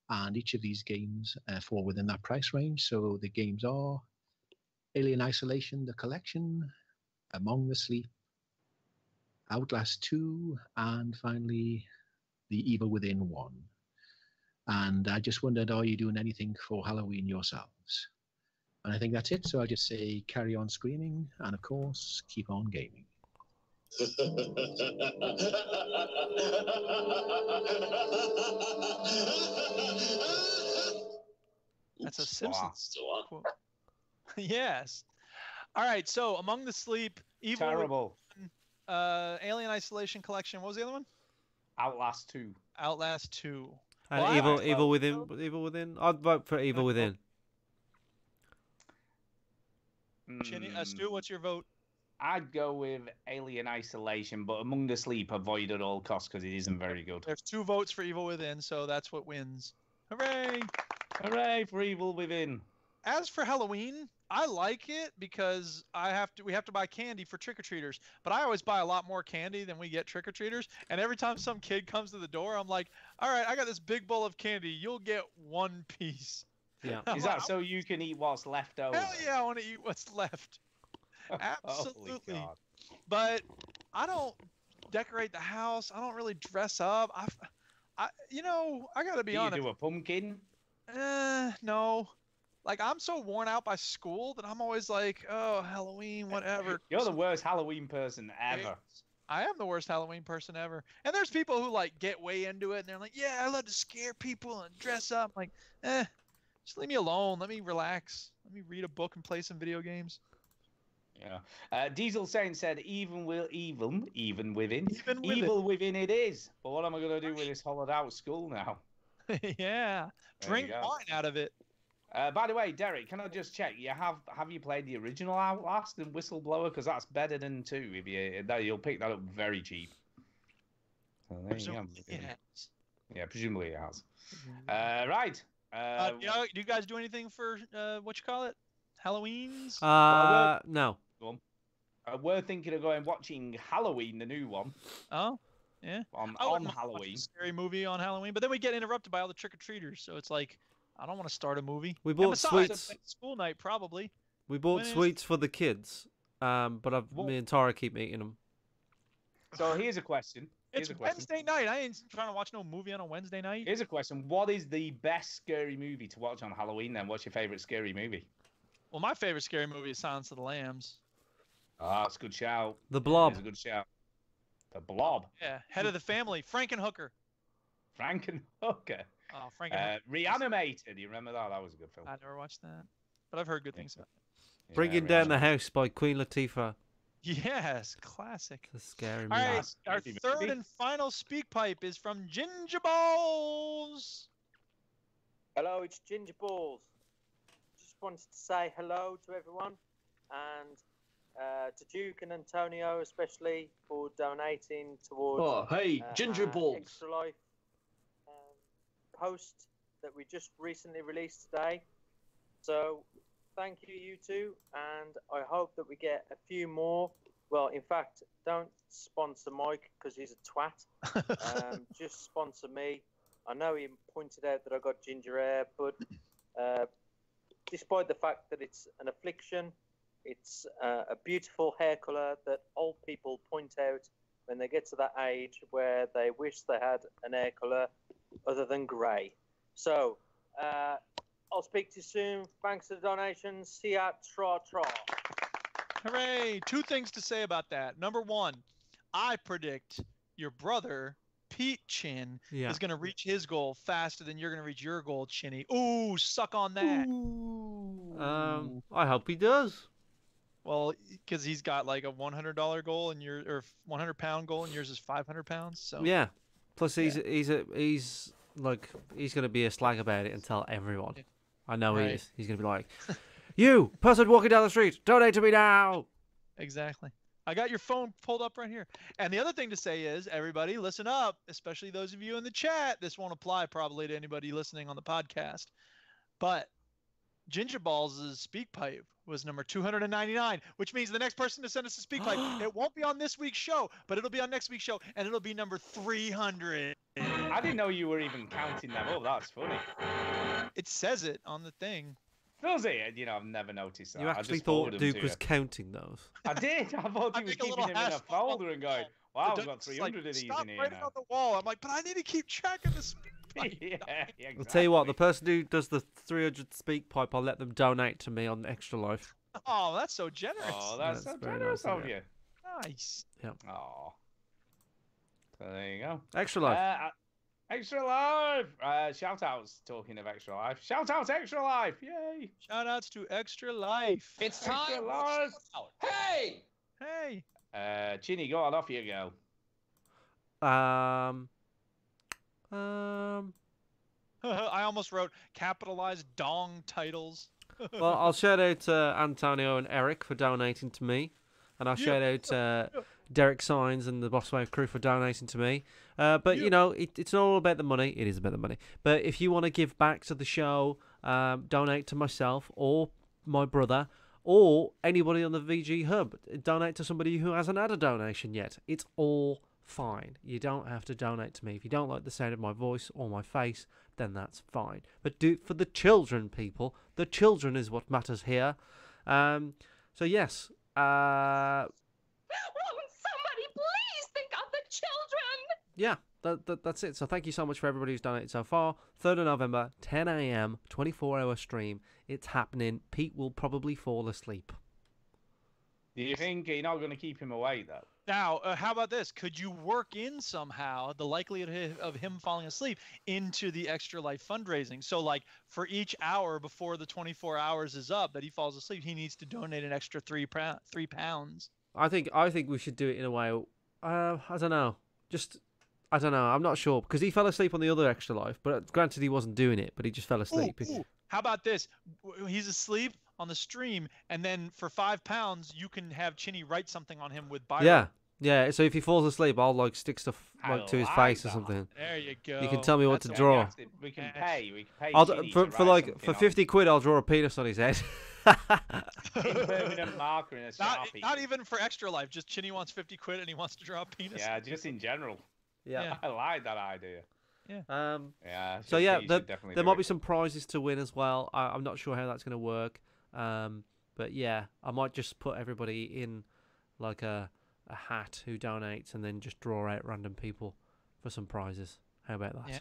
and each of these games fall within that price range. So the games are Alien Isolation, The Collection, Among the Sleep, Outlast 2, and finally The Evil Within 1. And I just wondered, are you doing anything for Halloween yourselves? And I think that's it. So I'll just say carry on screaming, and of course, keep on gaming. That's a Simpsons quote. Yes. All right. So Among the Sleep, Evil Terrible. Within, Alien Isolation Collection. What was the other one? Outlast 2. Outlast 2. And Well, Evil Within. I'd vote for Evil Within. Chinny, Stu, what's your vote? I'd go with Alien Isolation, but Among the Sleep, avoid at all costs because it isn't very good. There's 2 votes for Evil Within, so that's what wins. Hooray! Hooray for Evil Within. As for Halloween, I like it because we have to buy candy for trick-or-treaters. But I always buy a lot more candy than we get trick-or-treaters. And every time some kid comes to the door, I'm like, all right, I got this big bowl of candy. You'll get 1 piece. Yeah. Is that so you can eat what's left over? Hell yeah, I want to eat what's left. Absolutely. Holy God. But I don't decorate the house. I don't really dress up. I got to be Do you honest. do a pumpkin? No. Like, I'm so worn out by school that I'm always like, oh, Halloween, whatever. You're the worst Halloween person ever. I am the worst Halloween person ever. And there's people who, like, get way into it, and they're like, yeah, I love to scare people and dress up. I'm like, just leave me alone. Let me relax. Let me read a book and play some video games. Yeah. Diesel Saint said, evil within it is. But what am I going to do with this hollowed out school now? Yeah. Drink wine out of it. By the way, Derek, can I just check? Have you played the original Outlast and Whistleblower? Because that's better than 2. You'll pick that up very cheap. So there you go. Yeah, presumably it has. Right. Do you guys do anything for what you call it? Halloween's? No. We're thinking of going watching Halloween, the new one. Oh, yeah. On Halloween. A scary movie on Halloween, but then we get interrupted by all the trick-or-treaters, so it's like, I don't want to start a movie. We bought sweets. School night, probably. We bought sweets for the kids, but me and Tara keep eating them. So here's a question. It's Wednesday night. I ain't trying to watch no movie on a Wednesday night. Here's a question. What is the best scary movie to watch on Halloween then? What's your favorite scary movie? Well, my favorite scary movie is Silence of the Lambs. Ah, that's a good shout. The Blob. That's a good shout. The Blob. Yeah, Head of the Family. Frankenhooker. Frankenhooker. Oh, Frankenhooker. Reanimated. You remember that? That was a good film. I never watched that, but I've heard good things about it. Bringing Down the House by Queen Latifah. Yes, classic. It's a scary movie. All right, our third and final speak pipe is from Ginger Balls. Hello, it's Ginger Balls. Just wanted to say hello to everyone, and to Duke and Antonio especially for donating towards. Oh, hey, Ginger Balls. Extra Life post that we just recently released today. So thank you, you two, and I hope that we get a few more. Well, in fact, don't sponsor Mike because he's a twat. Just sponsor me. I know he pointed out that I got ginger hair, but despite the fact that it's an affliction, it's a beautiful hair colour that old people point out when they get to that age where they wish they had an hair colour other than grey. So, I'll speak to you soon. Thanks for the donations. See ya. Tra. Hooray! 2 things to say about that. Number 1, I predict your brother, Pete Chin, is going to reach his goal faster than you're going to reach your goal, Chinny. Ooh, suck on that. Ooh. I hope he does. Well, because he's got like a $100 goal and or 100-pound goal, and yours is 500 pounds. So yeah. Plus, he's going to be a slag about it and tell everyone. I know he is. He's going to be like, you person walking down the street, donate to me now. Exactly. I got your phone pulled up right here. And the other thing to say is, everybody, listen up, especially those of you in the chat. This won't apply probably to anybody listening on the podcast, but Ginger Balls' speak pipe was number 299, which means the next person to send us a speak pipe, it won't be on this week's show, but it'll be on next week's show, and it'll be number 300. I didn't know you were even counting them up. That's funny. It says it on the thing. Does it? You know, I've never noticed that. You actually thought Duke was counting those? I did. I thought he was keeping them in a folder and going, wow, I've got 300 of these in here right now. on the wall. I'm like, but I need to keep track of the speak pipe. Yeah, exactly. I'll tell you what, the person who does the 300 speak pipe, I'll let them donate to me on Extra Life. Oh, that's so generous. Oh, that's so generous of you. Nice. Yeah. Oh. So there you go. Extra Life. Extra Life! Shout outs, talking of Extra Life. Shout out Extra Life! Yay! Shout outs to Extra Life. It's time. Extra Life! Hey! Hey! Chinny, go on, off you go. I almost wrote capitalized dong titles. Well, I'll shout out Antonio and Eric for donating to me. And I'll shout out Derek Signs and the Boss Wave crew for donating to me. But, you know, it's not all about the money. It is about the money. But if you want to give back to the show, donate to myself or my brother or anybody on the VG Hub. Donate to somebody who hasn't had a donation yet. It's all fine. You don't have to donate to me. If you don't like the sound of my voice or my face, then that's fine. But do it for the children, people. The children is what matters here. So, yes. Won't somebody please think of the children? yeah, that's it. So thank you so much for everybody who's donated so far. 3rd of November, 10 a.m., 24-hour stream. It's happening. Pete will probably fall asleep. Do you think you're not going to keep him awake, though? Now, how about this? Could you work in somehow the likelihood of him falling asleep into the Extra Life fundraising? So, like, for each hour before the 24 hours is up that he falls asleep, he needs to donate an extra £3. I think we should do it in a way. I don't know. I don't know. I'm not sure because he fell asleep on the other Extra Life. But granted, he wasn't doing it, but he just fell asleep. Ooh. How about this? He's asleep on the stream, and then for £5, you can have Chinny write something on him with Byron. Yeah. So if he falls asleep, I'll like stick stuff like to his face or something. There you go. You can tell me what to draw. We can pay. For 50 quid, I'll draw a penis on his head. Permanent marker in a Sharpie. Not even for Extra Life. Just Chinny wants 50 quid and he wants to draw a penis. Yeah, just in general. Yeah. I like that idea. Yeah. Yeah. So yeah, there might be some prizes to win as well. I'm not sure how that's going to work. But yeah, I might just put everybody in like a hat who donates and then just draw out random people for some prizes. How about that? Yeah.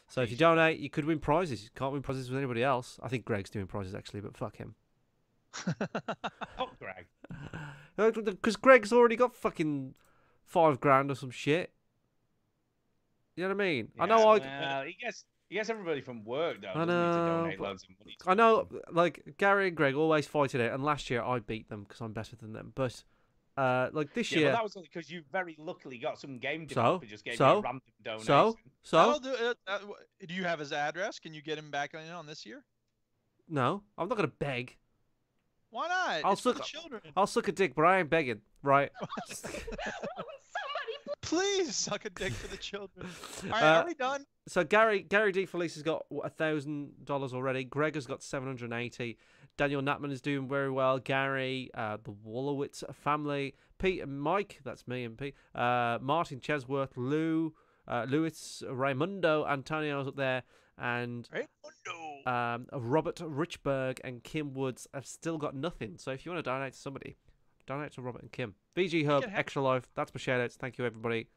So if you donate, you could win prizes. You can't win prizes with anybody else. I think Greg's doing prizes actually, but fuck him. Fuck Greg. Because Greg's already got fucking $5,000 or some shit. You know what I mean? Yeah, I know. Well, he gets everybody from work though. I Doesn't he, to know. donate loads of money. I know. Like Gary and Greg always fight it out, and last year I beat them because I'm better than them. But like this year, but that was only because you very luckily got some game So? developer just gave you a random donation. So do you have his address? Can you get him back on this year? no, I'm not gonna beg. Why not? I'll It's for suck. the children. I'll suck a dick, but I ain't begging, right? Please suck a dick for the children. All right, are we done? So Gary D. Felice has got $1,000 already. Greg has got 780. Daniel Natman is doing very well. Gary, the Wolowitz family, Pete and Mike, that's me and Pete. Martin Chesworth, Lewis, Raimundo, Antonio's up there, and Robert Richberg and Kim Woods have still got nothing. So if you want to donate to somebody, donate to Robert and Kim. VG Hub, Extra Life. That's my shout-outs. Thank you, everybody.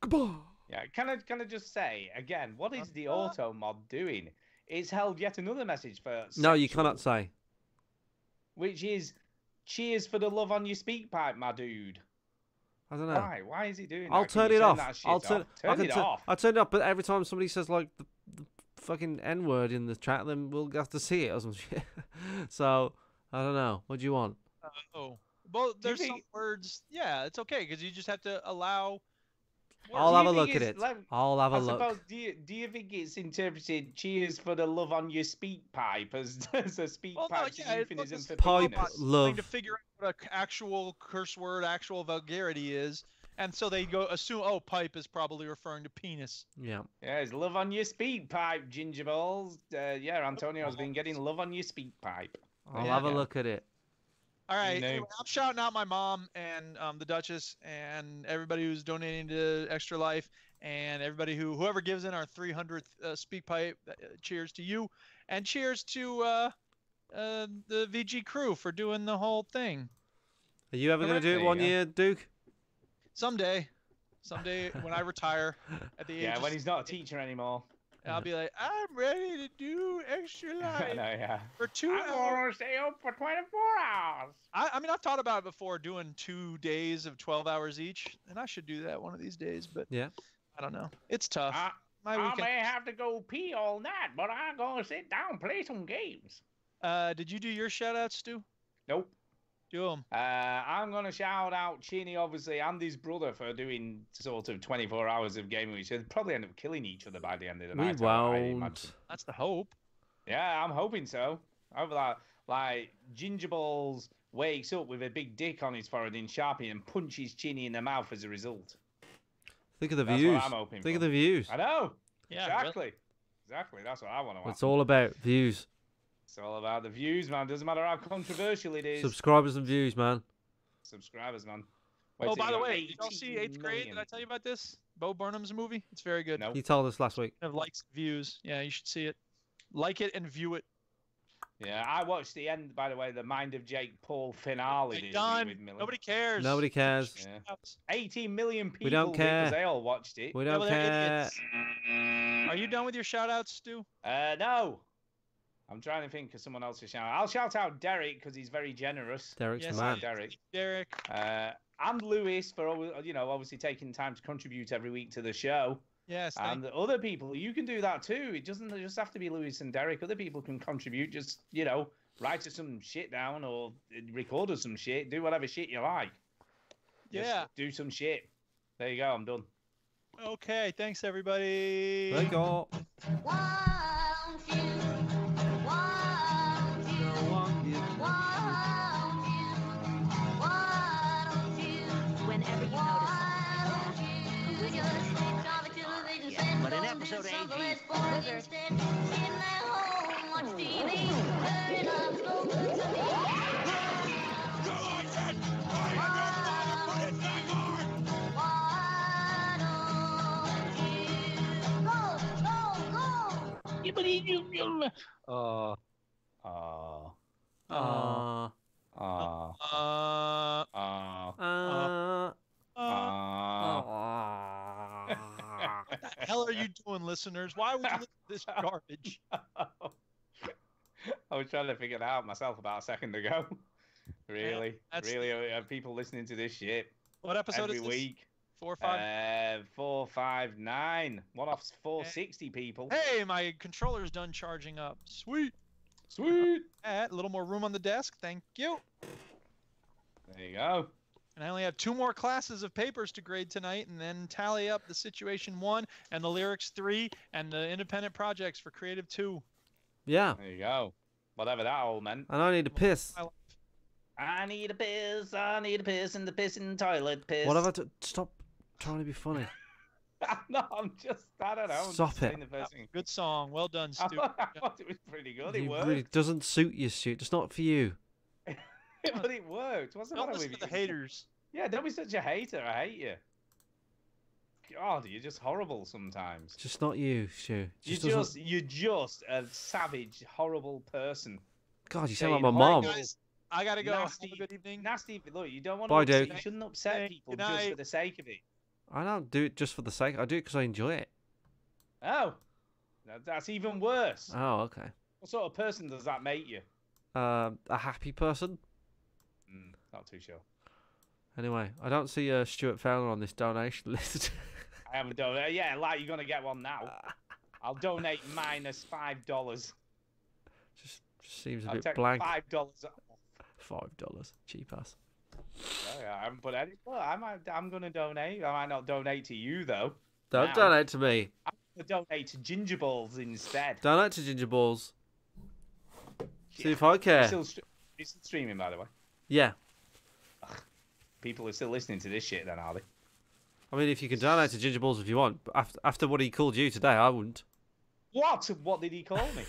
Goodbye. Yeah, can I just say again, what is the auto mod doing? It's held yet another message for No, you cannot say. Which is, cheers for the love on your speak pipe, my dude. I don't know. Why is he doing I'll that? turn Can you it off. that shit I'll turn it off. I'll turn it off, but every time somebody says like the fucking N-word in the chat, then we'll have to see it or some shit. So, I don't know. What do you want? Well, there's some words. Yeah, it's okay because you just have to allow. I'll have a look at it. I'll have a I look. suppose, do you think it's interpreted cheers for the love on your speak pipe as a speak pipe euphemism for pipe penis? love. To figure out what an actual curse word, actual vulgarity is, and so they assume, oh, pipe is probably referring to penis. Yeah. Yeah, it's love on your speak pipe, ginger balls. Yeah, Antonio's been getting love on your speak pipe. I'll have a look at it. All right, anyway, I'm shouting out my mom and the Duchess and everybody who's donating to Extra Life and everybody whoever gives in our 300th speak pipe. Cheers to you, and cheers to the VG crew for doing the whole thing. Are you ever going to do it one year, Duke? Someday when I retire at the age. Yeah, when he's not a teacher anymore. I'll be like, I'm ready to do Extra Life. I know, yeah. For 2 hours. I'm going to stay up for 24 hours. I mean, I've thought about it before, doing 2 days of 12 hours each, and I should do that one of these days, but yeah, I don't know. It's tough. I may have to go pee all night, but I'm going to sit down and play some games. Did you do your shout-outs, Stu? Nope. Do them. I'm going to shout out Chinny, obviously, and his brother for doing sort of 24 hours of gaming, which they'll probably end up killing each other by the end of the night. We won't. That's the hope. Yeah, I'm hoping so. Over that, like, Ginger Balls wakes up with a big dick on his forehead in Sharpie and punches Chinny in the mouth as a result. Think of the That's views. what I'm hoping Think for. of the views. I know. Yeah, exactly. really. Exactly. That's what I want to watch. It's all about views. It's all about the views, man. Doesn't matter how controversial it is. Subscribers and views, man. Subscribers, man. Oh, by the way, did y'all see 8th Grade? Did I tell you about this? Bo Burnham's movie? It's very good. No. He told us last week. Have likes and views. Yeah, you should see it. Like it and view it. Yeah, I watched the end, by the way, the Mind of Jake Paul finale. Hey, this done. week with Millie. Nobody cares. Nobody cares. Yeah. 18 million people We don't care. because they all watched it. We Yeah, don't well, they're care. idiots. Are you done with your shout outs, Stu? No. I'm trying to think of someone else to shout out. I'll shout out Derek because he's very generous. Derek's Yes, the man. Derek. Derek. And Lewis for obviously taking time to contribute every week to the show. Yes. And the other people, you can do that too. It doesn't just have to be Lewis and Derek. Other people can contribute. Just write us some shit down or record us some shit. Do whatever shit you like. Yeah. Just do some shit. There you go. I'm done. Okay. Thanks, everybody. Let go. Whenever you But in episode 18, Oh. What the hell are you doing, listeners? Why would you listen to this garbage? I was trying to figure it out myself about a second ago. Really? Really? Are people listening to this shit? What episode every is this? week? 4 or 5? 4, 5, 9. One off 460 people. Hey, my controller's done charging up. Sweet. Sweet. A little more room on the desk. Thank you. There you go. And I only have 2 more classes of papers to grade tonight, and then tally up the Situation 1 and the Lyrics 3 and the independent projects for Creative 2. Yeah. There you go. Whatever that all meant. And I need to piss. I need a piss. I need a piss in the pissing toilet piss. What have I to stop trying to be funny? No, I don't know. I'm Stop just saying it. the first thing. Good song. Well done, Stu. I thought it was pretty good. It It worked. really doesn't suit you, Stu. It's not for you. But it worked. What's the Don't matter listen with to you? the haters. Yeah, don't be such a hater. I hate you. God, you're just horrible sometimes. Just not you, Stu. You're just a savage, horrible person. God, you sound like Saying my mom. Guys, I gotta go. Nasty, Have a good evening. Nasty. Look, you don't want Bye, to. Duke. You shouldn't upset people Good just night. for the sake of it. I don't do it just for the sake. I do it because I enjoy it. Oh, that's even worse. Oh, okay. What sort of person does that make you? A happy person. Not too sure. Anyway, I don't see Stuart Fowler on this donation list. I haven't done it. Yeah, like you're gonna get one now. I'll donate -$5. Just seems a I'll bit take blank. $5 off. $5, cheap ass. Yeah, I haven't put any. Well, I'm gonna donate. I might not donate to you though. Don't Now. donate to me. I'm gonna donate to Ginger Balls instead. Donate to Ginger Balls. See if I care. It's still streaming, by the way. Yeah. People are still listening to this shit, then, are they? I mean, if you can donate to Ginger Balls if you want, but after what he called you today, I wouldn't. What? What did he call me?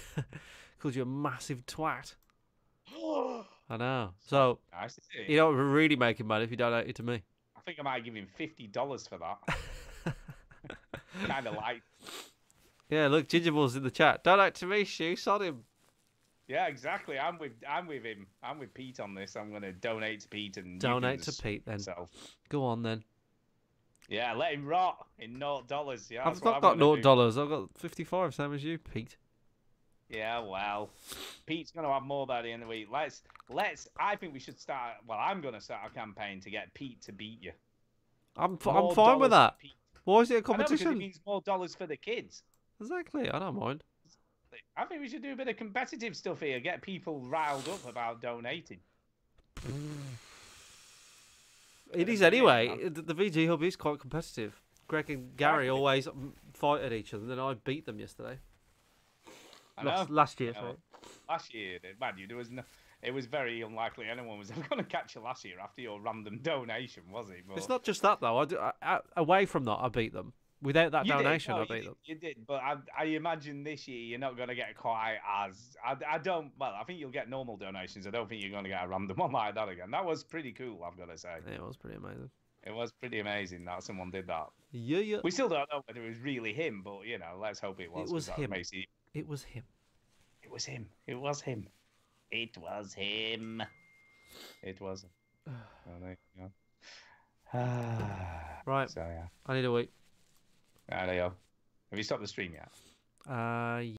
Called you a massive twat. I know. So, Nice to see. you know, we're really making money if you donate it to me. I think I might give him $50 for that. Kind of like. Yeah, look, Ginger Balls in the chat. Donate to me, Stu. Sod him. Yeah, exactly. I'm with him. I'm with Pete on this. I'm gonna donate to Pete and Donate to Pete then. Go on then. Yeah, let him rot in $0. Yeah, I've not got $0. I've got 55, same as you, Pete. Yeah, well, Pete's gonna have more by the end of the week. Let's. I think we should start. Well, I'm gonna start a campaign to get Pete to beat you. I'm More fine with dollars that. for Pete. Why is it a I know, because competition? it means more dollars for the kids. Exactly. I don't mind. I think we should do a bit of competitive stuff here. Get people riled up about donating. It is anyway. The VG Hub is quite competitive. Greg and Gary always fight at each other, and then I beat them yesterday. I know. Last year, Yeah, sorry. Last year, mind you, there was no. It was very unlikely anyone was ever going to catch you last year after your random donation, was it? But It's not just that though. Away from that, I beat them. Without that You did, donation, no, I beat them. You did, but I imagine this year you're not going to get quite as. I don't. Well, I think you'll get normal donations. I don't think you're going to get a random one like that again. That was pretty cool, I've got to say. Yeah, it was pretty amazing. It was pretty amazing that someone did that. Yeah. We still don't know whether it was really him, but let's hope it was. It was 'cause that him. makes It was him. It was him. It was him. It was him. It was. Oh, there you go. Right. So yeah. I need a week. There you go. Have you stopped the stream yet?